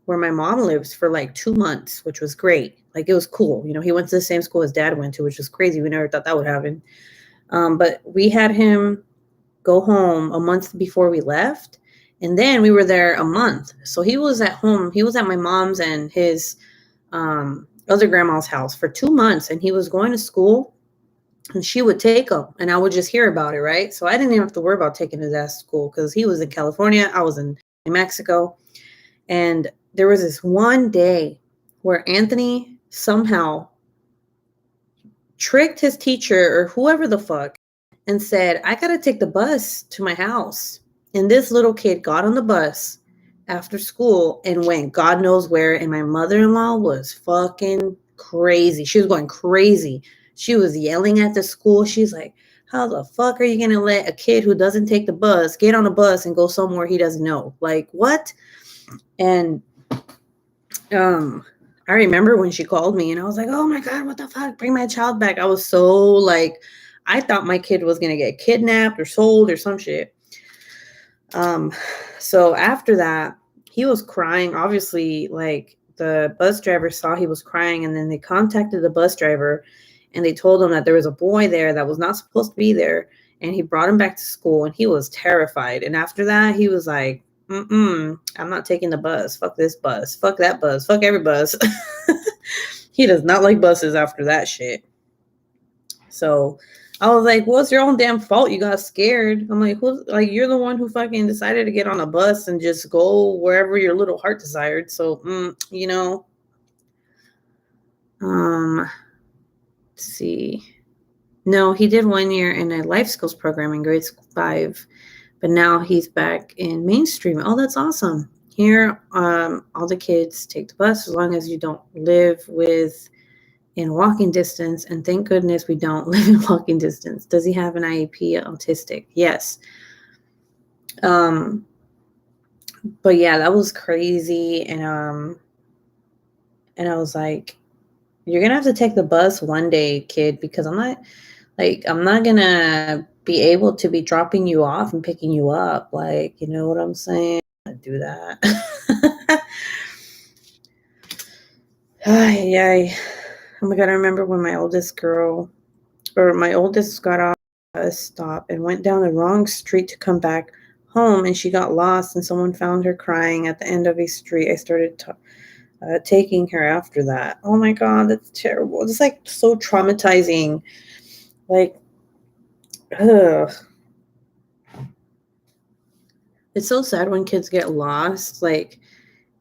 where my mom lives for like 2 months, which was great. Like, it was cool. He went to the same school his dad went to, which was crazy. We never thought that would happen. But we had him go home a month before we left. And then we were there a month. So he was at home. He was at my mom's and his other grandma's house for 2 months. And he was going to school. And she would take him. And I would just hear about it, right? So I didn't even have to worry about taking his ass to school because he was in California. I was in New Mexico. And there was this one day where Anthony somehow tricked his teacher or whoever the fuck and said, I got to take the bus to my house. And this little kid got on the bus after school and went God knows where. And my mother-in-law was fucking crazy. She was going crazy. She was yelling at the school. She's like, how the fuck are you going to let a kid who doesn't take the bus get on a bus and go somewhere he doesn't know? Like, what? And I remember when she called me and I was like, oh my God, what the fuck? Bring my child back. I was so like, I thought my kid was going to get kidnapped or sold or some shit. So after that, he was crying. Obviously, like, the bus driver saw he was crying, and then they contacted the bus driver and they told him that there was a boy there that was not supposed to be there. And he brought him back to school and he was terrified. And after that, he was like, I'm not taking the bus. Fuck this bus. Fuck that bus. Fuck every bus. He does not like buses after that shit. So I was like, well, it's your own damn fault. You got scared. I'm like, you're the one who fucking decided to get on a bus and just go wherever your little heart desired. So, let's see. No, he did 1 year in a life skills program in grade 5, but now he's back in mainstream. Oh, that's awesome. Here, all the kids take the bus as long as you don't live in walking distance. And thank goodness we don't live in walking distance. Does he have an IEP, autistic? Yes. But yeah, that was crazy. And I was like, you're going to have to take the bus one day, kid, because I'm not going to be able to be dropping you off and picking you up. Like, you know what I'm saying? I do that. Ay. Oh my God, I remember when my oldest got off a stop and went down the wrong street to come back home, and she got lost and someone found her crying at the end of a street. I started taking her after that. Oh my God, that's terrible. It's like so traumatizing. Like, ugh. It's so sad when kids get lost. Like,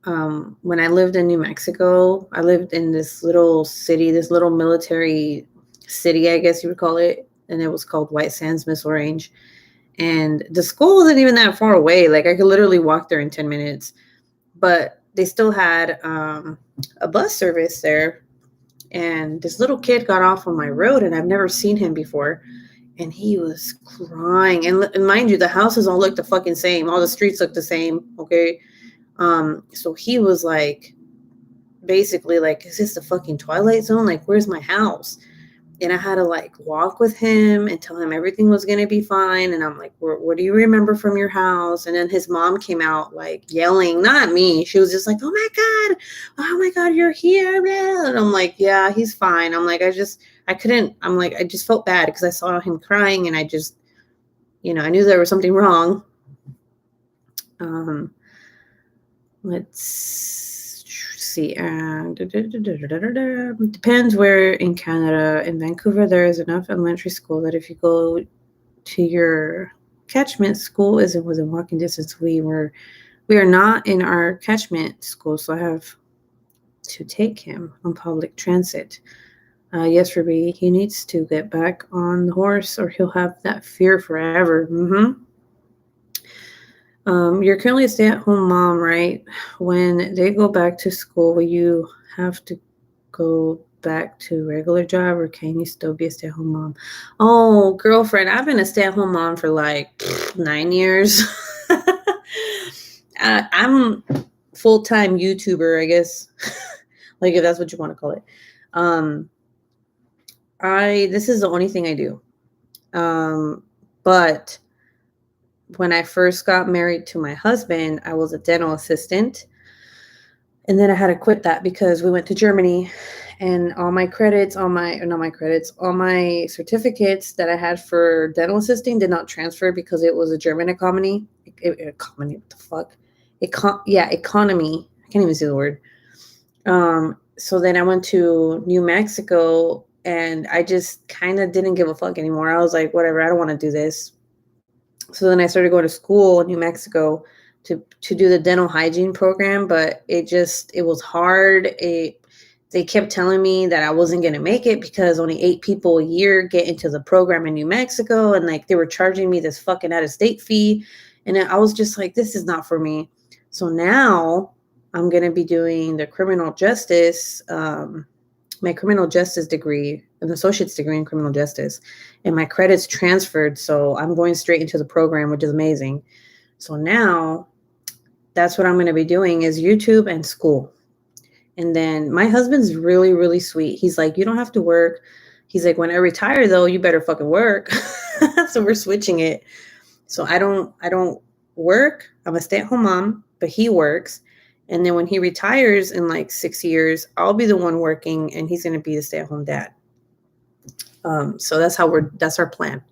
when I lived in New Mexico, I lived in this little city, this little military city, I guess you would call it. And it was called White Sands Missile Range. And the school wasn't even that far away. Like, I could literally walk there in 10 minutes. But they still had a bus service there. And this little kid got off on my road, and I've never seen him before. And he was crying. And mind you, the houses all look the fucking same. All the streets look the same. Okay. So he was like, basically like, is this the fucking Twilight Zone? Like, where's my house? And I had to like walk with him and tell him everything was going to be fine. And I'm like, what do you remember from your house? And then his mom came out like yelling, not me. She was just like, oh my God, you're here. And I'm like, yeah, he's fine. I'm like, I just felt bad because I saw him crying, and I just, I knew there was something wrong. Let's see. Depends where in Canada. In Vancouver, there is enough elementary school that if you go to your catchment, school isn't within walking distance. We are not in our catchment school, so I have to take him on public transit. Yes, Ruby, he needs to get back on the horse, or he'll have that fear forever. You're currently a stay-at-home mom, right? When they go back to school, will you have to go back to regular job, or can you still be a stay-at-home mom? Oh, girlfriend, I've been a stay-at-home mom for like 9 years. I'm full-time YouTuber, I guess. Like, if that's what you want to call it. This is the only thing I do. But when I first got married to my husband, I was a dental assistant. And then I had to quit that because we went to Germany, and all my certificates that I had for dental assisting did not transfer because it was a German economy. Economy, what the fuck? Economy. I can't even say the word. So then I went to New Mexico, and I just kind of didn't give a fuck anymore. I was like, whatever, I don't want to do this. So then I started going to school in New Mexico to do the dental hygiene program, but it was hard. They kept telling me that I wasn't going to make it because only 8 people a year get into the program in New Mexico. And like, they were charging me this fucking out-of-state fee. And I was just like, this is not for me. So now I'm going to be doing the criminal justice, my criminal justice degree, an associate's degree in criminal justice, and my credits transferred. So I'm going straight into the program, which is amazing. So now that's what I'm going to be doing is YouTube and school. And then my husband's really, really sweet. He's like, you don't have to work. He's like, when I retire though, you better fucking work. So we're switching it. So I don't work. I'm a stay-at-home mom, but he works. And then when he retires in like 6 years, I'll be the one working, and he's going to be the stay-at-home dad. So that's our plan.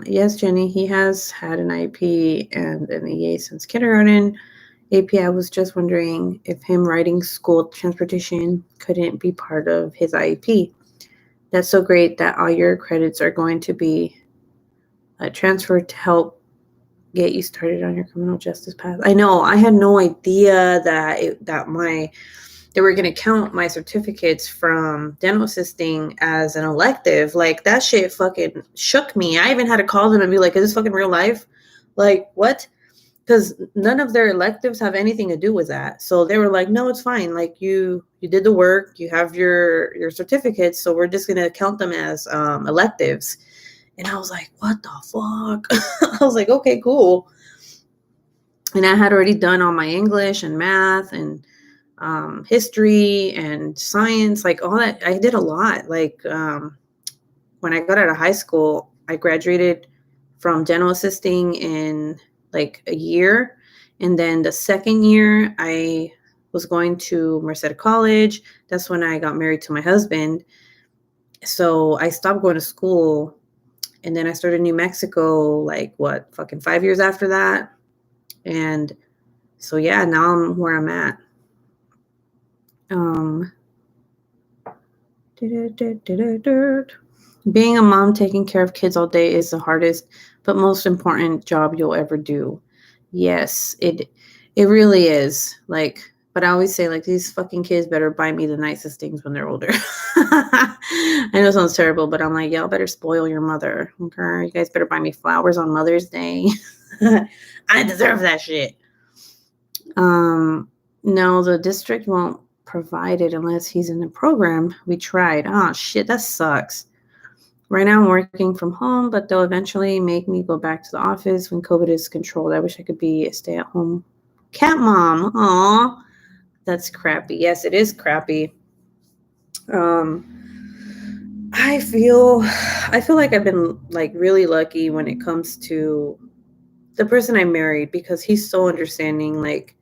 Yes, Jenny, he has had an IEP and an EA since kindergarten. AP, I was just wondering if him riding school transportation couldn't be part of his IEP. That's so great that all your credits are going to be transferred to help get you started on your criminal justice path. I know, I had no idea that they were going to count my certificates from dental assisting as an elective. Like, that shit fucking shook me. I even had to call them and be like, is this fucking real life? Like, what? Because none of their electives have anything to do with that. So they were like, no, it's fine. Like, you did the work, you have your certificates, so we're just going to count them as electives. And I was like, what the fuck? I was like, okay, cool. And I had already done all my English and math and history and science, like all that. I did a lot. Like, when I got out of high school, I graduated from dental assisting in like a year. And then the second year I was going to Merced College. That's when I got married to my husband. So I stopped going to school. And then I started New Mexico, like, fucking 5 years after that. And so, yeah, now I'm where I'm at. Being a mom taking care of kids all day is the hardest but most important job you'll ever do. Yes, it really is. Like, but I always say, like, these fucking kids better buy me the nicest things when they're older. I know it sounds terrible, but I'm like, y'all better spoil your mother. Okay, you guys better buy me flowers on Mother's Day. I deserve that shit. No, the district won't provide it unless he's in the program. We tried. Oh shit, that sucks. Right now I'm working from home, but they'll eventually make me go back to the office when COVID is controlled. I wish I could be a stay-at-home cat mom. Aw, that's crappy. Yes, it is crappy. I feel like I've been like really lucky when it comes to the person I married because he's so understanding. Like,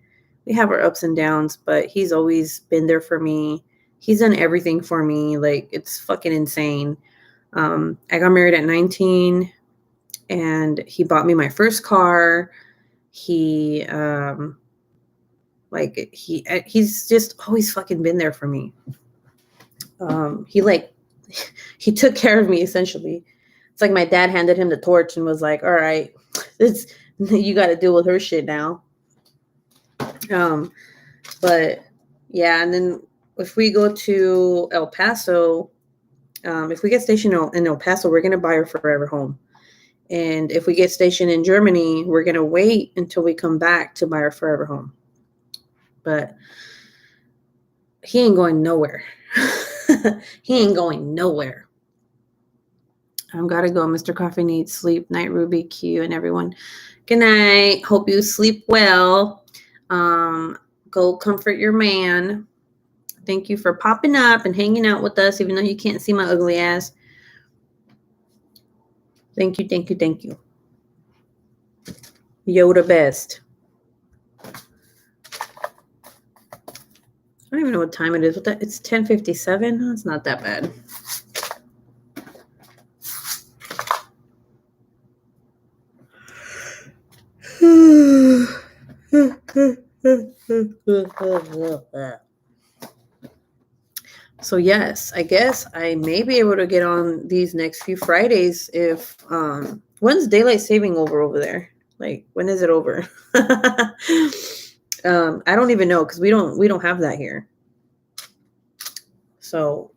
we have our ups and downs, but he's always been there for me. He's done everything for me. Like, it's fucking insane. I got married at 19 and he bought me my first car. He he's just always fucking been there for me. He took care of me essentially. It's like my dad handed him the torch and was like, all right, you got to deal with her shit now. But yeah, and then if we go to El Paso, if we get stationed in El Paso, we're going to buy our forever home. And if we get stationed in Germany, we're going to wait until we come back to buy our forever home. But he ain't going nowhere. He ain't going nowhere. I've got to go. Mr. Coffee needs sleep. Night, Ruby, Q, and everyone. Good night. Hope you sleep well. Go comfort your man. Thank you for popping up and hanging out with us, even though you can't see my ugly ass. Thank you, thank you, thank you. Yoda best. I don't even know what time it is. It's 10:57. Oh, it's not that bad. So yes, I guess I may be able to get on these next few Fridays if when's daylight saving over there? Like, when is it over? I don't even know because we don't have that here. So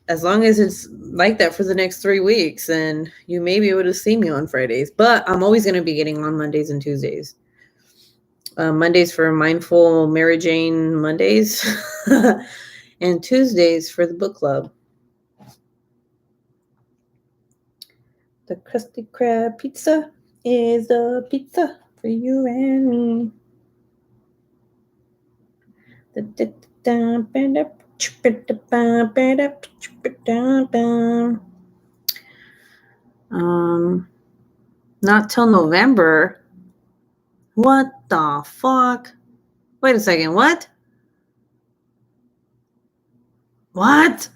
as long as it's like that for the next 3 weeks, then you may be able to see me on Fridays. But I'm always going to be getting on Mondays and Tuesdays. Mondays for Mindful Mary Jane Mondays. And Tuesdays for the book club. The Krusty Krab pizza is a pizza for you and me. Not till November. What the fuck? Wait a second, what? What?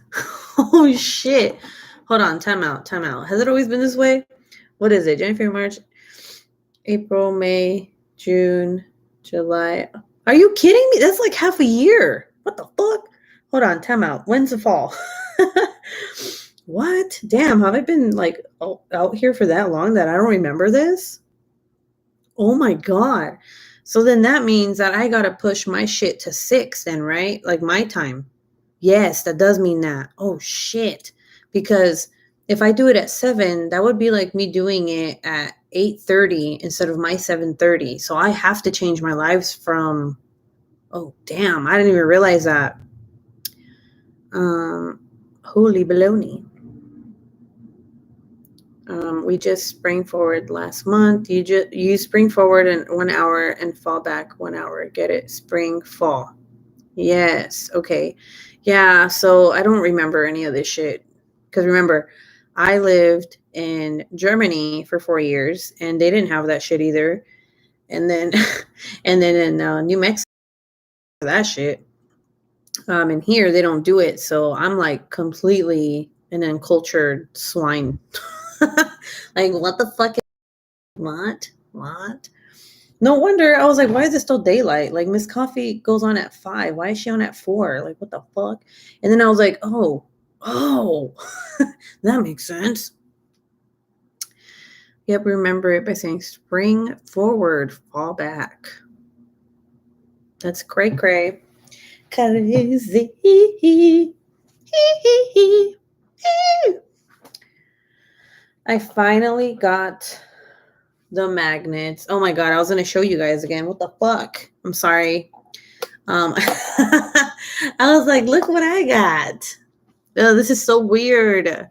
Oh shit. Hold on, time out. Has it always been this way? What is it? January, March, April, May, June, July. Are you kidding me? That's like half a year. What the fuck? Hold on, time out. When's the fall? What? Damn, have I been like out here for that long that I don't remember this? Oh my God. So then that means that I got to push my shit to 6 then, right? Like my time. Yes, that does mean that. Oh shit. Because if I do it at 7, that would be like me doing it at 8:30 instead of my 7:30. So I have to change my lives from, oh damn, I didn't even realize that. Holy baloney. We just spring forward last month. You spring forward in 1 hour and fall back 1 hour. Get it? Spring, fall. Yes. Okay. Yeah. So I don't remember any of this shit. Because remember, I lived in Germany for 4 years and they didn't have that shit either. And then, and then in New Mexico, that shit. And here they don't do it. So I'm like completely an uncultured swine. Like, what the fuck? What? No wonder. I was like, why is it still daylight? Like, Miss Coffee goes on at 5. Why is she on at 4? Like, what the fuck? And then I was like, oh, Oh, that makes sense. Yep, remember it by saying spring forward, fall back. That's cray cray. Crazy. I finally got the magnets. Oh my god, I was gonna show you guys again. What the fuck? I'm sorry. I was like, look what I got. Oh, this is so weird.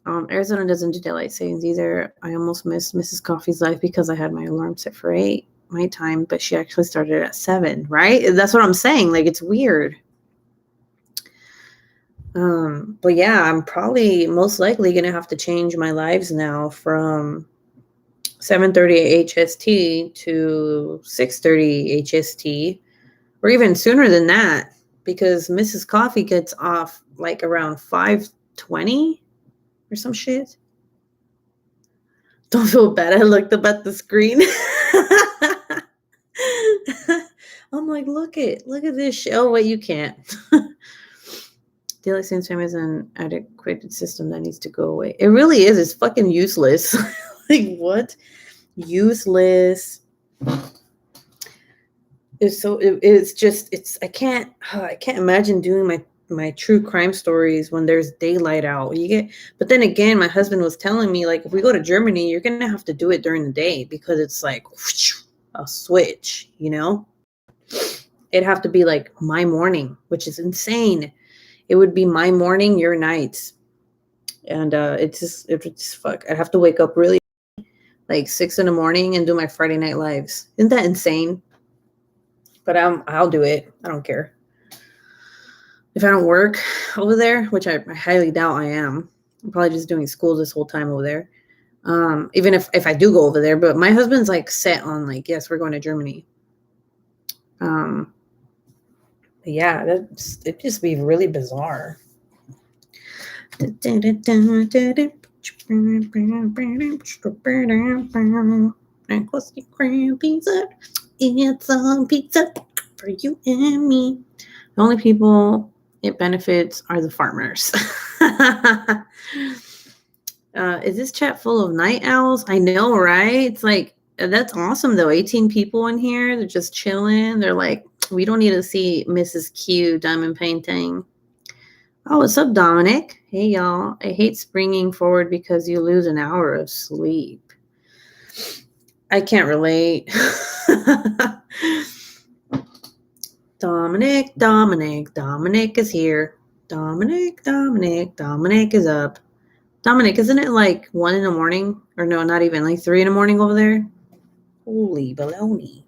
Arizona doesn't do daylight savings either. I almost missed Mrs. Coffee's life because I had my alarm set for 8 my time, but she actually started at 7, right? That's what I'm saying. Like, it's weird. But yeah, I'm probably most likely gonna have to change my lives now from 7:30 HST to 6:30 HST, or even sooner than that, because Mrs. Coffee gets off like around 5:20 or some shit. Don't feel bad. I looked up at the screen. I'm like, look at this shit. Oh wait, you can't. Daylight savings time is an adequate system that needs to go away. It really is. It's fucking useless. Like, what? Useless. I can't imagine doing my true crime stories when there's daylight out. But then again, my husband was telling me, like, if we go to Germany, you're gonna have to do it during the day because it's like a switch, it'd have to be like my morning, which is insane. It would be my morning, your nights. And it's just fuck. I'd have to wake up really like 6 in the morning and do my Friday night lives. Isn't that insane? But I'll do it. I don't care. If I don't work over there, which I highly doubt I am, I'm probably just doing school this whole time over there. Even if I do go over there, but my husband's like set on like, yes, we're going to Germany. Yeah, it'd just be really bizarre. Crusty Krab pizza. It's a pizza for you and me. The only people it benefits are the farmers. Is this chat full of night owls? I know, right? It's like, that's awesome though. 18 people in here. They're just chilling. They're like, we don't need to see Mrs. Q diamond painting. Oh, what's up, Dominic? Hey, y'all. I hate springing forward because you lose an hour of sleep. I can't relate. Dominic is here. Dominic is up. Dominic, isn't it like 1 in the morning? Or no, not even, like 3 in the morning over there? Holy baloney.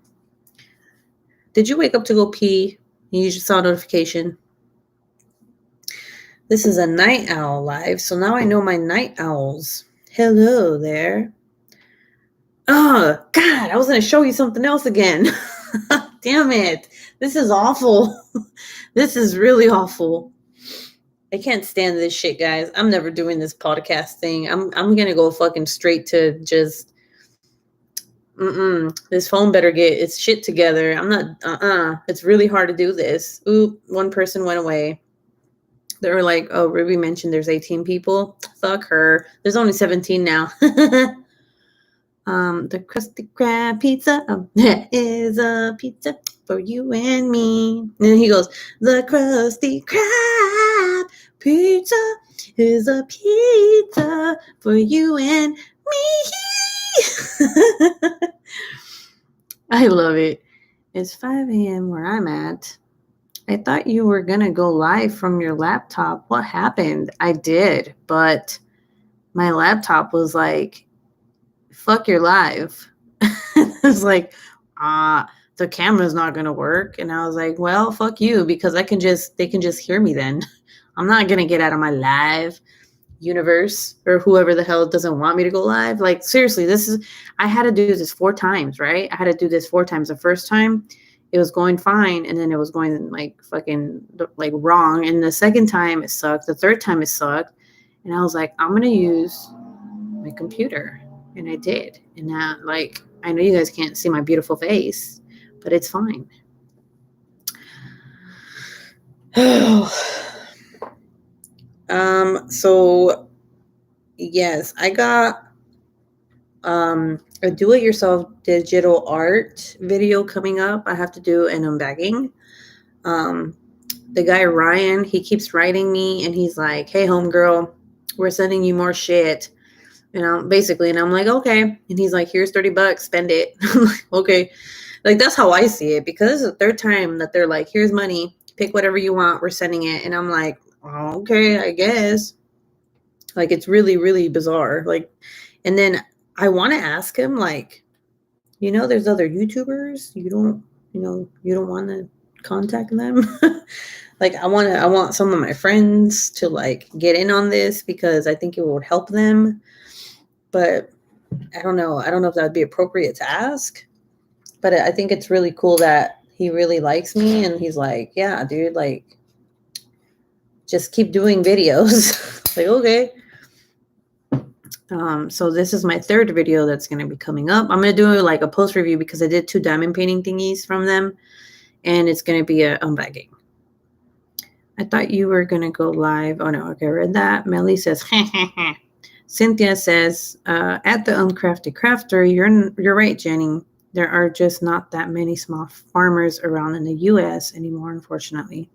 Did you wake up to go pee? You just saw a notification. This is a night owl live, so now I know my night owls. Hello there. Oh, God, I was going to show you something else again. Damn it. This is awful. This is really awful. I can't stand this shit, guys. I'm never doing this podcast thing. I'm going to go fucking straight to just this phone better get its shit together. I'm not it's really hard to do this. Oop, one person went away. They were like, oh, Ruby mentioned there's 18 people. Fuck her. There's only 17 now. The Krusty Krab pizza is a pizza for you and me. And then he goes, the Krusty Krab pizza is a pizza for you and me. I love it. It's 5 a.m. where I'm at. I thought you were going to go live from your laptop. What happened? I did, but my laptop was like, fuck your live. It was like, the camera's not going to work. And I was like, well, fuck you, because they can just hear me then. I'm not going to get out of my live universe or whoever the hell doesn't want me to go live. Like, seriously, I had to do this 4 times, right? I had to do this 4 times. The first time, it was going fine, and then it was going like fucking like wrong. And the second time it sucked. The third time it sucked. And I was like, I'm gonna use my computer. And I did. And now, like, I know you guys can't see my beautiful face, but it's fine. So yes, I got a do-it-yourself digital art video coming up. I have to do an unbagging. The guy Ryan, he keeps writing me and he's like, "Hey homegirl, we're sending you more shit." Basically, and I'm like, "Okay." And he's like, "Here's $30, spend it." I'm like, "Okay." Like that's how I see it, because it's the third time that they're like, "Here's money, pick whatever you want, we're sending it." And I'm like, "Oh, okay, I guess." Like it's really, really bizarre. Like, and then I want to ask him, like, there's other YouTubers. You don't want to contact them. Like I want some of my friends to like get in on this because I think it would help them. But I don't know. I don't know if that would be appropriate to ask. But I think it's really cool that he really likes me and he's like, "Yeah, dude, like just keep doing videos." Like, okay. So this is my third video that's going to be coming up. I'm going to do like a post review because I did 2 diamond painting thingies from them, and it's going to be a unbagging. I thought you were going to go live. Oh no, okay, I read that. Melly says, Cynthia says, at the Uncrafted Crafter, you're right, Jenny. There are just not that many small farmers around in the U.S. anymore, unfortunately.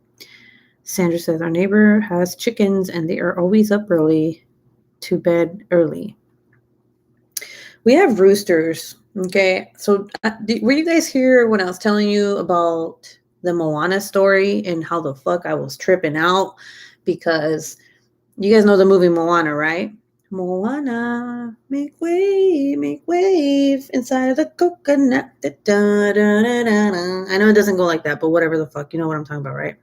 Sandra says, our neighbor has chickens and they are always up early, to bed early. We have roosters. Okay. So were you guys here when I was telling you about the Moana story and how the fuck I was tripping out? Because you guys know the movie Moana, right? Moana, make wave inside of the coconut. Da, da, da, da, da. I know it doesn't go like that, but whatever the fuck, you know what I'm talking about, right?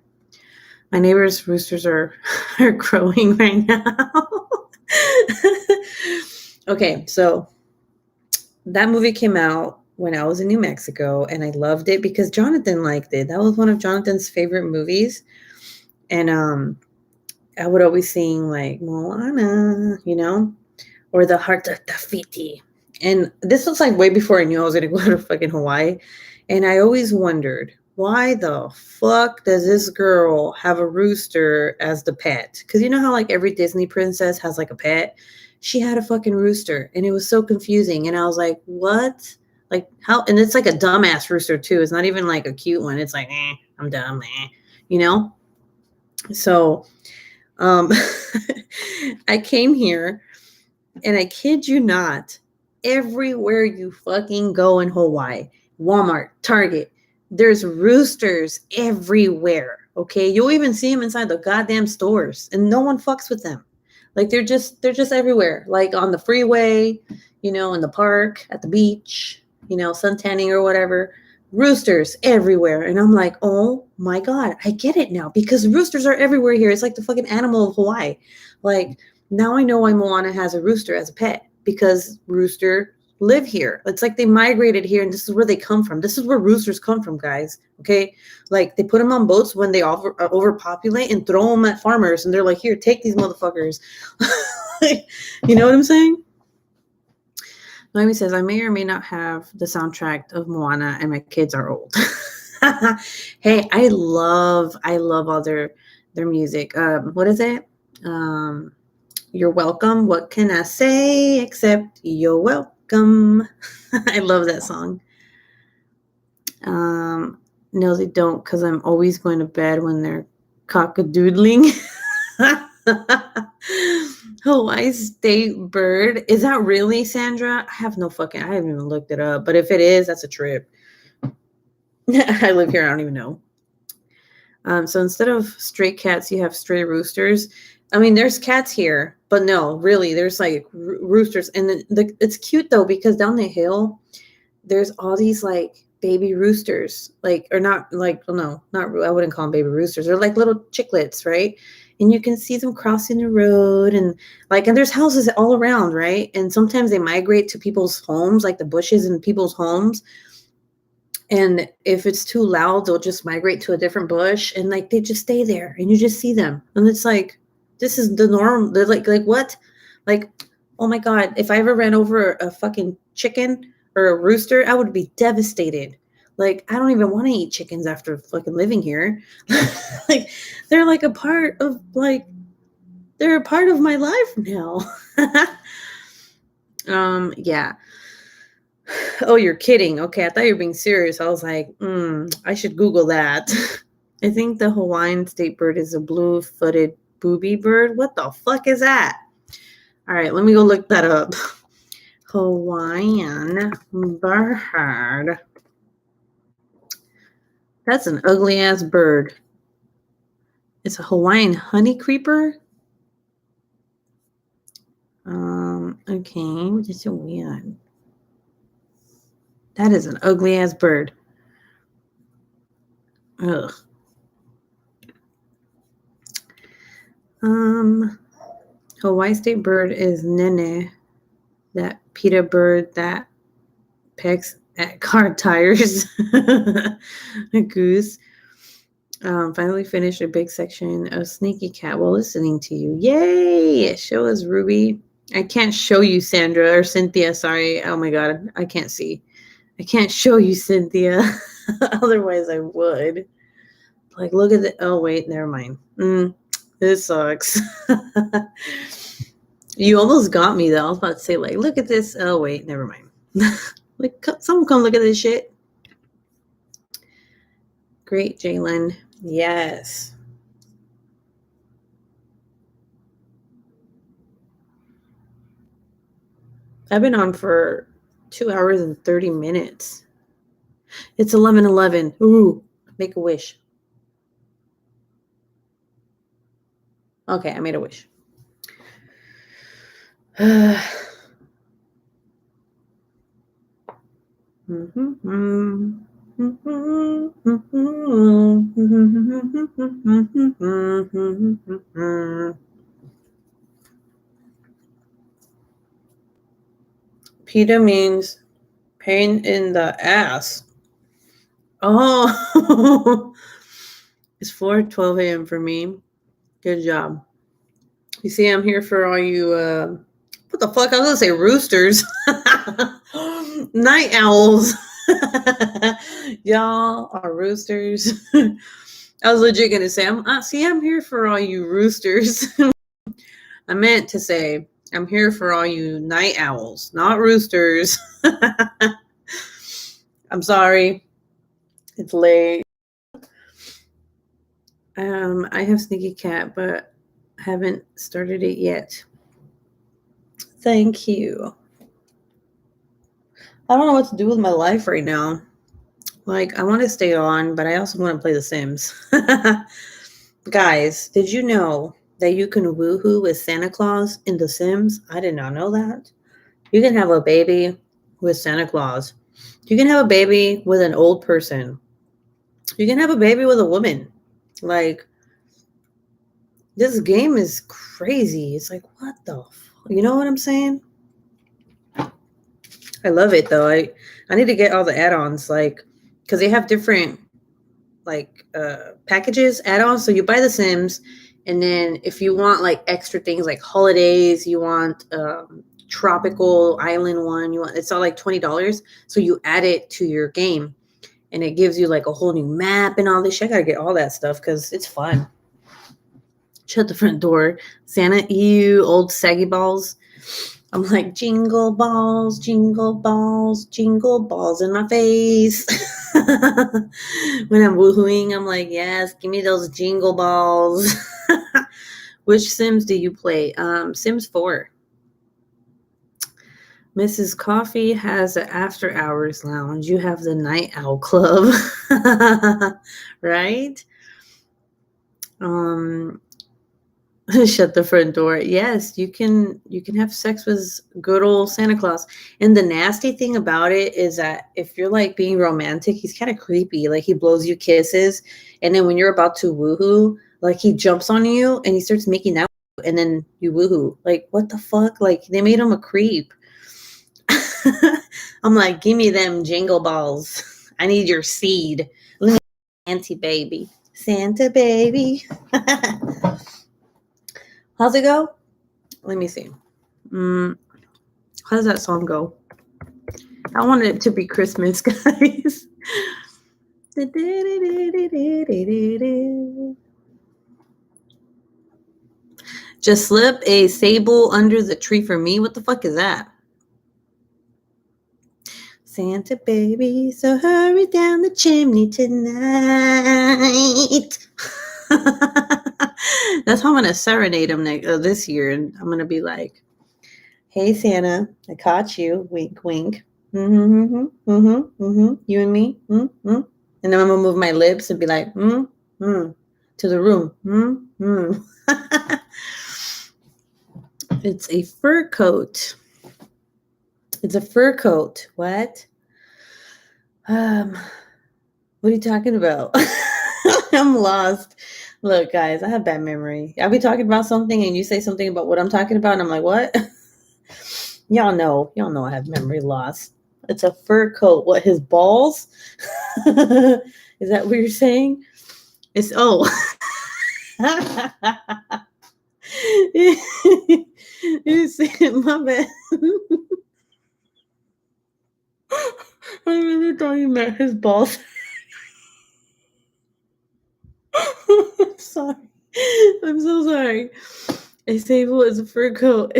My neighbor's roosters are crowing right now. Okay, so that movie came out when I was in New Mexico, and I loved it because Jonathan liked it. That was one of Jonathan's favorite movies. And I would always sing like Moana, or The Heart of Tafiti. And this was like way before I knew I was going to go to fucking Hawaii. And I always wondered, why the fuck does this girl have a rooster as the pet? Because you know how like every Disney princess has like a pet? She had a fucking rooster, and it was so confusing. And I was like, what? Like how? And it's like a dumbass rooster too. It's not even like a cute one. It's like, I'm dumb, you know? So I came here, and I kid you not, everywhere you fucking go in Hawaii, Walmart, Target, there's roosters everywhere. Okay, you'll even see them inside the goddamn stores, and no one fucks with them. Like they're just everywhere. Like on the freeway, in the park, at the beach, sun tanning or whatever. Roosters everywhere. And I'm like, oh my God, I get it now, because roosters are everywhere here. It's like the fucking animal of Hawaii. Like now I know why Moana has a rooster as a pet, because rooster live here. It's like they migrated here, and this is where they come from. This is where roosters come from, guys. Okay, like they put them on boats when they overpopulate and throw them at farmers, and they're like, "Here, take these motherfuckers." You know what I'm saying? Noemi says, I may or may not have the soundtrack of Moana, and my kids are old. Hey, I love all their music. What is it? You're welcome. What can I say except you're welcome? I love that song. No, they don't, because I'm always going to bed when they're cock-a-doodling. Hawaii state bird. Is that really, Sandra? I haven't even looked it up. But if it is, that's a trip. I live here. I don't even know. So instead of stray cats, you have stray roosters. I mean, there's cats here, but no, really, there's like roosters. And it's cute though, because down the hill, there's all these like baby roosters, like, or not like, well, no, not, I wouldn't call them baby roosters. They're like little chicklets, right? And you can see them crossing the road, and there's houses all around, right? And sometimes they migrate to people's homes, like the bushes in people's homes. And if it's too loud, they'll just migrate to a different bush, and like they just stay there, and you just see them. And it's like, this is the norm. They're like what? Like, oh my God, if I ever ran over a fucking chicken or a rooster, I would be devastated. Like, I don't even want to eat chickens after fucking living here. Like, they're like a part of like They're a part of my life now. Yeah. Oh, you're kidding. Okay, I thought you were being serious. I was like, I should Google that. I think the Hawaiian state bird is a blue-footed booby bird. What the fuck is that? All right, let me go look that up. Hawaiian bird. That's an ugly ass bird. It's a Hawaiian honey creeper. Okay, just so weird. That is an ugly ass bird. Ugh. Hawaii state bird is Nene, that PETA bird that pecks at car tires. A goose. Finally finished a big section of Sneaky Cat while listening to you. Yay! Show us, Ruby. I can't show you, Sandra or Cynthia. Sorry. Oh my God. I can't see. I can't show you, Cynthia. Otherwise, I would. Like, look at the. Oh, wait. Never mind. This sucks. You almost got me, though. I was about to say, like, look at this. Oh, wait. Never mind. Like, someone come look at this shit. Great, Jalen. Yes. I've been on for 2 hours and 30 minutes. It's 11:11. Ooh, make a wish. Okay, I made a wish. PETA means pain in the ass. Oh, it's 4:12 a.m. for me. Good job. You see, I'm here for all you, what the fuck? I was gonna say roosters. Night owls. Y'all are roosters. I was legit gonna say, I'm here for all you roosters. I meant to say, I'm here for all you night owls, not roosters. I'm sorry. It's late. I have Sneaky Cat, but haven't started it yet. Thank you. I don't know what to do with my life right now. Like, I want to stay on, but I also want to play The Sims. Guys, did you know that you can woohoo with Santa Claus in The Sims? I did not know that. You can have a baby with Santa Claus. You can have a baby with an old person. You can have a baby with a woman. Like, this game is crazy. It's like, what the you know what I'm saying? I love it, though. I need to get all the add-ons, like, because they have different, like, packages, add-ons. So you buy The Sims, and then if you want, like, extra things like holidays, you want tropical island one, it's all like $20. So you add it to your game, and it gives you, like, a whole new map and all this shit. I gotta get all that stuff because it's fun. Shut the front door. Santa, you old saggy balls. I'm like, jingle balls, jingle balls, jingle balls in my face. When I'm woohooing, I'm like, yes, give me those jingle balls. Which Sims do you play? Sims 4. Mrs. Coffee has an after hours lounge. You have the Night Owl Club. Right? Shut the front door. Yes, you can have sex with good old Santa Claus. And the nasty thing about it is that if you're like being romantic, he's kind of creepy. Like he blows you kisses, and then when you're about to woohoo, like he jumps on you and he starts making out, and then you woohoo. Like what the fuck? Like they made him a creep. I'm like, give me them jingle balls. I need your seed. Let me Santa baby. Santa baby. How's it go? Let me see. How does that song go? I want it to be Christmas, guys. Just slip a sable under the tree for me. What the fuck is that? Santa baby, so hurry down the chimney tonight. That's how I'm gonna serenade him this year, and I'm gonna be like, "Hey Santa, I caught you. Wink, wink. You and me. And then I'm gonna move my lips and be like, to the room. It's a fur coat. It's a fur coat. What? What are you talking about? I'm lost. Look, guys, I have bad memory. I'll be talking about something and you say something about what I'm talking about, and I'm like, what? Y'all know I have memory loss. It's a fur coat. What, his balls? Is that what you're saying? It's you see, my bad. I really thought you meant his balls. Sorry. I'm so sorry. A sable is a fur coat.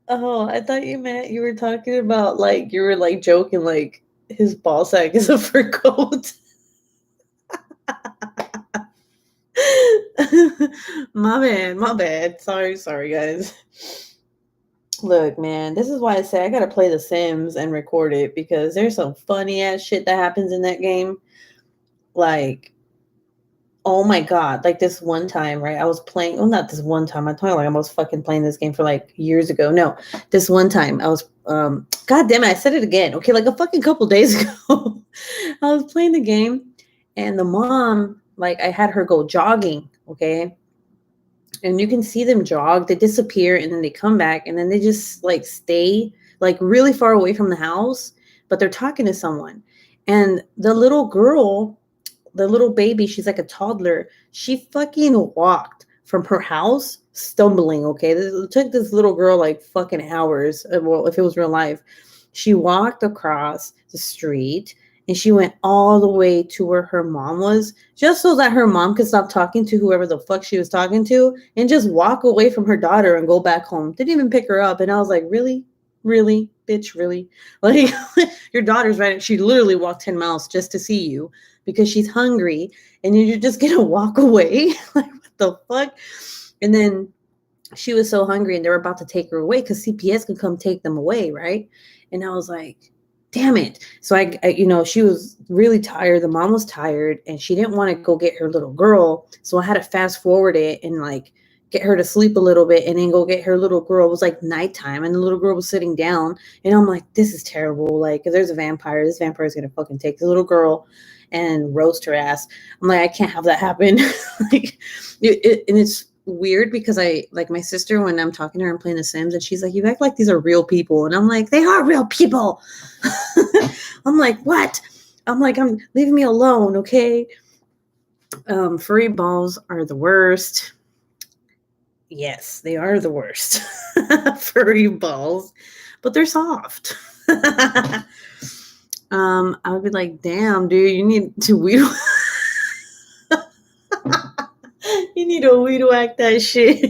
Oh, I thought you meant you were talking about, like, you were like joking, like his ball sack is a fur coat. My bad. Sorry, guys. Look, man, this is why I say I gotta play The Sims and record it, because there's some funny ass shit that happens in that game. Like, oh my god, like this one time, right? I was playing, well, not this one time. I'm talking like I was fucking playing this game for like years ago. No, this one time I was, god damn it, I said it again. Okay, like a fucking couple days ago, I was playing the game, and the mom, like, I had her go jogging, okay? And you can see them jog, they disappear, and then they come back, and then they just like stay like really far away from the house, but they're talking to someone. And the little girl, the little baby, she's like a toddler, she fucking walked from her house stumbling, okay? It took this little girl like fucking hours. Well, if it was real life, she walked across the street and she went all the way to where her mom was, just so that her mom could stop talking to whoever the fuck she was talking to and just walk away from her daughter and go back home. Didn't even pick her up. And I was like, really, bitch, really? Like, your daughter's right. She literally walked 10 miles just to see you because she's hungry, and you're just gonna walk away. Like, what the fuck? And then she was so hungry, and they were about to take her away because CPS could come take them away, right? And I was like, damn it. So I, she was really tired. The mom was tired, and she didn't want to go get her little girl. So I had to fast forward it and like get her to sleep a little bit and then go get her little girl. It was like nighttime, and the little girl was sitting down, and I'm like, this is terrible. Like, if there's a vampire, this vampire is going to fucking take the little girl and roast her ass. I'm like, I can't have that happen. Like, and it's weird because I, like, my sister, when I'm talking to her and playing The Sims, and she's like, you act like these are real people. And I'm like, they are real people. I'm like, what? I'm like, I'm leaving me alone, okay? Furry balls are the worst. Yes, they are the worst. Furry balls, but they're soft. I would be like, damn, dude, you need to weed. You need to weed whack that shit.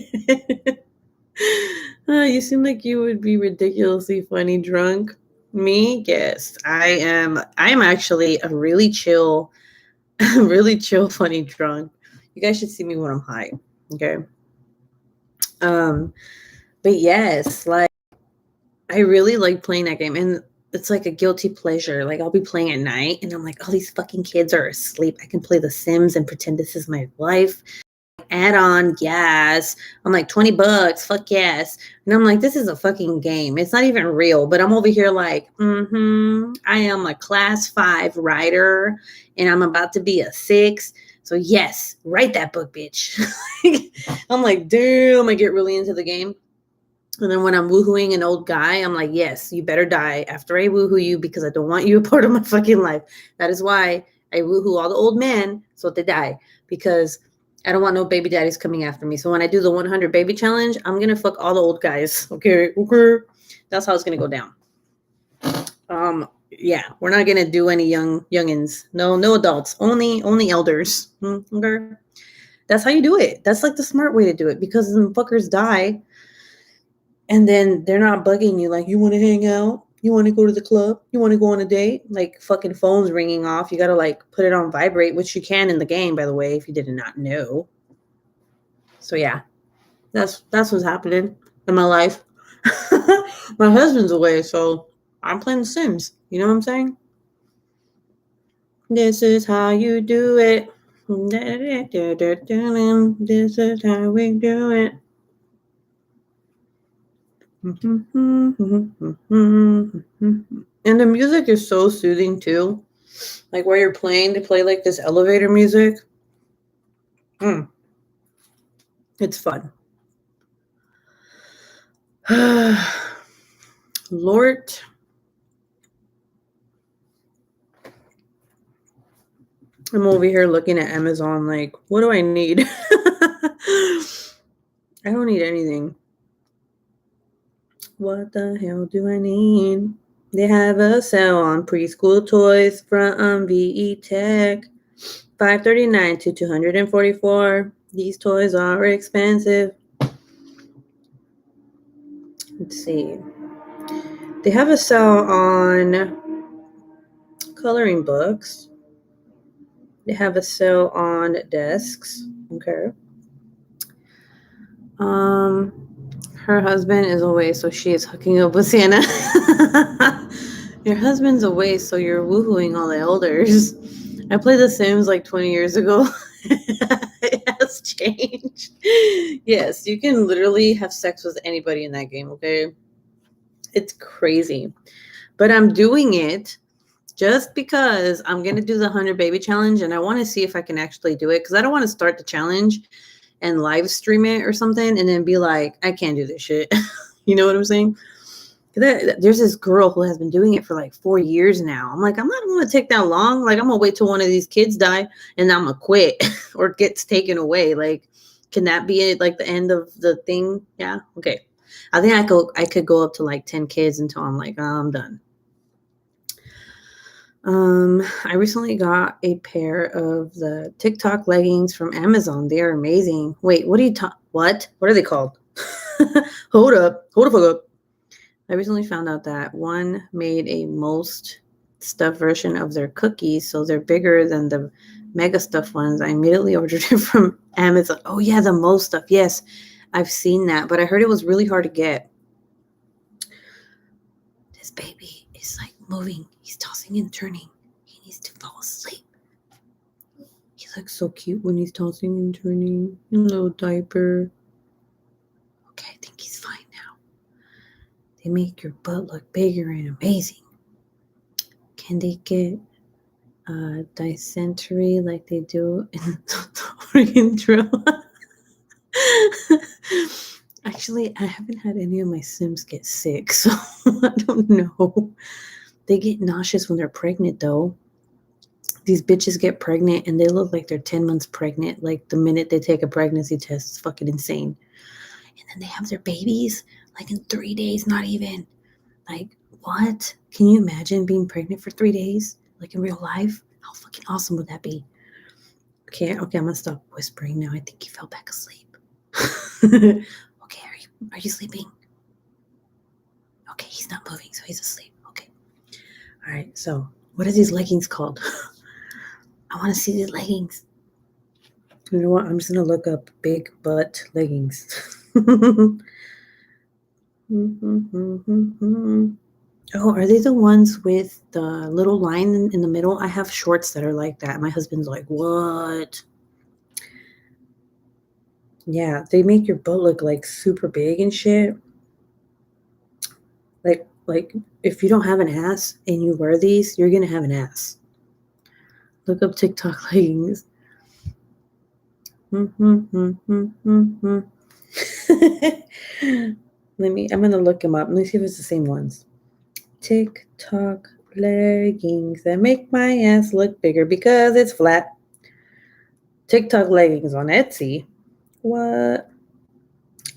You seem like you would be ridiculously funny drunk. Me? Yes, I am. I am actually a really chill, funny drunk. You guys should see me when I'm high. Okay. But yes, like, I really like playing that game, and it's like a guilty pleasure. Like, I'll be playing at night, and I'm like, oh, these fucking kids are asleep. I can play The Sims and pretend this is my life. Add-on, yes. I'm like, $20, fuck yes. And I'm like, this is a fucking game. It's not even real. But I'm over here like, I am a class 5 writer, and I'm about to be a 6. So yes, write that book, bitch. I'm like, damn, I get really into the game. And then when I'm woohooing an old guy, I'm like, yes, you better die after I woohoo you, because I don't want you a part of my fucking life. That is why I woohoo all the old men so they die, because I don't want no baby daddies coming after me. So when I do the 100 baby challenge, I'm going to fuck all the old guys. Okay. That's how it's going to go down. Yeah, we're not going to do any youngins. No adults, only elders. Okay. That's how you do it. That's like the smart way to do it, because then fuckers die and then they're not bugging you like, you want to hang out? You want to go to the club? You want to go on a date? Like fucking phones ringing off. You got to like put it on vibrate, which you can in the game, by the way, if you did not know. So yeah, that's what's happening in my life. My husband's away, so I'm playing The Sims. You know what I'm saying? This is how you do it. This is how we do it. And the music is so soothing too. Like where you're playing, to play like this elevator music. It's fun. Lord. I'm over here looking at Amazon like, what do I need? I don't need anything. What the hell do I need? They have a sale on preschool toys from VE Tech. $539 to $244. These toys are expensive. Let's see. They have a sale on coloring books. They have a sale on desks. Okay. Her husband is away, so she is hooking up with Santa. Your husband's away, so you're woohooing all the elders. I played The Sims like 20 years ago. It has changed. Yes, you can literally have sex with anybody in that game, okay? It's crazy. But I'm doing it just because I'm going to do the 100 baby challenge, and I want to see if I can actually do it, because I don't want to start the challenge and live stream it or something and then be like, I can't do this shit. You know what I'm saying? There's this girl who has been doing it for like 4 years now. I'm like, I'm not going to take that long. Like, I'm going to wait till one of these kids die and I'm going to quit or gets taken away. Like, can that be it? Like the end of the thing? Yeah. Okay. I think I could go up to like 10 kids until I'm like, oh, I'm done. I recently got a pair of the TikTok leggings from Amazon. They are amazing. Wait, what are they called? Hold the fuck up. I recently found out that one made a most stuffed version of their cookies, so they're bigger than the mega stuffed ones. I immediately ordered it from Amazon. Oh yeah, the most stuff. Yes, I've seen that, but I heard it was really hard to get. This baby is like moving. He's tossing and turning. He needs to fall asleep. He looks so cute when he's tossing and turning. Little diaper. Okay, I think he's fine now. They make your butt look bigger and amazing. Can they get dysentery like they do in the Oregon Trail? Actually, I haven't had any of my Sims get sick, so I don't know. They get nauseous when they're pregnant, though. These bitches get pregnant and they look like they're 10 months pregnant. Like the minute they take a pregnancy test, it's fucking insane. And then they have their babies like in 3 days, not even. Like, what? Can you imagine being pregnant for 3 days? Like in real life? How fucking awesome would that be? Okay, I'm gonna stop whispering now. I think he fell back asleep. Okay, are you sleeping? Okay, he's not moving, so he's asleep. Okay. All right, so what are these leggings called? I want to see these leggings. You know what? I'm just gonna look up big butt leggings. Oh, are they the ones with the little line in the middle? I have shorts that are like that. My husband's like, what? Yeah, they make your butt look like super big and shit. Like if you don't have an ass and you wear these, you're gonna have an ass. Look up TikTok leggings. I'm gonna look them up. Let me see if it's the same ones. TikTok leggings that make my ass look bigger because it's flat. TikTok leggings on Etsy. What?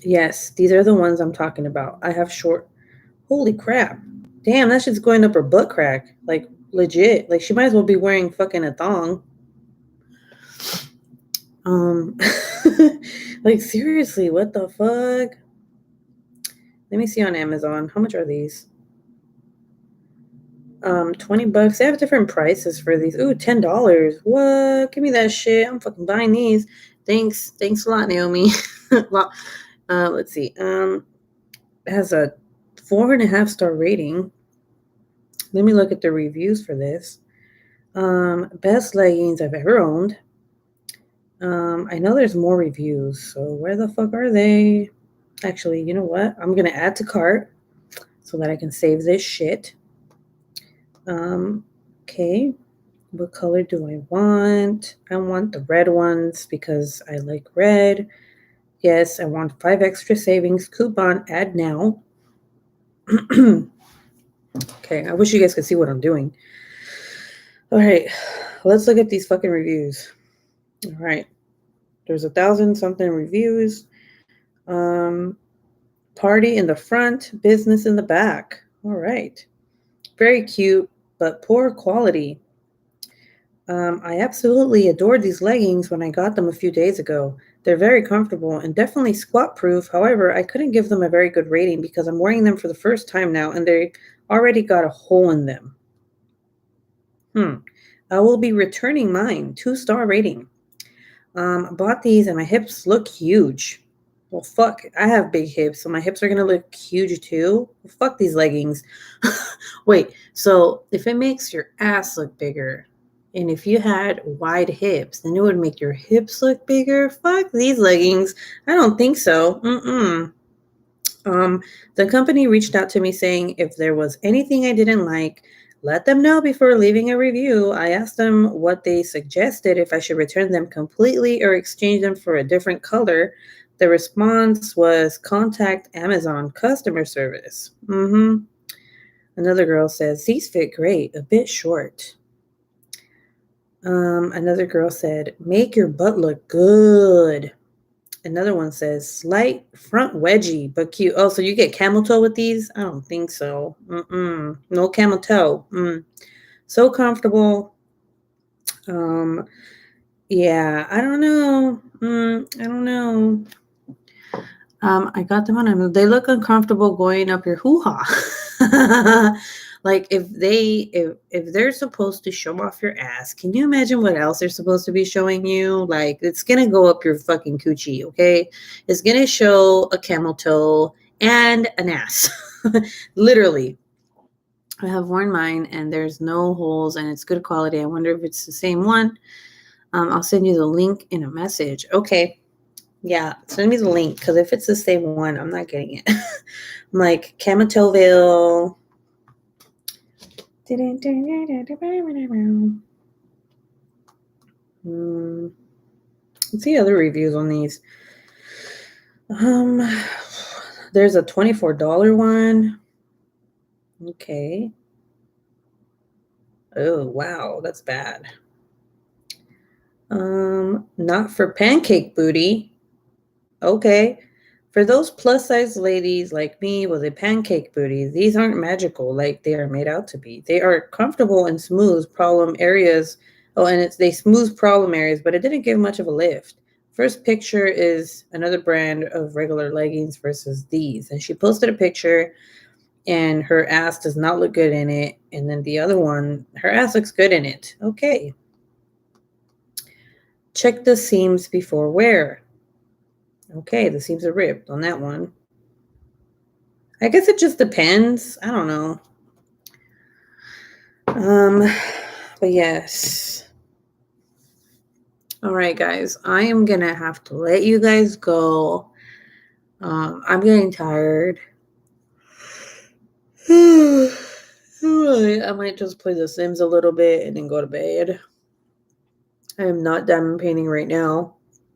Yes, these are the ones I'm talking about. I have short. Holy crap. Damn, that shit's going up her butt crack. Like, legit. Like, she might as well be wearing fucking a thong. Like seriously, what the fuck? Let me see on Amazon. How much are these? $20. They have different prices for these. Ooh, $10. What? Give me that shit. I'm fucking buying these. Thanks a lot, Naomi. Well, let's see. It has a 4.5-star rating. Let me look at the reviews for this. Best leggings I've ever owned. I know there's more reviews, so where the fuck are they? Actually, you know what? I'm gonna add to cart so that I can save this shit. Okay. What color do I want? I want the red ones because I like red. Yes, I want 5 extra savings. Coupon, add now. Okay, I wish you guys could see what I'm doing. All right, let's look at these fucking reviews. All right, there's 1,000-something reviews. Party in the front, business in the back. All right, very cute, but poor quality. I absolutely adored these leggings when I got them a few days ago. They're very comfortable and definitely squat proof. However, I couldn't give them a very good rating because I'm wearing them for the first time now and they already got a hole in them. I will be returning mine. 2-star rating. Bought these and my hips look huge. Well, fuck. I have big hips, so my hips are going to look huge too. Well, fuck these leggings. Wait, so if it makes your ass look bigger, and if you had wide hips, then it would make your hips look bigger? Fuck these leggings. I don't think so. The company reached out to me saying if there was anything I didn't like, let them know before leaving a review. I asked them what they suggested, if I should return them completely or exchange them for a different color. The response was contact Amazon customer service. Another girl says, these fit great, a bit short. Another girl said, make your butt look good. Another one says, slight front wedgie, but cute. Oh, so you get camel toe with these? I don't think so. No camel toe. So comfortable. Yeah, I don't know. I don't know. I got them on. They look uncomfortable going up your hoo-ha. Like if they're supposed to show off your ass, can you imagine what else they're supposed to be showing you? Like it's gonna go up your fucking coochie, okay? It's gonna show a camel toe and an ass. Literally. I have worn mine and there's no holes and it's good quality. I wonder if it's the same one. I'll send you the link in a message. Okay. Yeah, send me the link because if it's the same one, I'm not getting it. I'm like Camatoville. Let's see other reviews on these. There's a $24 one. Okay. Oh wow, that's bad. Not for pancake booty. Okay. For those plus size ladies like me with a pancake booty, these aren't magical like they are made out to be. They are comfortable and smooth problem areas. Oh, and they smooth problem areas, but it didn't give much of a lift. First picture is another brand of regular leggings versus these. And she posted a picture and her ass does not look good in it. And then the other one, her ass looks good in it. Okay. Check the seams before wear. Okay, the seams are ripped on that one. I guess it just depends. I don't know. But yes. All right, guys. I am gonna have to let you guys go. I'm getting tired. I might just play The Sims a little bit and then go to bed. I am not diamond painting right now.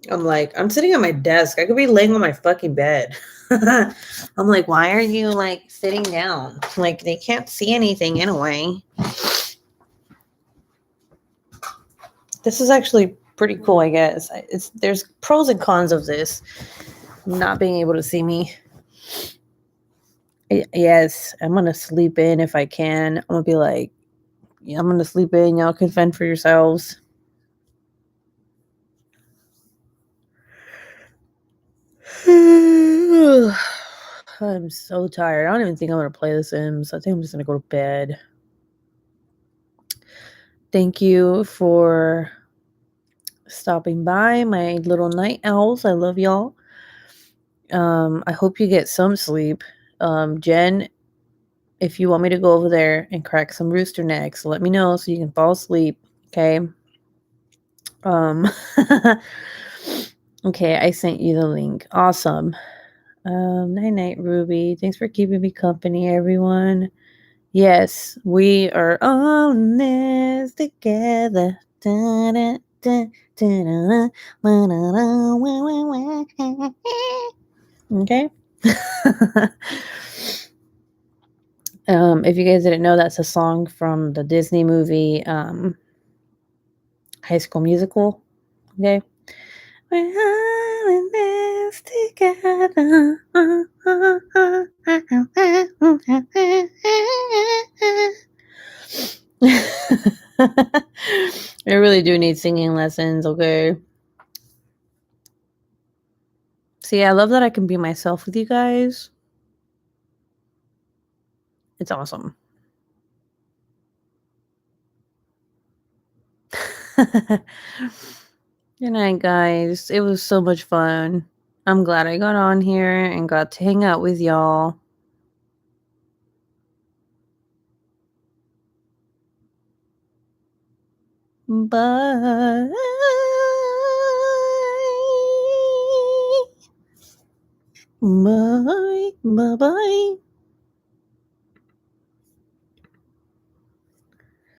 I'm sitting at my desk. I could be laying on my fucking bed. I'm like, why are you like sitting down? Like they can't see anything anyway. This is actually pretty cool, I guess. There's pros and cons of this not being able to see me. Yes, I'm gonna sleep in if I can. I'm gonna be like, yeah, I'm gonna sleep in. Y'all can fend for yourselves. I'm so tired. I don't even think I'm going to play The Sims. I think I'm just going to go to bed. Thank you for stopping by, my little night owls. I love y'all. I hope you get some sleep. Jen, if you want me to go over there and crack some rooster necks, let me know so you can fall asleep. Okay. Okay, I sent you the link. Awesome. Night night, Ruby. Thanks for keeping me company, everyone. Yes, we are on this together. Okay. If you guys didn't know, that's a song from the Disney movie High School Musical. Okay. We're all in this together. I really do need singing lessons, okay? See, I love that I can be myself with you guys. It's awesome. Good night, guys. It was so much fun. I'm glad I got on here and got to hang out with y'all. Bye. Bye. Bye-bye.